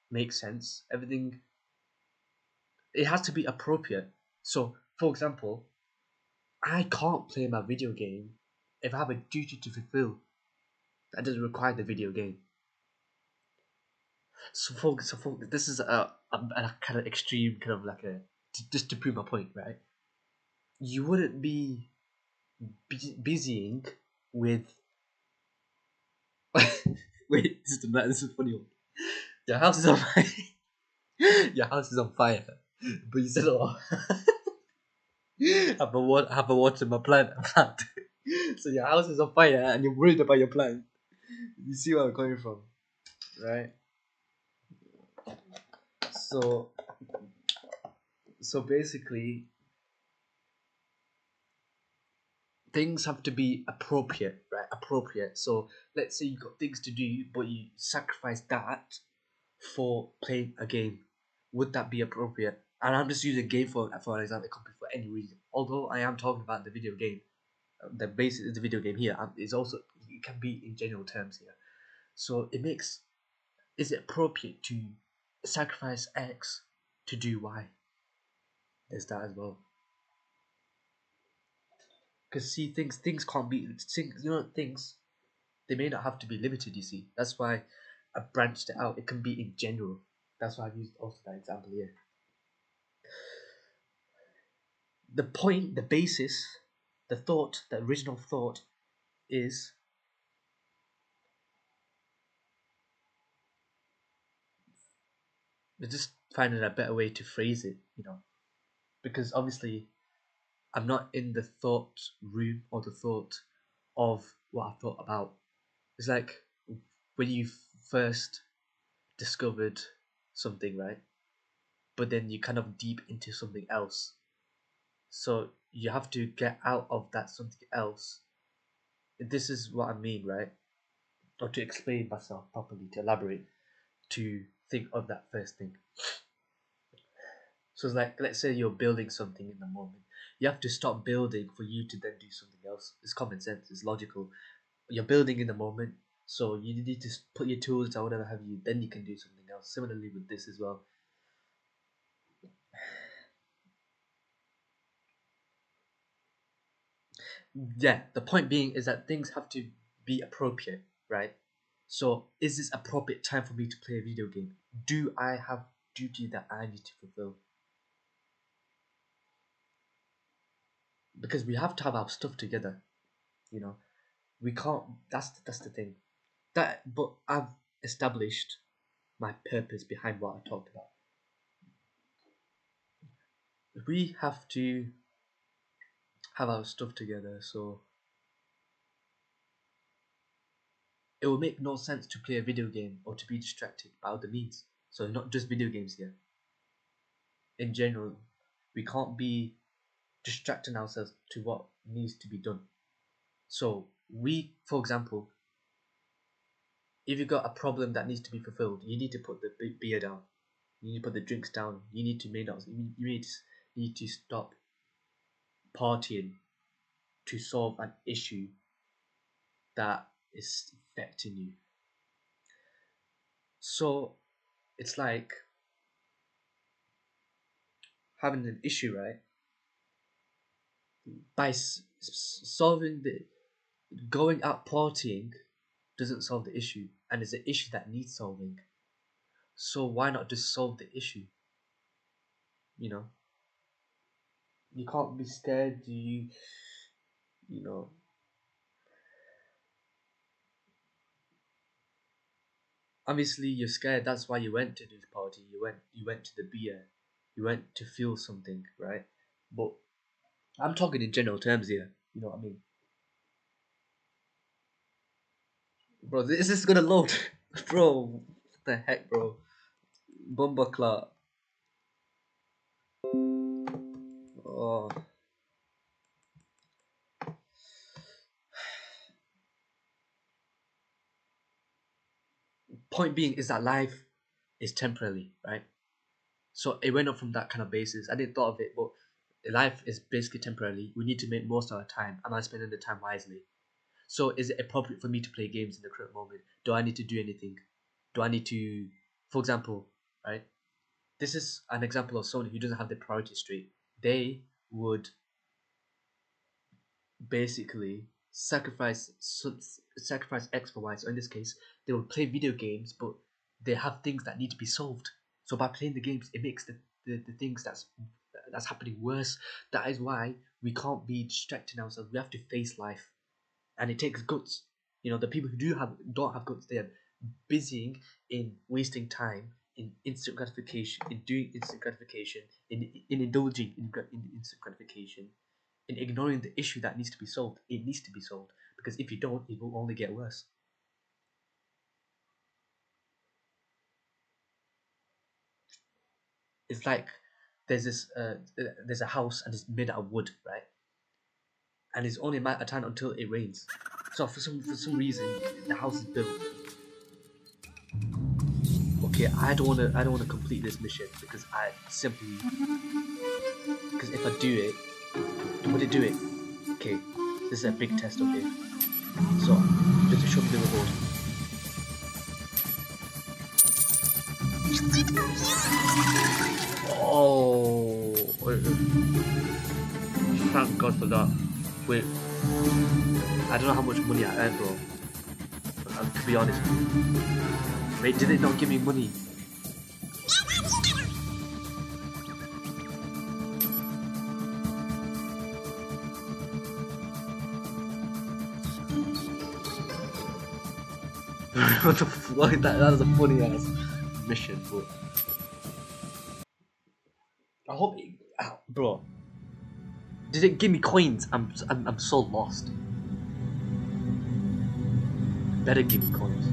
make sense. Everything, it has to be appropriate. So, for example, I can't play my video game if I have a duty to fulfill that doesn't require the video game. So for this is a kind of extreme, kind of like just to prove my point, right? You wouldn't be busying with. Wait, this is a funny one. Your house is on fire. Your house is on fire, but you said, "Oh, have a water my plant." So your house is on fire, and you're worried about your plant. You see where I'm coming from, right? So, so basically, things have to be appropriate, right? Appropriate. So let's say you got things to do, but you sacrifice that for playing a game. Would that be appropriate? And I'm just using game for an example. It could be for any reason. Although I am talking about the video game, the basis is the video game here. It's also, it can be in general terms here. So it makes, is it appropriate to sacrifice X to do Y? There's that as well. Because see, things can't be things. Things, they may not have to be limited. You see, that's why I branched it out. It can be in general. That's why I've used also that example here. The point, the basis, the thought, the original thought is we're just finding a better way to phrase it, because obviously I'm not in the thought room or the thought of what I thought about. It's like when you first discovered something, right? But then you kind of deep into something else. So you have to get out of that something else. This is what I mean, right? Or to explain myself properly, to elaborate, to think of that first thing. So it's like, let's say you're building something in the moment. You have to stop building for you to then do something else. It's common sense, it's logical. You're building in the moment, so you need to put your tools or whatever have you, then you can do something else. Similarly with this as well. Yeah, the point being is that things have to be appropriate, right? So is this appropriate time for me to play a video game? Do I have duty that I need to fulfill? Because we have to have our stuff together, you know. We can't, that's the thing. But I've established my purpose behind what I talked about. We have to have our stuff together, so it will make no sense to play a video game or to be distracted by other means. So not just video games here. In general, we can't be distracting ourselves to what needs to be done. So for example, if you've got a problem that needs to be fulfilled, you need to put the beer down. You need to put the drinks down. You need to need to stop partying to solve an issue that is affecting you. So it's like having an issue, right? By solving the going out partying doesn't solve the issue, and it's an issue that needs solving. So why not just solve the issue? You know, you can't be scared. You know, obviously you're scared. That's why you went to this party. You went to the beer. You went to feel something, right? But I'm talking in general terms here. You know what I mean, bro? This is gonna load, bro. What the heck, bro? Bumbleclaw. Oh, point being is that life is temporary, right? So it went up from that kind of basis. I didn't thought of it, but life is basically temporary. We need to make most of our time. Am I spending the time wisely? So is it appropriate for me to play games in the current moment? Do I need to do anything? Do I need to, for example, right? This is an example of someone who doesn't have the priority straight. They would basically sacrifice X for Y. So in this case, they will play video games, but they have things that need to be solved. So by playing the games, it makes the things that's happening worse. That is why we can't be distracting ourselves. We have to face life, and it takes guts. You know, the people who don't have guts, they are busying in wasting time in instant gratification, in doing instant gratification, in indulging in instant gratification, in ignoring the issue that needs to be solved. It needs to be solved, because if you don't, it will only get worse. It's like there's a house and it's made out of wood, right? And it's only a matter of time until it rains. So for some reason, the house is built. Okay, I don't wanna complete this mission because I simply because if I do it, would it do it? Okay, this is a big test. Okay, so just show me the reward. Oh, thank God for that. Wait, I don't know how much money I earned, bro. To be honest. Wait, did it not give me money? What the fuck? That is a funny ass mission, but I hope it, bro. Did it give me coins? I'm so lost. Better give me coins.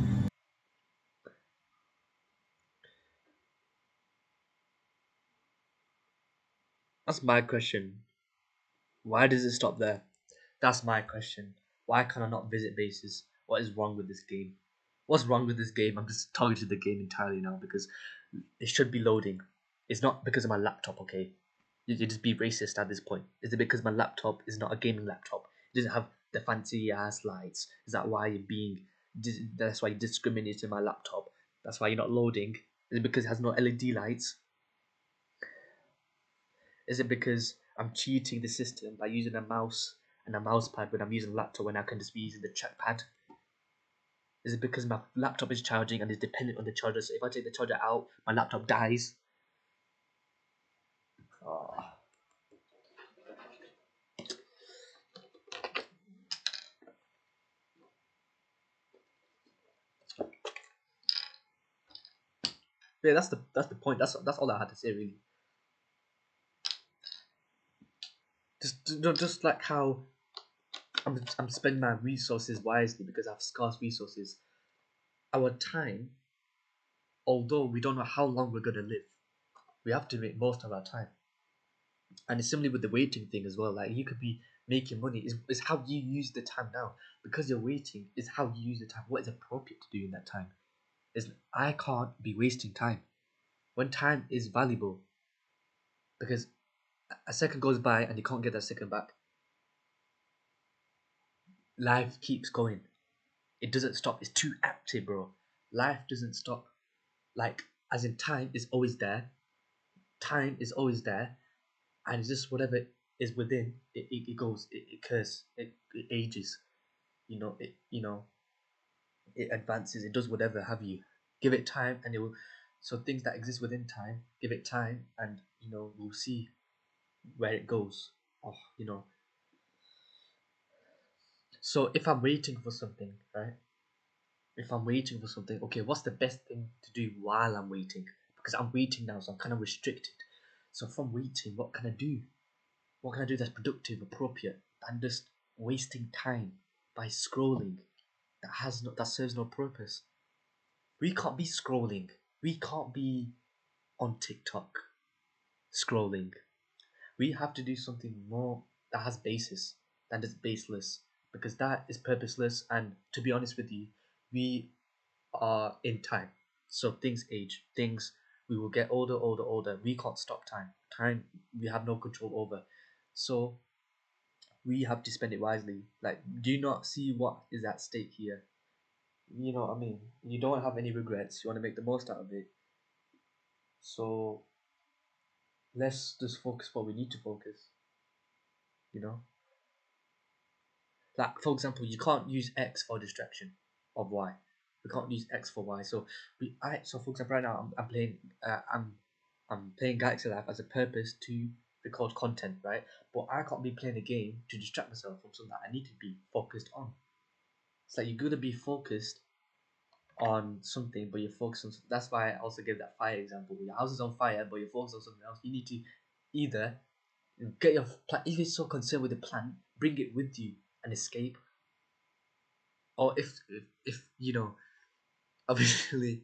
That's my question. Why does it stop there? That's my question. Why can I not visit bases? What is wrong with this game? What's wrong with this game? I'm just targeting the game entirely now because it should be loading. It's not because of my laptop, okay? You just be racist at this point. Is it because my laptop is not a gaming laptop? It doesn't have the fancy ass lights. Is that why you're being? That's why you discriminated my laptop. That's why you're not loading. Is it because it has no LED lights? Is it because I'm cheating the system by using a mouse and a mouse pad when I'm using a laptop when I can just be using the trackpad? Is it because my laptop is charging and is dependent on the charger? So if I take the charger out, my laptop dies. Oh. Yeah, that's the point. That's all I had to say really. Just like how I'm spending my resources wisely because I have scarce resources. Our time, although we don't know how long we're gonna live, we have to make most of our time. And it's similar with the waiting thing as well. Like you could be making money. Is how you use the time now. Because you're waiting is how you use the time. What is appropriate to do in that time? Is I can't be wasting time. When time is valuable, because a second goes by and you can't get that second back. Life keeps going. It doesn't stop. It's too active, bro. Life doesn't stop. Like, as in time is always there. Time is always there, and it's just whatever is within it goes. It occurs. It ages. It advances. It does whatever have you. Give it time, and it will. So things that exist within time, give it time, and we'll see where it goes. Oh, So if I'm waiting for something, right? If I'm waiting for something, okay, what's the best thing to do while I'm waiting? Because I'm waiting now, so I'm kind of restricted. So if I'm waiting, what can I do? What can I do that's productive, appropriate, and just wasting time by scrolling that serves no purpose? We can't be scrolling. We can't be on TikTok scrolling. We have to do something more that has basis than just baseless, because that is purposeless. And to be honest with you, we are in time. So things age, things we will get older, older, older. We can't stop time. Time we have no control over. So we have to spend it wisely. Like, do you not see what is at stake here? You know what I mean? You don't have any regrets. You want to make the most out of it. So let's just focus what we need to focus. You know, like for example, you can't use X for distraction of Y. We can't use X for Y. So for example, right now I'm playing I'm playing Galaxy Life as a purpose to record content, right? But I can't be playing a game to distract myself from something that I need to be focused on. It's like you're gonna be focused on something, but you're focused on. That's why I also gave that fire example. Your house is on fire, but you're focused on something else. You need to either get your plant. If you're so concerned with the plant, bring it with you and escape. Or if obviously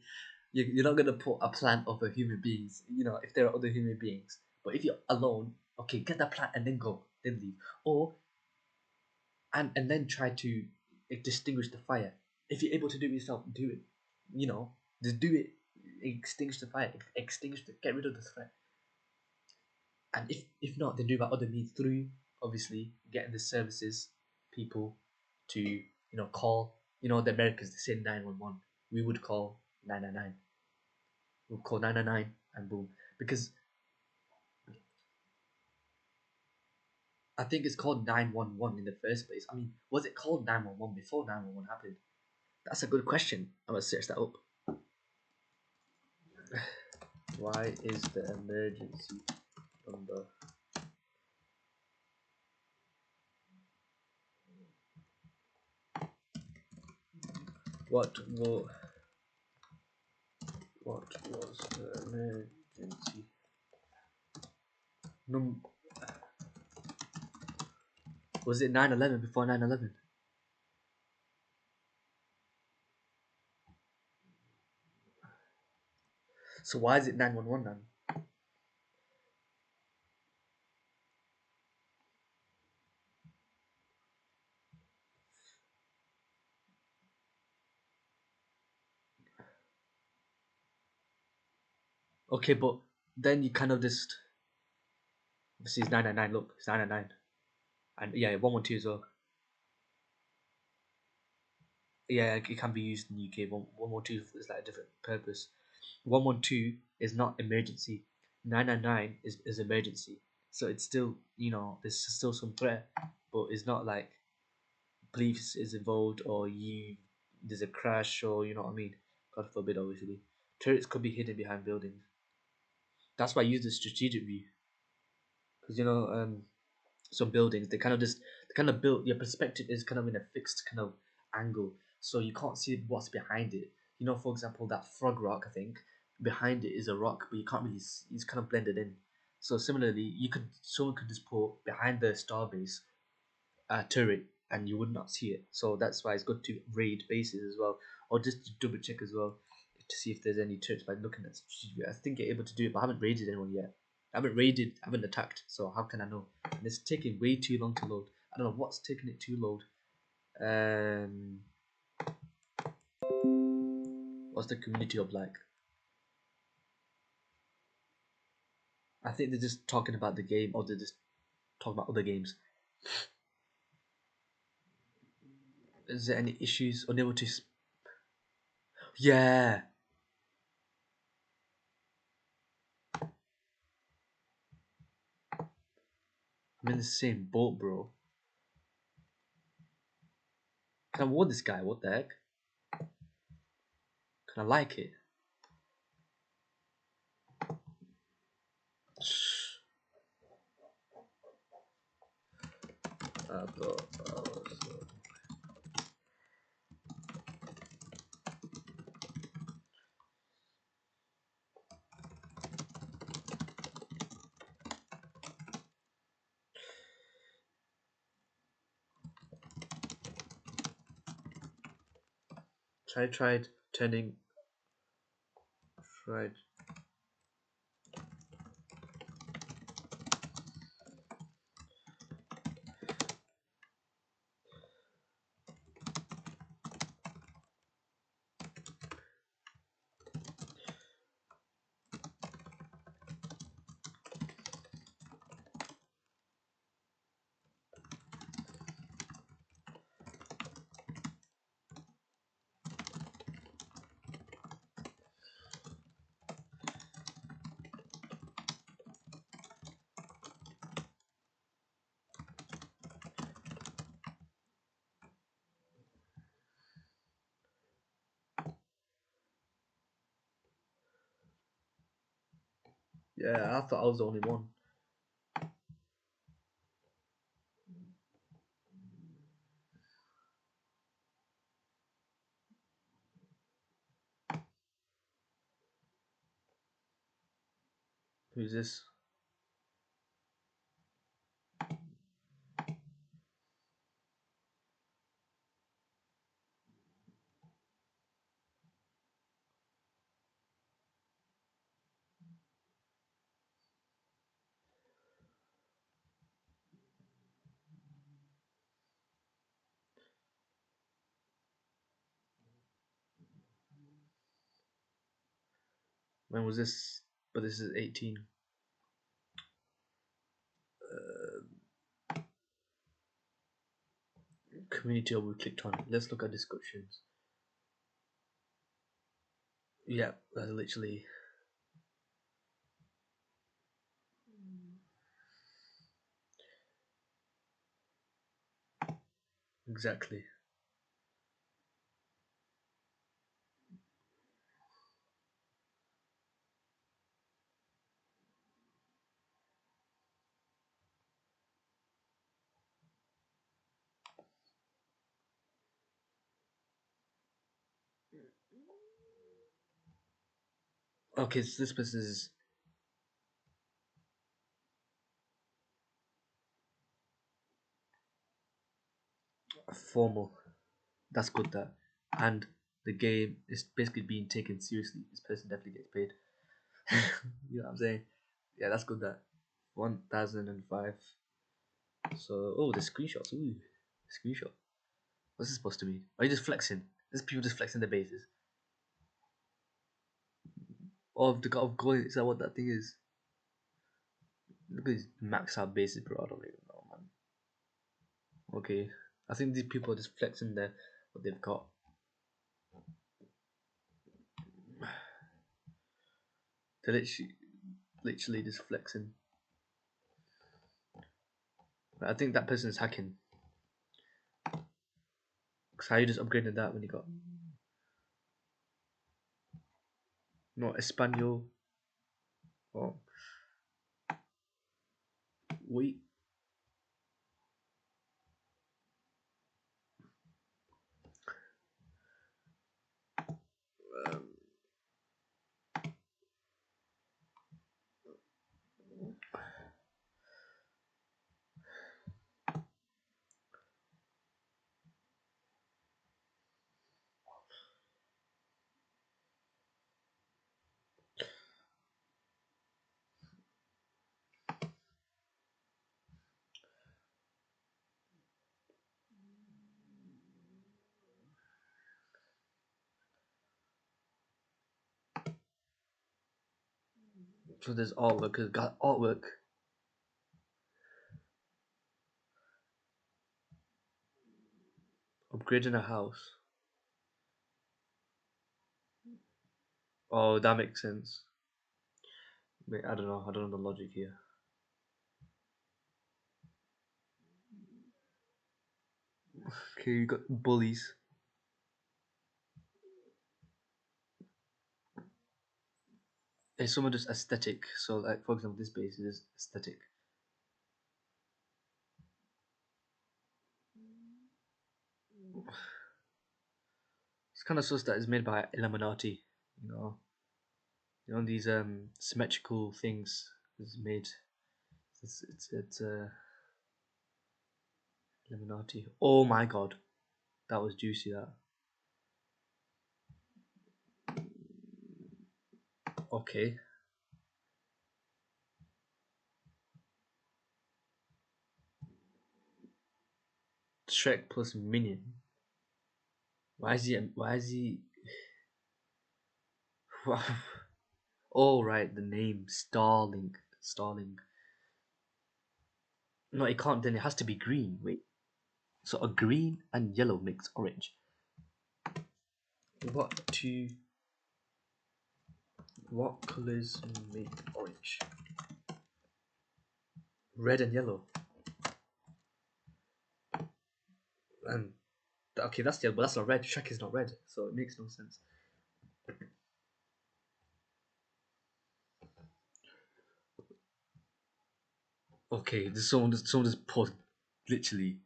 you're not gonna put a plant over human beings. If there are other human beings, but if you're alone, okay, get that plant and then go, then leave, or and then try to distinguish the fire. If you're able to do it yourself, do it. Just do it. Extinguish the fire. Get rid of the threat. And if not, then do by other means through obviously getting the services people to call. The Americans, they say 911. We would call 999. We'll call 999 and boom. Because I think it's called 911 in the first place. I mean, was it called 911 before 911 happened? That's a good question. I'm gonna search that up. Why is the emergency number? What was the emergency num? Was it 9/11 before 9/11? So why is it 911 then? Okay, but then you kind of just this is 999. Look, it's 999, and yeah, 112 as well. Yeah, it can be used in the UK. 112 is like a different purpose. 112 is not emergency. 999 is emergency. So it's still there's still some threat, but it's not like police is involved or there's a crash or you know what I mean. God forbid, obviously. Turrets could be hidden behind buildings. That's why I use the strategic view because some buildings they kind of built your perspective is kind of in a fixed kind of angle, so you can't see what's behind it. For example, that frog rock, I think behind it is a rock, but you can't really see, it's kind of blended in. So similarly, someone could just put behind the starbase a turret and you would not see it. So that's why it's good to raid bases as well, or just to double check as well to see if there's any turrets by looking at strategic view. I think you're able to do it, but I haven't raided anyone yet. I haven't raided, I haven't attacked, so how can I know? And it's taking way too long to load. I don't know what's taking it to load. What's the community hub like? I think they're just talking about the game, or they're just talking about other games. Is there any issues? Unable to. Yeah. I'm in the same boat, bro. Can I ward this guy? What the heck? Can I like it? Tried turning. Tried. Yeah, I thought I was the only one. Who's this? When was this? But this is 18. Community hub we clicked on. Let's look at descriptions. Yeah, that's literally. Exactly. Okay, so this person is formal. That's good. That, and the game is basically being taken seriously. This person definitely gets paid. You know what I'm saying? Yeah, that's good. That 1005. So, oh, the screenshots. Ooh, screenshot. What's this supposed to mean? Are you just flexing? This people just flexing their bases. Oh, the god of gold. Is that what that thing is? Look at these max out bases, bro. I don't even know, man. Okay, I think these people are just flexing their what they've got. They're literally just flexing. I think that person is hacking. Cause how you just upgraded that when you got not Espanol or wait. Um, So there's artwork. It's got artwork. Upgrading a house. Oh, that makes sense. Wait, I don't know. I don't know the logic here. Okay, you got bullies. It's some of just aesthetic. So, like for example, this base is aesthetic. It's kind of sus that it's made by Illuminati. You know, these symmetrical things is made. It's Illuminati. Oh my god, that was juicy. That okay. Shrek plus Minion. Why is he? Why is he? Oh right, the name Starlink. Starling. No, it can't. Then it has to be green. Wait. So a green and yellow makes orange. What two? What colors make orange? Red and yellow. And okay, that's yellow, but that's not red. Shrek is not red, so it makes no sense. Okay, someone just paused. Literally,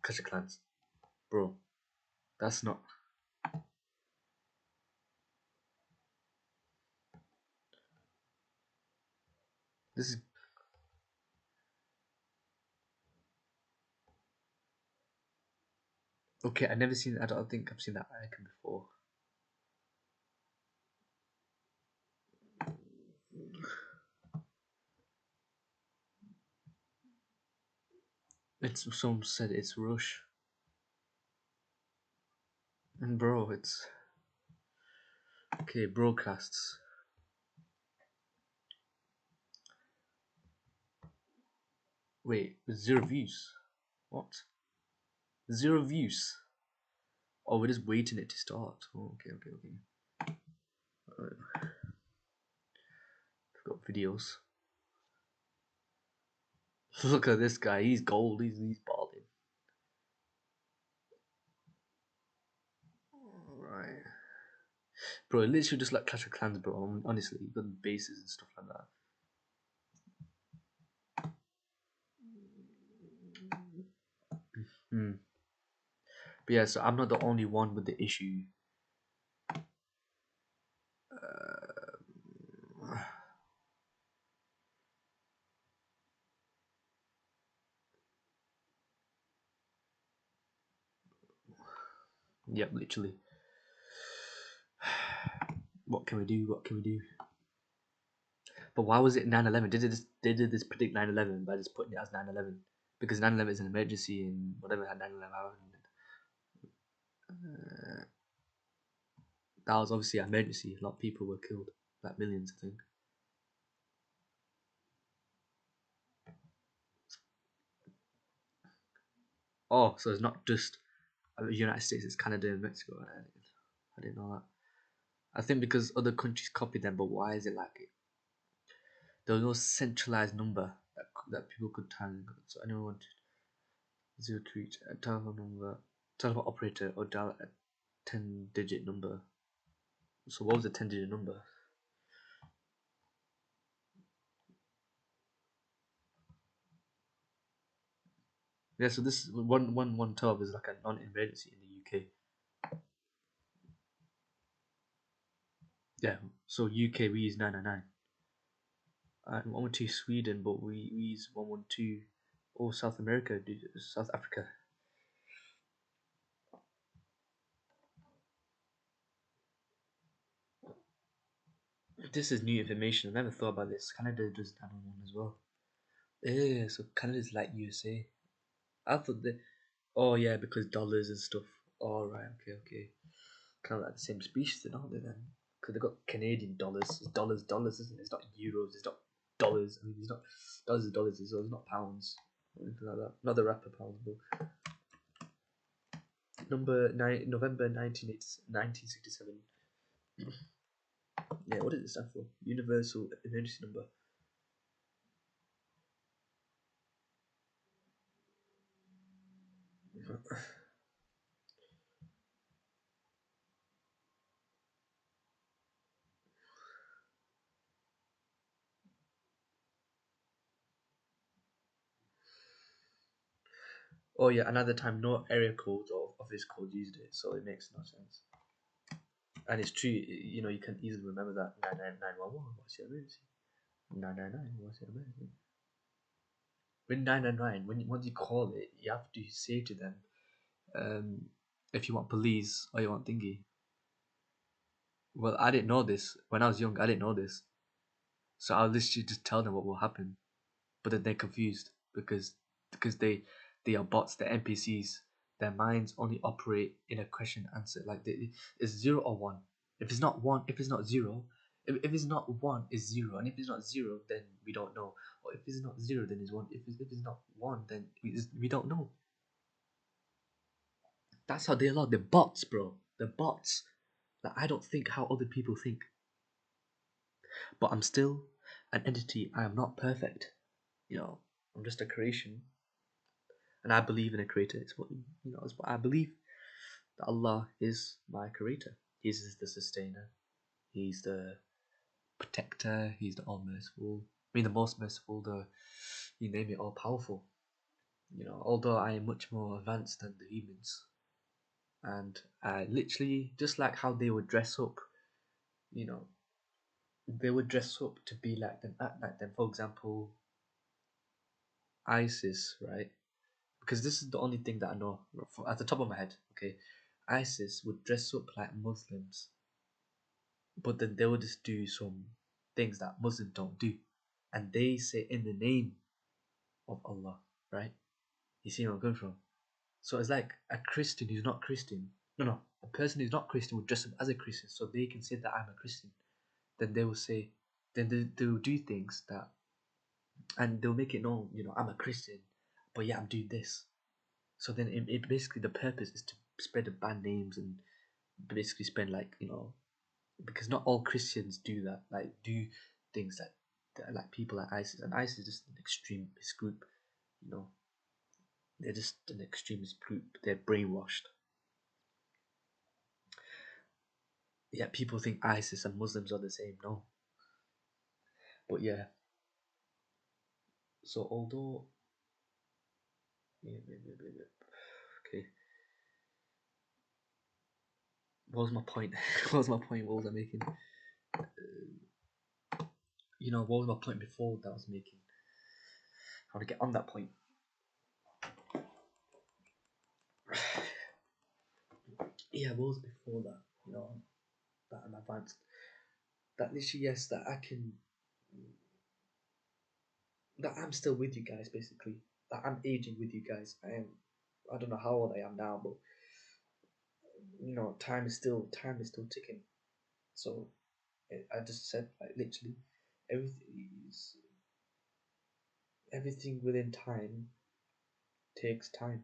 Clash of Clans, bro. That's not. This is okay. I never seen. I don't think I've seen that icon before. It's someone said it's Rush, and bro, it's okay. Broadcasts. Wait, zero views. What? Zero views. Oh, we're just waiting it to start. Oh, okay, okay, okay. I've got videos. Look at this guy. He's gold. He's balling. Right. Bro, it literally just like Clash of Clans, bro. Honestly, you got the bases and stuff like that. Hmm. But yeah, so I'm not the only one with the issue. Yep, literally. What can we do? What can we do? But why was it 9/11? Did this predict 9/11 by just putting it as 9/11? Because 9/11 is an emergency and whatever had 9/11 happened. That was obviously an emergency. A lot of people were killed, like millions, I think. Oh, so it's not just the United States; it's Canada and Mexico. I didn't know that. I think because other countries copied them, but why is it like it? There was no centralized number that people could tell. So anyone wanted zero to reach a telephone number, telephone operator, or dial a 10-digit number. So what was the 10-digit number? Yeah, so this 11112 is like a non-emergency in the UK. Yeah, so UK we use 999. And 112 Sweden, but we use 112. Oh, South America, South Africa. This is new information. I never thought about this. Canada does 911 as well. Yeah, so Canada's like USA. I thought that. Oh yeah, because dollars and stuff. All right, okay, okay. Kind of like the same species, then, aren't they? Then. because they got Canadian dollars. It's dollars, isn't it? It's not euros. It's not dollars. I mean, it's not dollars is dollars. So it's not pounds. Or anything like that. Not the rapper pounds, but November 1967. Yeah, what does it stand for? Universal Emergency Number. Oh yeah, another time no area codes or office codes used it, so it makes no sense. And it's true, you know, you can easily remember that 99911. What's your emergency? 999. What's your emergency? When 999, once you call it, you have to say to them, um, if you want police or you want thingy. Well, I didn't know this when I was young. I didn't know this, so I'll literally just tell them what will happen, but then they're confused because they are bots, they're NPCs. Their minds only operate in a question answer. Like it's zero or one. If it's not one, if it's not zero, if it's not one, it's zero, and if it's not zero, then we don't know. Or if it's not zero, then it's one. If it's not one, then we don't know. That's how they are. The bots, bro. The bots. Like I don't think how other people think. But I'm still an entity. I am not perfect. You know, I'm just a creation, and I believe in a creator. It's what it's what I believe. That Allah is my creator. He's the sustainer. He's the protector. He's the all merciful. I mean, the most merciful. The you name it, all powerful. You know, although I am much more advanced than the humans, and I literally just like how they would dress up. You know, they would dress up to be like them, act like them. For example, ISIS, right? Because this is the only thing that I know at the top of my head. Okay, ISIS would dress up like Muslims, but then they would just do some things that Muslims don't do, and they say in the name of Allah, right? You see where I'm going from? So it's like a Christian who's not Christian. No, a person who's not Christian would dress up as a Christian, so they can say that I'm a Christian. Then they will say, then they will do things that, and they'll make it known, I'm a Christian, but yeah, I'm doing this. So then it basically the purpose is to spread the bad names and basically spend like because not all Christians do that, like do things that are like people like ISIS, and ISIS is just an extremist group. You know, they're just an extremist group. They're brainwashed. Yeah, people think ISIS and Muslims are the same. No, but yeah. So although, okay, what was my point? What was my point? What was I making? What was my point before that I was making? I want to get on that point. Yeah, what was before that? That I'm advanced. That literally, yes, that I can, that I'm still with you guys, basically. That I'm aging with you guys. I don't know how old I am now, but time is still ticking. So I just said, like, literally, everything is, everything within time takes time,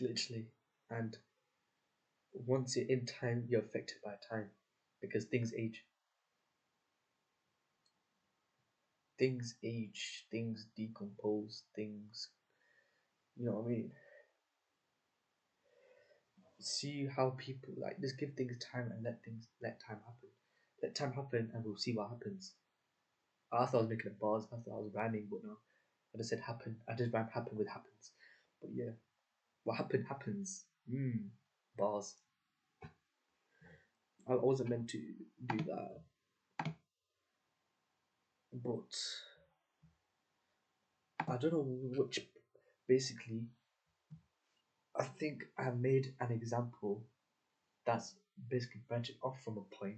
literally. And once you're in time, you're affected by time because things age, things decompose, things, you know what I mean? See how people like just give things time and let time happen. Let time happen and we'll see what happens. I thought I was making a bars, I thought I was rhyming, but no. I just said happen. I just rhyme happen with happens. But yeah. What happened happens. Bars. I wasn't meant to do that. But I don't know which basically I think I made an example that's basically branching off from a point,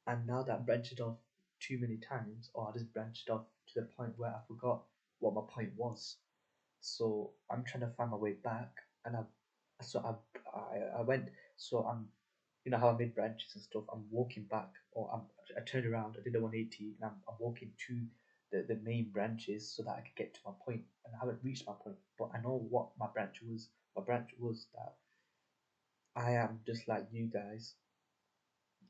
and now that I branched off too many times, or I just branched off to the point where I forgot what my point was. So I'm trying to find my way back, and I went. So you know how I made branches and stuff. I'm walking back, or I turned around, I did a 180, and I'm walking to the main branches so that I could get to my point. And I haven't reached my point, but I know what my branch was. My branch was that I am just like you guys.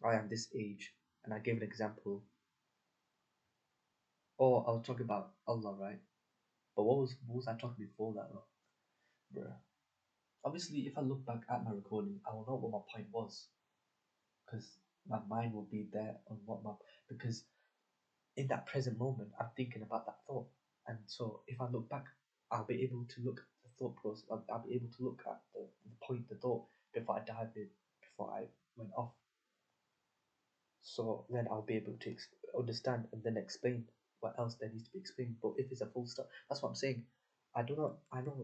I am this age, and I gave an example. Or I was talking about Allah, right? But what was I talking before that, though? Bruh. Obviously, if I look back at my recording, I will know what my point was, because my mind will be there on what my because in that present moment, I'm thinking about that thought. And so if I look back, I'll be able to look at the thought process. I'll be able to look at the point, the thought, before I dived in, before I went off. So then I'll be able to understand and then explain what else there needs to be explained. But if it's a full stop, that's what I'm saying. I know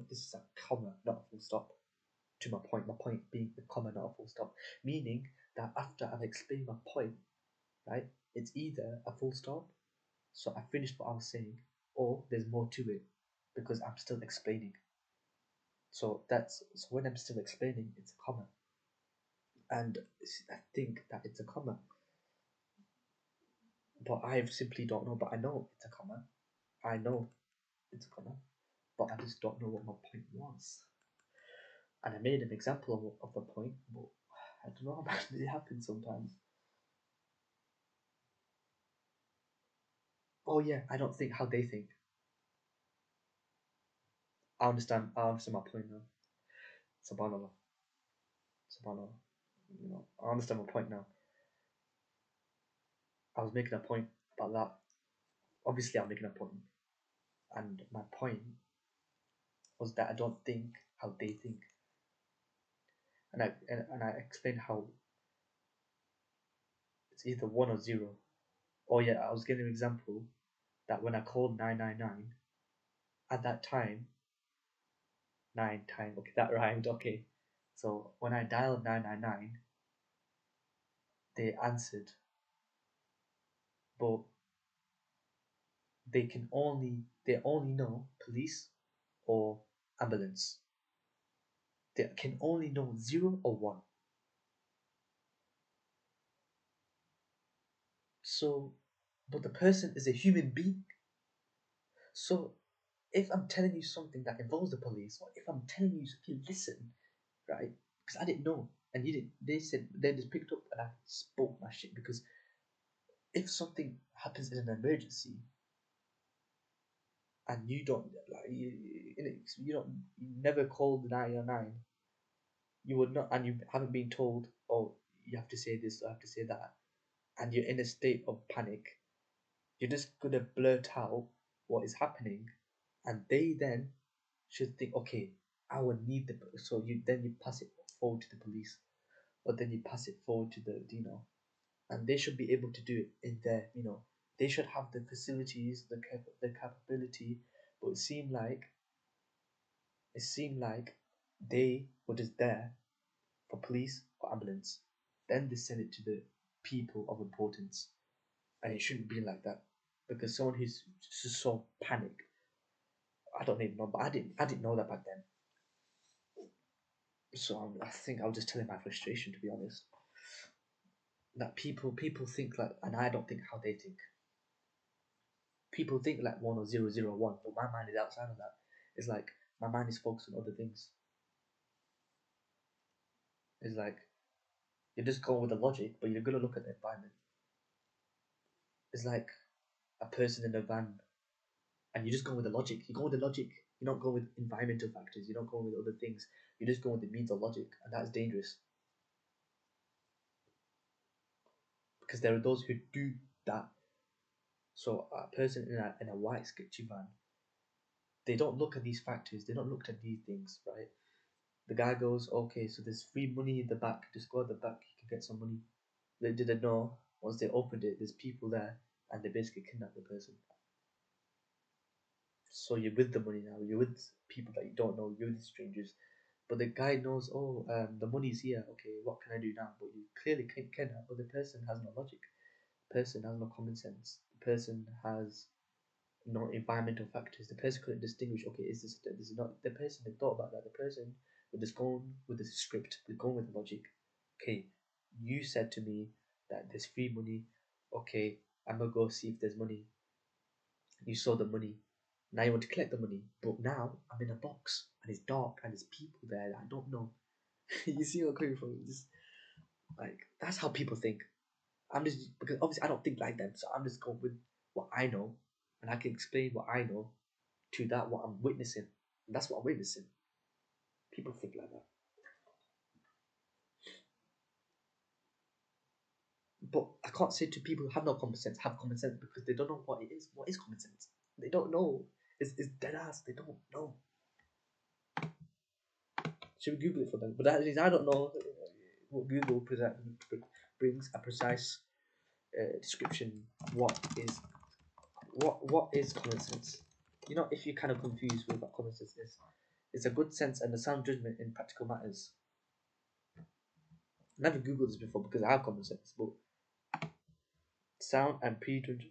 this is a comma, not a full stop. To my point being the comma, not a full stop. Meaning that after I've explained my point, right, it's either a full stop, so I finished what I was saying, or there's more to it because I'm still explaining. So when I'm still explaining, it's a comma, and I think that it's a comma, but I simply don't know. But I know it's a comma. I know it's a comma, but I just don't know what my point was. And I made an example of the point, but I don't know. It happens sometimes. Oh yeah, I don't think how they think. I understand. I understand my point now. Subhanallah. Subhanallah. You know, I understand my point now. I was making a point about that. Obviously, I'm making a point, and my point was that I don't think how they think, and I explained how it's either one or zero. Oh yeah, I was giving an example that when I called 999 at that time, nine time. Okay, that rhymed. Okay, so when I dialed 999, they answered, but they only know police or ambulance. They can only know zero or one. So, but the person is a human being. So, if I'm telling you something that involves the police, or if I'm telling you, okay, listen, right? Because I didn't know, and you didn't. They said they just picked up, and I spoke my shit. Because if something happens in an emergency, and you don't like you don't you never called the 999, you would not, and you haven't been told, oh, you have to say this, or have to say that, and you're in a state of panic, you're just gonna blurt out what is happening, and they then should think, okay, I would need the so you pass it forward to the police, or then you pass it forward to the. And they should be able to do it in their. They should have the facilities, the capability, but it seemed like they were just there for police or ambulance. Then they send it to the people of importance, and it shouldn't be like that, because someone who's just so panic, I don't even know, but I didn't know that back then. So I think I was just telling my frustration, to be honest. That people think like, and I don't think how they think. People think like 1 or 0 0 1, but my mind is outside of that. It's like my mind is focused on other things. It's like you're just going with the logic, but you're gonna look at the environment. It's like a person in a van, and you just go with the logic. You go with the logic. You don't go with environmental factors. You don't go with other things. You just go with the means of logic, and that's dangerous, because there are those who do that. So a person in a white sketchy van, they don't look at these factors. They don't look at these things, right? The guy goes, okay, so there's free money in the back. Just go at the back. You can get some money. They didn't know. Once they opened it, there's people there, and they basically kidnap the person. So you're with the money now. You're with people that you don't know. You're with strangers. But the guy knows, oh, the money's here. Okay, what can I do now? But you clearly cannot. But the person has no logic. The person has no common sense. The person has no environmental factors. The person couldn't distinguish. Okay, this is not the person that thought about that. The person would just go with the script. Would go with the logic. Okay, You said to me that there's free money. Okay, I'm gonna go see if there's money. You saw the money. Now you want to collect the money, but now I'm in a box and it's dark and there's people there that I don't know. You see what I'm coming from? Just like that's how people think. I'm just because obviously I don't think like them, so I'm just going with what I know, and I can explain what I know to that what I'm witnessing. And that's what I'm witnessing. People think like that. But I can't say to people who have no common sense, have common sense because they don't know what it is. What is common sense? They don't know. It's dead ass. They don't know. Should we Google it for them? But that is, I don't know what Google brings a precise description. What is common sense? You know, if you're kind of confused with what common sense is, it's a good sense and a sound judgment in practical matters. I've never Googled this before because I have common sense, but sound and prudent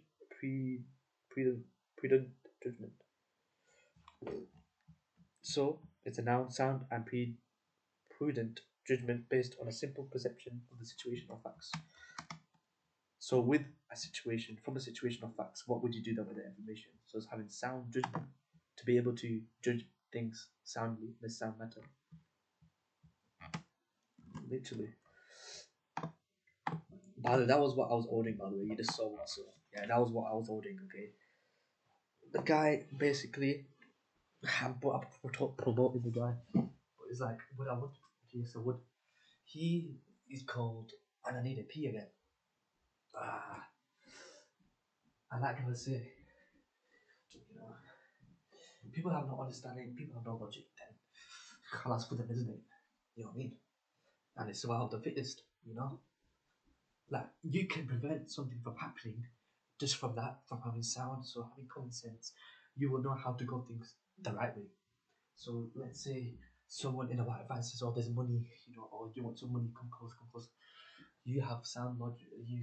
judgment. So it's a noun, sound and prudent judgment based on a simple perception of the situation or facts. So with a situation, from a situation of facts, what would you do then with the information? So it's having sound judgment to be able to judge things soundly in a sound matter. Literally. By the way, that was what I was ordering, by the way. You just saw what, so yeah, that was what I was ordering, okay. The guy basically I'm promoting the guy. But it's like what I want okay, so what he is called and I need a pee again. And like I was saying, you know, people have no understanding, people have no logic, then خلاص for them, isn't it? You know what I mean? And it's survival of the fittest, you know? Like you can prevent something from happening just from that, from having sound, so having common sense, you will know how to go things the right way. So let's say someone in a white van says, "Oh, there's money," you know, or you want some money, come close, come close. You have sound logic. You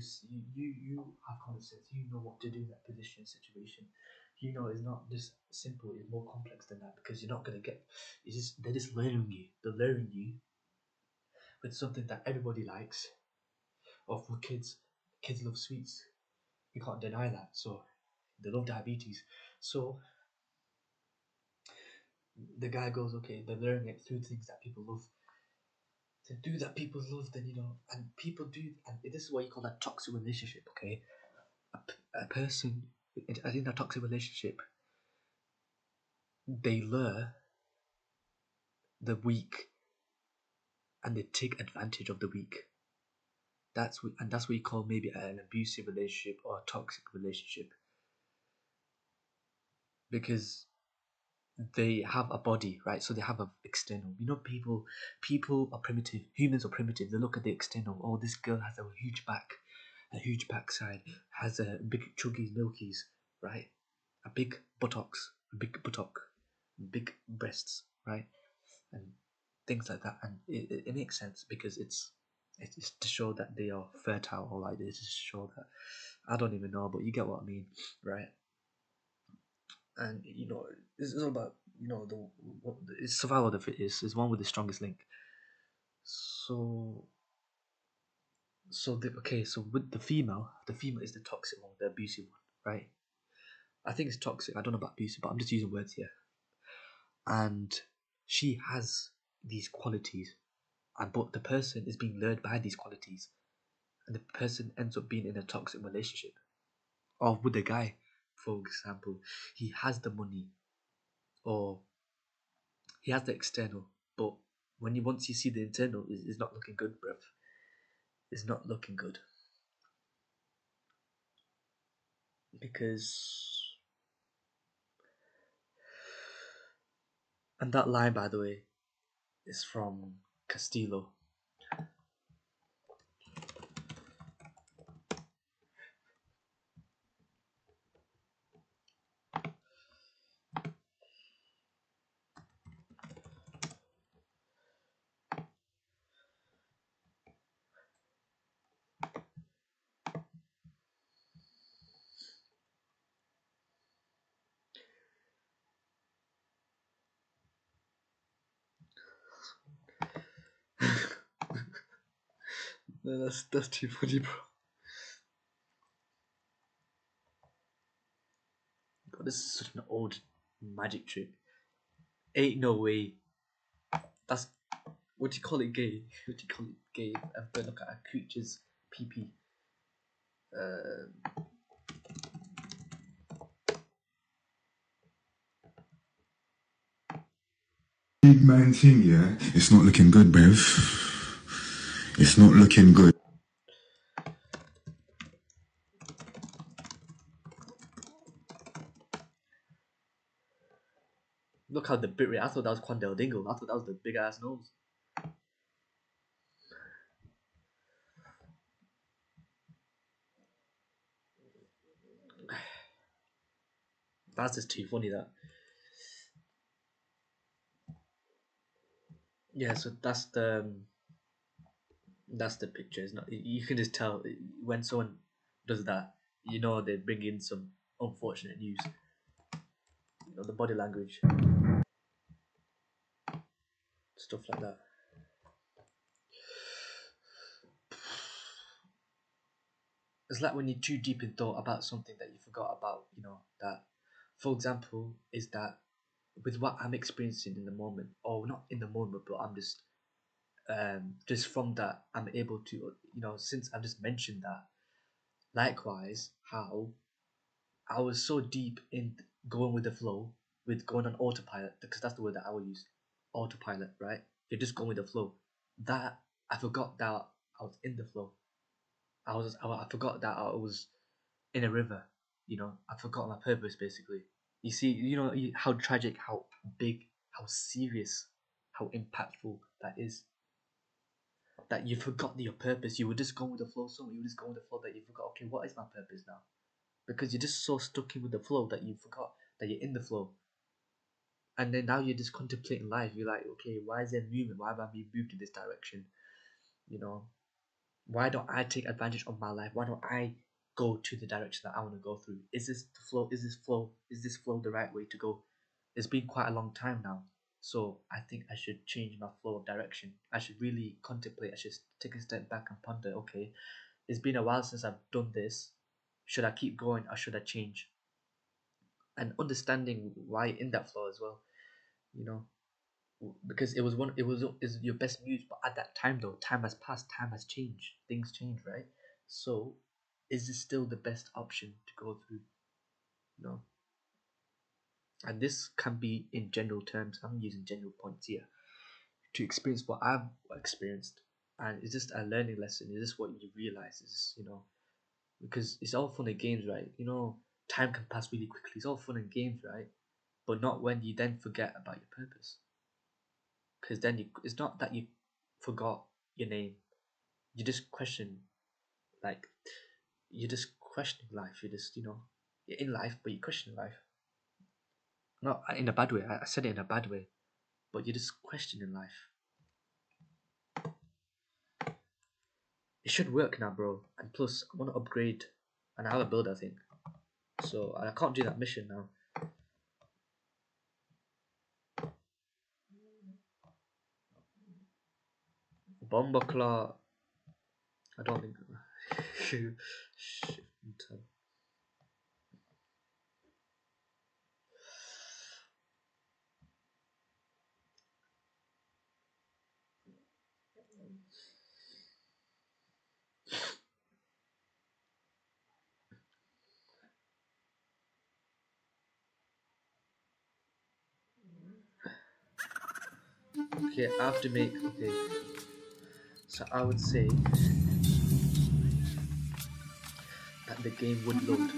have common sense. You know what to do in that position, situation. You know it's not just simple. It's more complex than that because you're not gonna get. It's just they're just luring you. They're luring you with something that everybody likes. Or for kids, kids love sweets. You can't deny that. So they love diabetes. So the guy goes, okay, they're learning it through things that people love. To do that people love, then you know, and people do, and this is what you call that toxic relationship. Okay, a person, I think that toxic relationship, they lure the weak, and they take advantage of the weak. That's what you call maybe an abusive relationship or a toxic relationship, because they have a body, right? So they have an external. You know, people are primitive. Humans are primitive. They look at the external. Oh, this girl has a huge backside, has a big chuggies, milkies, right? A big buttocks, a big buttock, big breasts, right? And things like that. And it makes sense because it's to show that they are fertile, or like it's to show that I don't even know, but you get what I mean, right? And you know, it's all about it's survival of the fittest. It's one with the strongest link. So so with the female is the toxic one, the abusive one, right? I think it's toxic. I don't know about abusive, but I'm just using words here. And she has these qualities, and but the person is being lured by these qualities, and the person ends up being in a toxic relationship. Or with the guy, for example, he has the money, or he has the external, but once you see the internal, it's not looking good, bruv. It's not looking good because, and that line, by the way, is from Castillo. No, that's too funny, bro. God, this is such an old magic trick. Ain't no way. That's what do you call it? Gay? What do you call it? Gay? I've got to look at a creature's PP.
Big man thing, yeah. It's not looking good, Bev. It's not looking good.
Look how the bitrate. I thought that was Quandale Dingle. I thought that was the big ass nose. That's just too funny. That. Yeah. So that's the picture. It's not. You can just tell when someone does that. You know they bring in some unfortunate news. You know the body language, stuff like that. It's like when you're too deep in thought about something that you forgot about. You know that. For example, is that with what I'm experiencing in the moment, or not in the moment, but I'm just from that I'm able to, you know, since I've just mentioned that. Likewise, how I was so deep in going with the flow, with going on autopilot, because that's the word that I will use, autopilot, right? You're just going with the flow. That I forgot that I was in the flow. I forgot that I was in a river. You know, I forgot my purpose basically. You see, you know how tragic, how big, how serious, how impactful that is. That you forgot your purpose. You were just going with the flow, so you were just going with the flow that you forgot. Okay, what is my purpose now? Because you're just so stuck in with the flow that you forgot that you're in the flow. And then now you're just contemplating life. You're like, okay, why is there movement? Why have I been moved in this direction? You know, why don't I take advantage of my life? Why don't I go to the direction that I want to go through? Is this the flow? Is this flow? Is this flow the right way to go? It's been quite a long time now. So I think I should change my flow of direction. I should really contemplate. I should take a step back and ponder, okay, it's been a while since I've done this. Should I keep going or should I change? And understanding why in that flow as well, you know, because is your best muse, but at that time though, time has passed, time has changed, things change, right? So, is this still the best option to go through? No. And this can be in general terms. I'm using general points here to experience what I've experienced, and it's just a learning lesson. Is this what you realize? Is, you know, because it's all fun and games, right? You know, time can pass really quickly. It's all fun and games, right? But not when you then forget about your purpose. Because then it's not that you forgot your name. You just question, like, you're just questioning life. You're just, you know, you're in life, but you're questioning life. Not in a bad way. I said it in a bad way, but you're just questioning life. It should work now, bro. And plus, I want to upgrade, and I have a build, I think. So I can't do that mission now. Bombaclaw. I don't think. Shit. Okay, I have to make. Okay. So I would say that the game would load.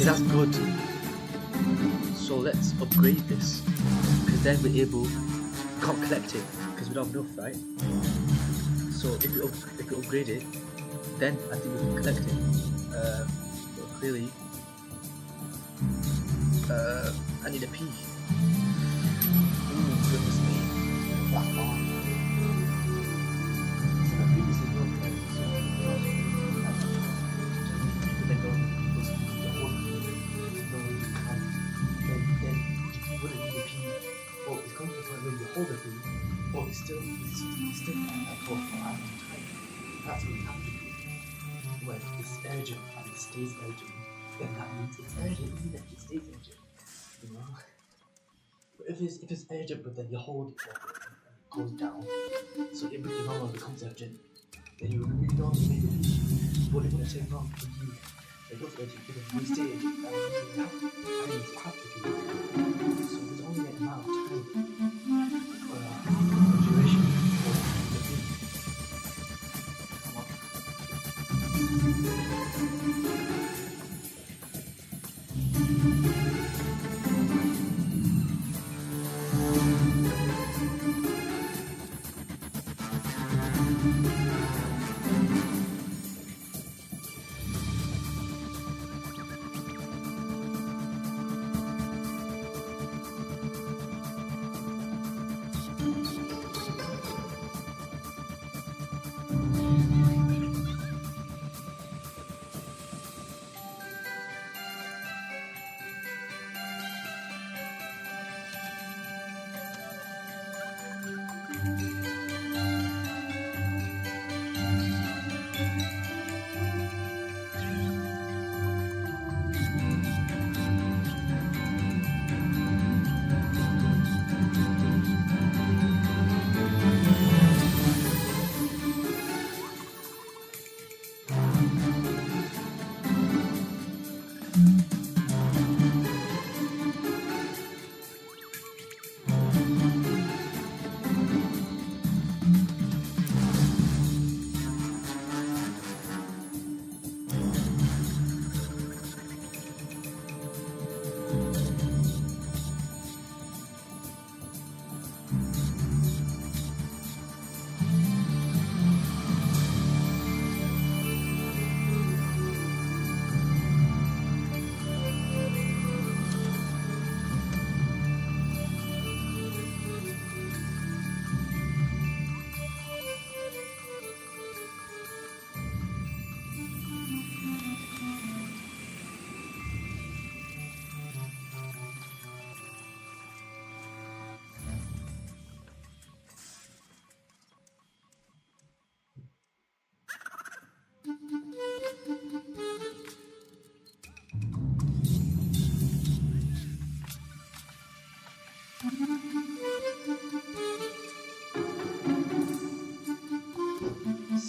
Okay, that's good. So let's upgrade this, because then we're able. We can't collect it because we don't have enough, right? So if we upgrade it, then I think we can collect it. But clearly, I need a pee. Ooh, goodness me, that's hard. So I previously worked there, so they go, was the one then you wouldn't need a pee. But it's come to the point where you hold a pee, but it's still like for hours at a time. That's what you have to do. When it's urgent and it stays urgent, then that means it's urgent, even if it stays urgent. You know? But if it's urgent but then you hold it for a bit and it goes down, so it no longer becomes urgent, then you really don't need the pee. But it wouldn't take long for you. It goes urgent because you stay urgent and you have to do it. So there's only an amount of time duration for the pee.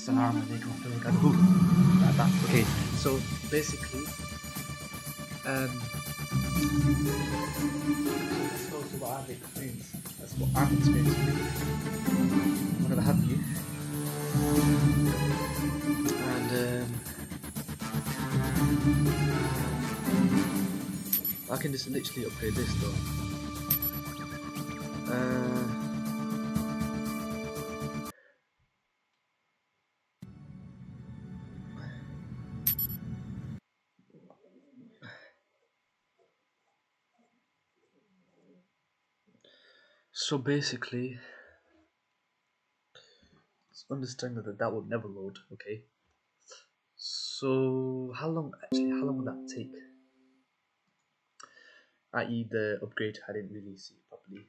Salam alaikum like that. Okay, so basically, let's go to what I've experienced. That's what I'm experiencing. I'm gonna have you, and I can just literally upgrade this though. So basically, understand that would never load. Okay. So how long would that take? I.e. the upgrade, I didn't really see it properly.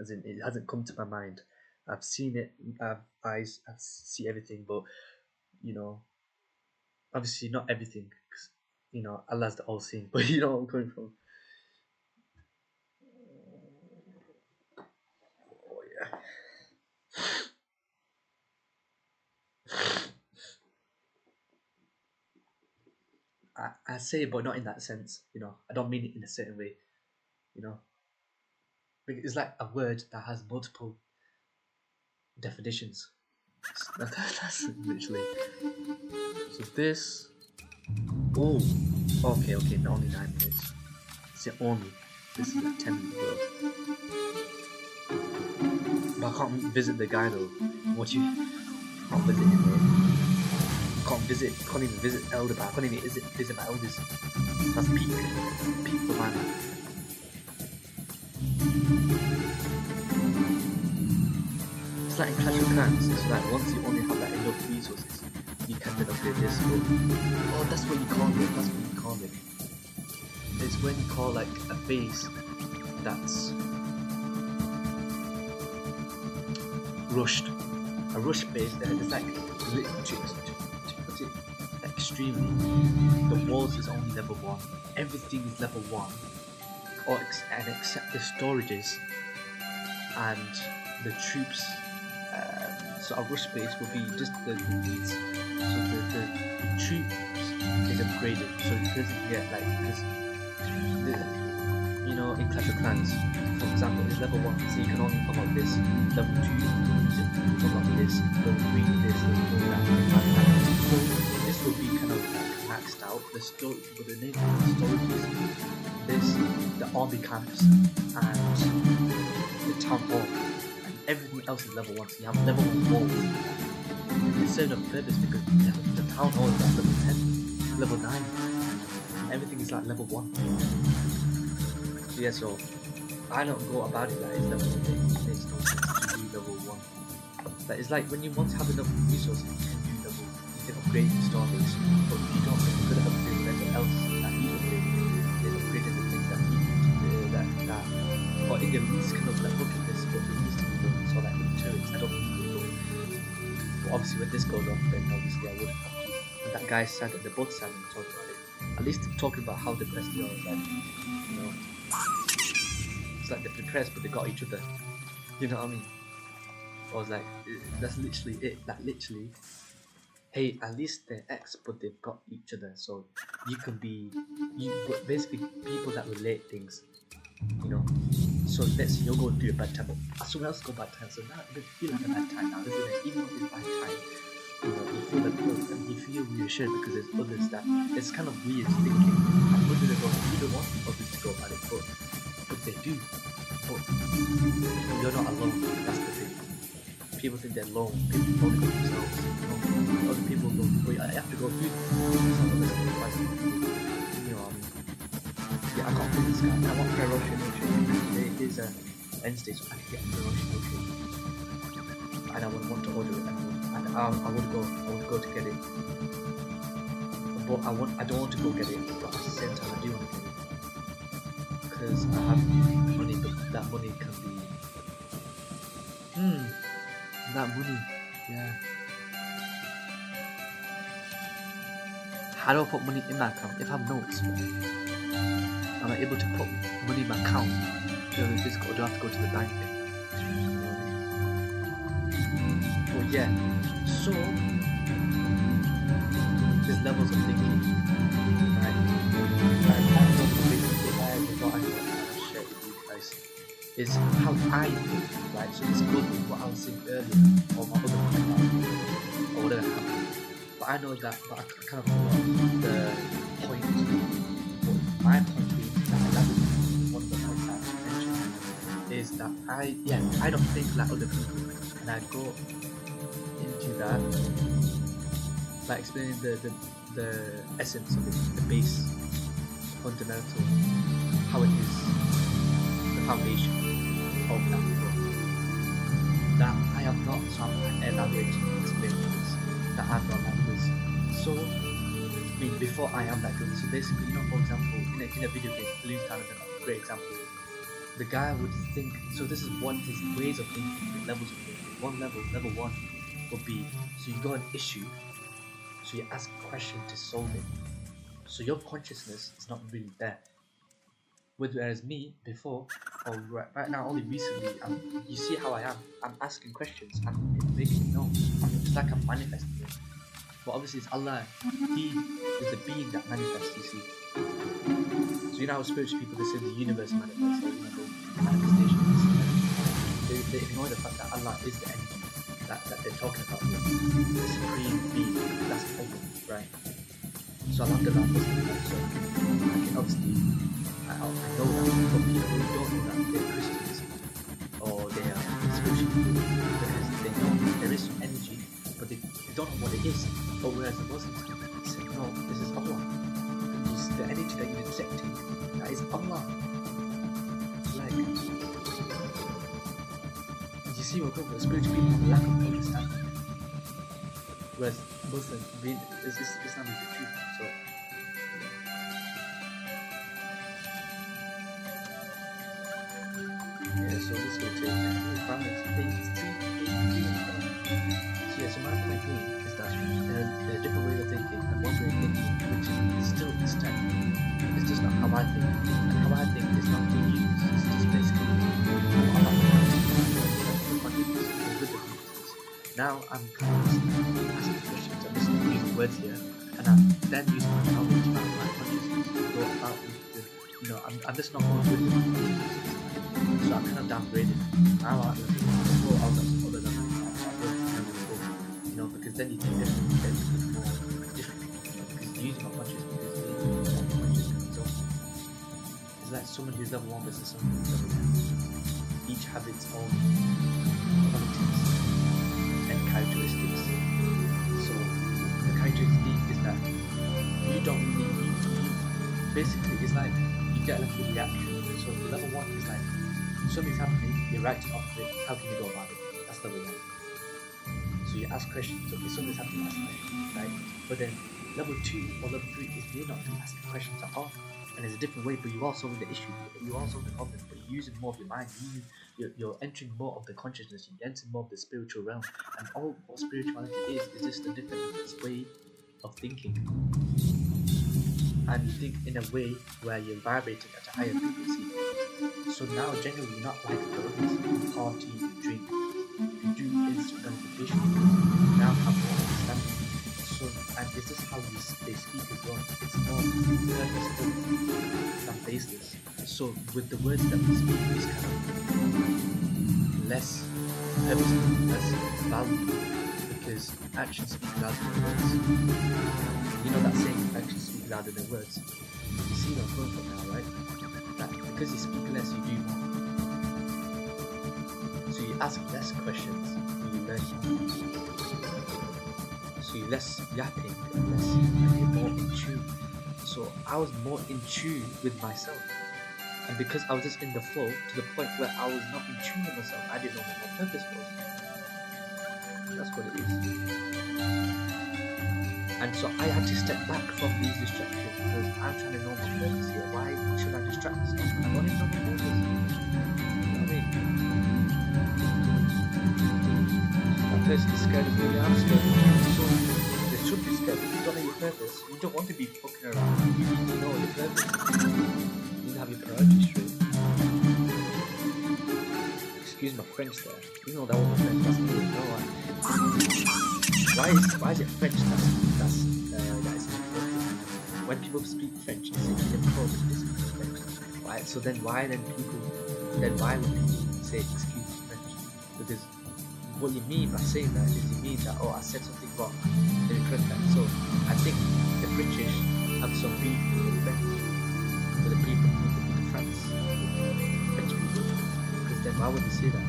As in, it hasn't come to my mind. I've seen it, I've eyes, I see everything, but you know, obviously not everything, because you know, Allah's the all-seeing. But you know where I'm coming from. Oh yeah. I say it, but not in that sense. You know, I don't mean it in a certain way. You know, it's like a word that has multiple definitions. That's literally. So this. Oh, Okay, only 9 minutes. It's the only. This is a 10-minute build. But I can't visit the guy though. What you can't visit him, bro. Can't even visit Elder, but I can't even visit my elders. That's peak for my man. It's like in Clash of Clans, it's like once you only have like enough resources, you can then upgrade this. But, oh, that's what you call it. It's when you call like a base that's rushed. A rush base that is like to put it extremely. The walls is only level 1. Everything is level 1. And except the storages and the troops. So a rush base will be just the needs. So the troops is upgraded, so it doesn't get like this. In Clash of Clans, for example, is level 1, so you can only unlock this. Level 2, unlock this. Level 3, this. Level 4, that. So this will be kind of like maxed out. The storage, but the name of the storages, this, the army camps, and the town hall. Everything else is level 1, so you have level 1 walls. It's served a purpose because the town hall is like level 10, level 9. Everything is like level 1. So yeah, so I don't go about it like it's level 1. It makes no sense to do level 1. But it's like when you want to have enough resources, you can upgrade the star base. But if you don't, then you're going to upgrade whatever else that needs upgrading. Then upgrading the things that need that. Or in the least kind of like look at this, what it needs to be done. So like with the turrets, I don't need to go. But obviously when this goes off, then obviously I would have to. And that guy said that they're both sad and talking about it. At least they're talking about how depressed they are. Like, it's like they're depressed but they got each other. You know what I mean? I was like, that's literally it. Like literally, hey, at least they're ex but they've got each other. So you can be, but basically people that relate things. So let's say you're going through a bad time, but someone else go bad time, so now it doesn't feel like a bad time now, doesn't it? Even though it's bad time, you feel like and you feel reassured because there's others that it's kind of weird thinking and others that you don't want others to go about it, but they do. But you're not alone, that's the thing. People think they're alone, people only go themselves, other people go, wait, I have to go through this. Yeah, I can't pick this guy. I want Ferocious Ocean. It is an end state, so I can get Ferocious Ocean. And I would want to order it, and I would go to get it. But I don't want to go get it, but at the same time I do want to get it. Because I have money, but that money can be... that money, yeah. How do I put money in my account? If I have notes, am I able to put money in my account? In physical, or do I have to go to the bank? But yeah, so there's levels of thinking, right? Share with you guys is how I think, right? So this goes with what I was saying earlier, or my other point, or whatever happened. But I know that, but I kind of forgot the point. But my point being that one of the points I mentioned is that I don't think like other people, and I go into that by explaining the essence of it, the base, the fundamental, how it is, the foundation of that book. That I have not, so I'm elaborating and explaining this, that I'm not like this. So, I mean, before I am like this, so basically, for example, in a video game, Bloons is a great example. The guy would think, so this is one of his ways of thinking, the levels of thinking. Level 1 would be, so you got an issue, so you ask a question to solve it. So your consciousness is not really there. Whereas me, before, or right now, only recently, you see how I am. I'm asking questions, I'm making it known. It's like I'm manifesting it. But obviously it's Allah. He is the being that manifests, you see. So you know how spiritual people, they say the universe manifests, so the manifestations. They ignore the fact that Allah is the energy that they're talking about here. The supreme being, that's the problem, right? So alhamdulillah, I'm Muslim, right? So I can obviously, I know that for people who don't know that they're Christians or they are spiritual people, because they know there is some energy, but they don't know what it is. But whereas the Muslims say, no, this is Allah. The energy that you're detecting, that is Allah. Like, you see what the spiritual people have a lack of understanding. Whereas Muslims, Islam is the truth. So, yeah, so this will take balance. So yeah, so my point being is that there are different ways of thinking, and one way of thinking which is still extant. It's just not how I think, and how I think is not being used. It's just basically how I think. Now I'm kind of asking questions. I'm just using words here, and I'm then using my knowledge about my consciousness to go about with, I'm just not going with it. So I'm kind of downgraded. Now I was at other than because then you take different more different, because you use my consciousness so it's like someone who's level 1 versus someone who's level 10. Each have its own qualities and characteristics. So the characteristic is that you don't need basically it's like you get like a reaction. So the level 1 is like something's happening, you react off of it, how can you go about it? That's level 1. So you ask questions, okay, something's happening, ask questions, right? But then level 2 or level 3 is you're not asking questions at all. And there's a different way, but you are solving the issue, you are solving the problem, but you're using more of your mind, you're entering more of the consciousness, you're entering more of the spiritual realm. And all what spirituality is just a different way of thinking. And you think in a way where you're vibrating at a higher frequency. So now generally you're not like those, you party, you drink, you do instant gratification, you now have more understanding. So, and it's just how they speak as well. It's more purposeful than baseless. So with the words that we speak, it's kind of less purposeful, less valuable, because actions speak louder than words. You know that saying, actions speak louder than words. You see where I'm going from now, right? That because you speak less, you do more. So you ask less questions, you learn more. So you're less yapping and less, and you're more in tune. So I was more in tune with myself. And because I was just in the flow to the point where I was not in tune with myself, I didn't know what my purpose was. That's what it is. And so I had to step back from these distractions because I'm trying to know my purpose here. Why should I distract myself? I want to know my purpose. You know what I mean? That person is scared of me, I'm scared. So they should be scared. If you don't know your purpose, you don't want to be fucking around. You need to know your purpose. You need to have your priorities straight. Excuse my French there. You know that was my French. That's not really know why. Why is it French that is important? When people speak French, it's important to speak French. Why? So then why would people say excuse me French? Because what you mean by saying that is you mean that, oh, I said something wrong, let me correct that. So I think the British have some beef with the French, with the people with France, with French people. Because then why would you say that?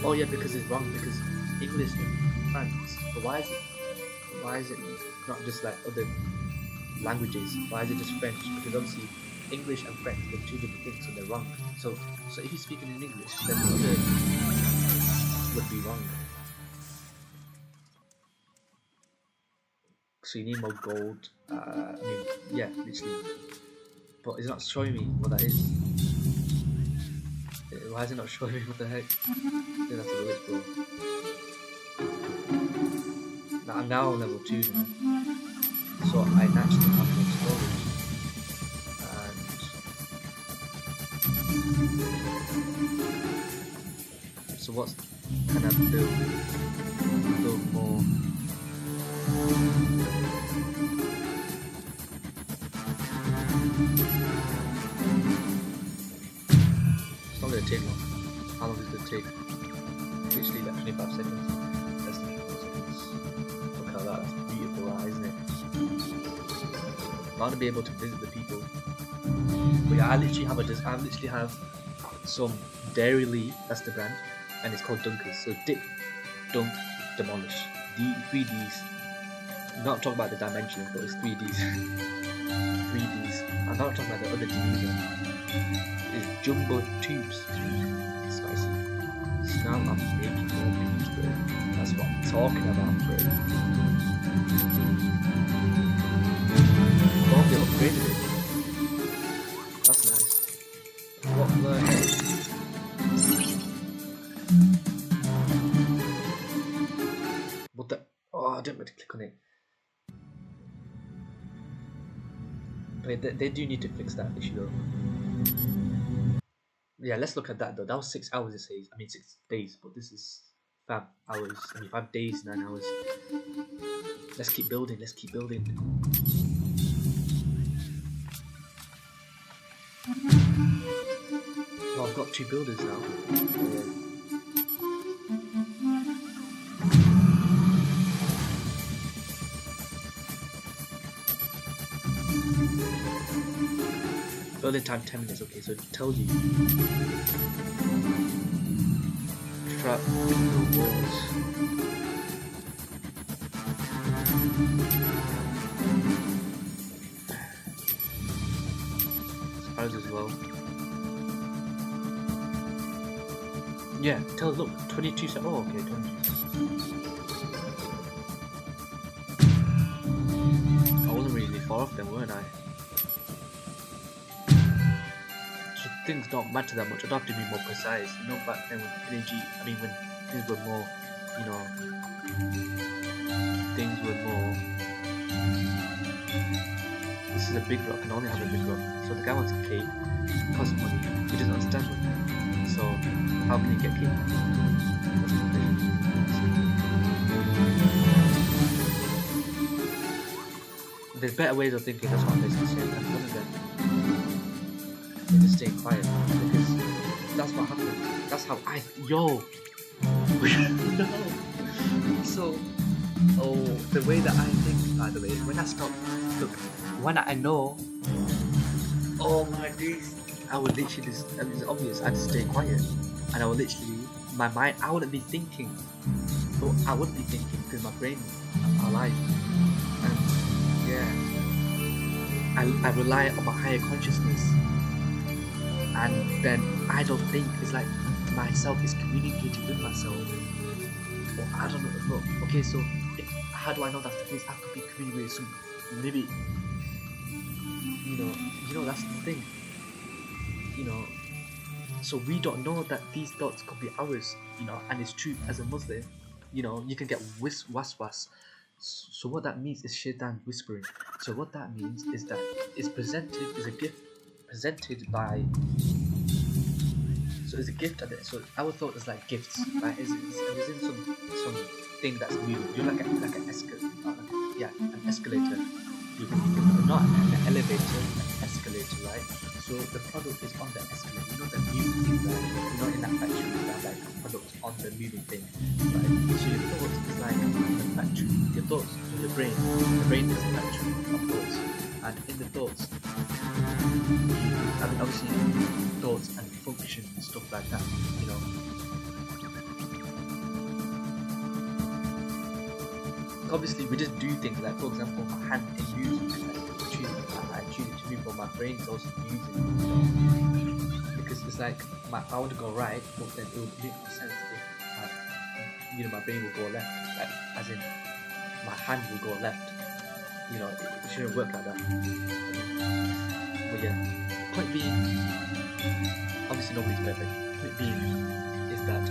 Oh yeah, because it's wrong, because English and France. But why is it not just like other languages? Why is it just French? Because obviously English and French are two different things, so they're wrong. So if you're speaking in English, then the other would be wrong. So you need more gold. Yeah, literally. But it's not showing me what that is. Why is it not showing me what the heck? I think that's a glitch, bro. I'm now on level 2 now. So I naturally have more storage. And so what can I build more? It's not going to take long. How long is it going to take? Literally like 25 seconds. Less than 25 seconds. Look at that, that's beautiful, isn't it? want to be able to visit the people. But yeah, I literally have some Dairy Lee, that's the brand, and it's called Dunkers. So dip, dunk, demolish. Three Ds. I'm not talking about the dimensions, but it's 3Ds. 3Ds. I'm not talking about the other D either. It's jumbo tubes. Spicy. So now I'm making more beans, bro. That's what I'm talking about, bro. Oh, they upgraded it. That's nice. What the heck? What the? Oh, I didn't mean to click on it. Wait, they do need to fix that issue though. Yeah, let's look at that though. That was 6 hours, it says. I mean 6 days, but this is 5 hours. I mean 5 days, 9 hours. Let's keep building. Let's keep building. Oh, I've got 2 builders now. Building time 10 minutes, okay, so it tells you. Trap window walls. Spiders as well. Yeah, look, 22 seconds. Oh, okay, 22. I wasn't really far off then, weren't I? Things don't matter that much. I don't have to be more precise. You know, back then when energy, I mean, when things were more, you know, things were more. This is a big rock, I can only have a big rock. So the guy wants a cake, it costs money, he doesn't understand what. So, how can he get cake? That's the thing. There's better ways of thinking, that's what I'm basically saying. And one of them, just stay quiet because that's what happens. That's how no. So, the way that I think, by the way, when I stop, look, when I know, oh my days, I would literally just, I mean, it's obvious, I just stay quiet, and I would literally, my mind, I wouldn't be thinking, but I would be thinking because my brain alive, and yeah, I rely on my higher consciousness. And then I don't think it's like myself is communicating with myself. Or I don't know. But, okay, so how do I know that's the case? I could be communicating with some, maybe, you know that's the thing. You know, so we don't know that these thoughts could be ours. You know, and it's true as a Muslim. You know, you can get waswas. So what that means is shaitan whispering. So what that means is that it's presented as a gift. Presented by, so it's a gift of it. So our thought is like gifts, right? It's in some thing that's moving. You're like an escalator, an escalator. Not an elevator, an escalator, right? So the product is on the escalator. You know the moving thing, right? You know in that factory that like products on the moving thing, right? So your thoughts is like the factory. Your thoughts, your brain. The brain is the factory of thoughts. And in the thoughts, I mean, obviously, thoughts and function and stuff like that, you know. Obviously, we just do things like, for example, my hand is using it, I choose it to move, but my brain is also using it, you know. Because it's like, I want to go right, but then it would make more sense if my brain will go left, like, as in, my hand will go left. You know, it shouldn't work like that. But yeah, point being, obviously nobody's perfect. Point being is that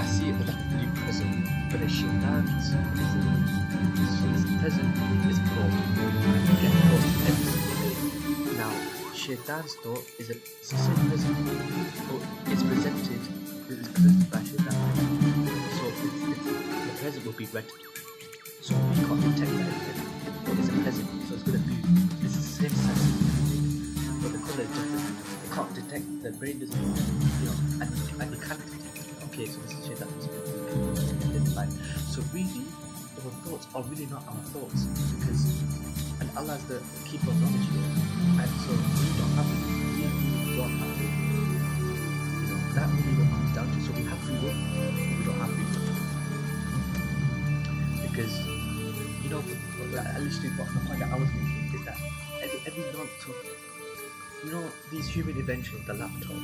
I see it as like a new prison, but a shaitan's prison. So this prison is called, you get called every single day. Now, shaitan's thought is the same prison, but it's presented by shaitan. So the present will be red. So we can't detect that anything, but it's a present, so it's going to move. It's the same size, but the colour is different. You can't detect, the brain doesn't, you know, and you can't detect. Okay, so this is shit that was identified. So really, our thoughts are really not our thoughts, because, and Allah's the keeper of knowledge here, and so we don't have it. We don't have it. You know, that really what comes down to. So we have free will, but we don't have free will. Because, you know, at least the point that I was making is that every knowledge, so, you know, these human inventions, the laptop,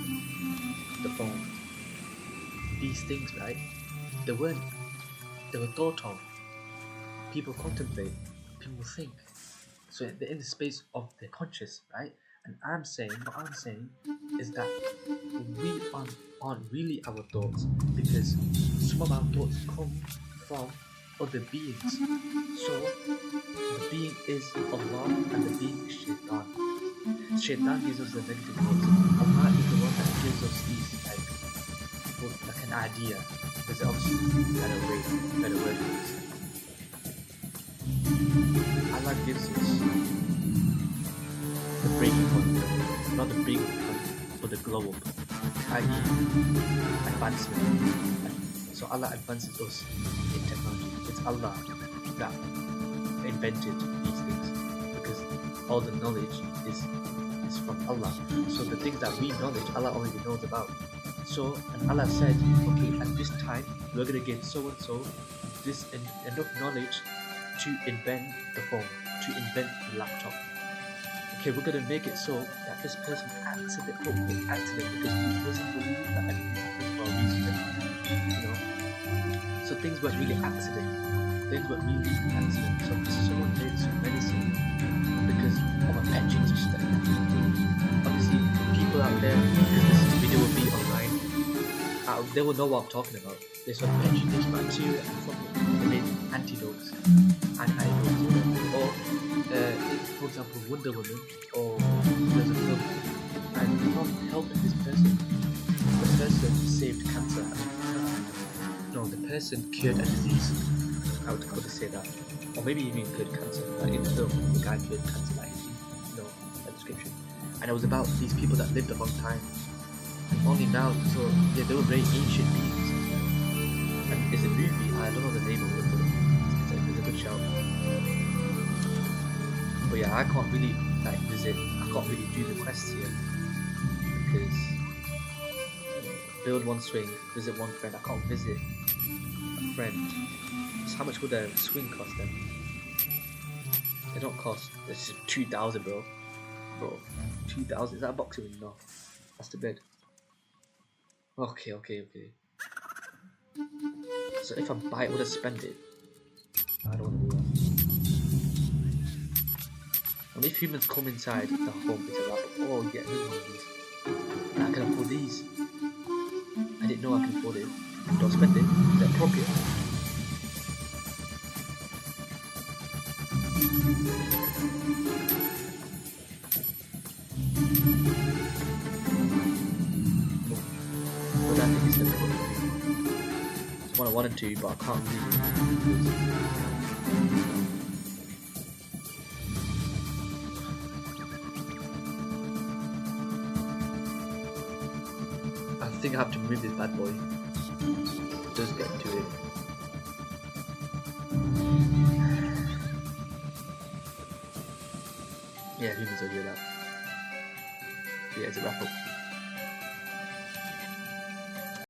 the phone, these things, right? They were thought of. People contemplate, people think. So they're in the space of their conscious, right? And what I'm saying is that we aren't really our thoughts, because some of our thoughts come from other beings. So the being is Allah and the being is Shaitan. Shaitan gives us the negative thoughts. Allah is the one that gives us these like an idea. There's obviously better word for this. Allah gives us the breaking point, not the breaking point, but the glow up, i.e. advancement. So Allah advances us in technology. It's Allah that invented these things, because all the knowledge is from Allah. So the things that we knowledge, Allah already knows about. So, and Allah said, okay, at this time we're gonna give so and so this enough knowledge to invent the phone, to invent the laptop. Okay, we're gonna make it so that this person accident because he doesn't believe that anything happens for a reason. You know, so things weren't really accident. So someone made some medicine because of a petri dish that obviously people out there, because this video will be online, they will know what I'm talking about. There's some petri dish bacteria and something. They made antidotes, or for example Wonder Woman, or there's a film, and from helping this person, the person saved cancer. No, the person cured a disease. I would say that, or maybe even cured cancer. Like in the film, the guy cured cancer, like a description, and it was about these people that lived a long time, and only now. So yeah, they were very ancient beings. And it's a movie. I don't know the name of it, but it's a good shout. But yeah, I can't really visit. I can't really do the quests here because build one swing, visit one friend. I can't visit a friend. So how much would a swing cost then? They don't cost. It's 2,000, bro. 2,000. Is that a boxing ring? No, that's the bed. Okay. So if I buy it, would I spend it? I don't want to do that. And if humans come inside the home, it's like, oh yeah, there's one of these. And I can afford these. I didn't know I can afford it. Don't spend it. Is that appropriate? But I think it's difficult. It's one I wanted to, but I can't really. I think I have to move this bad boy. Just get into it. Yeah, humans will do that. Yeah, it's a wrap up.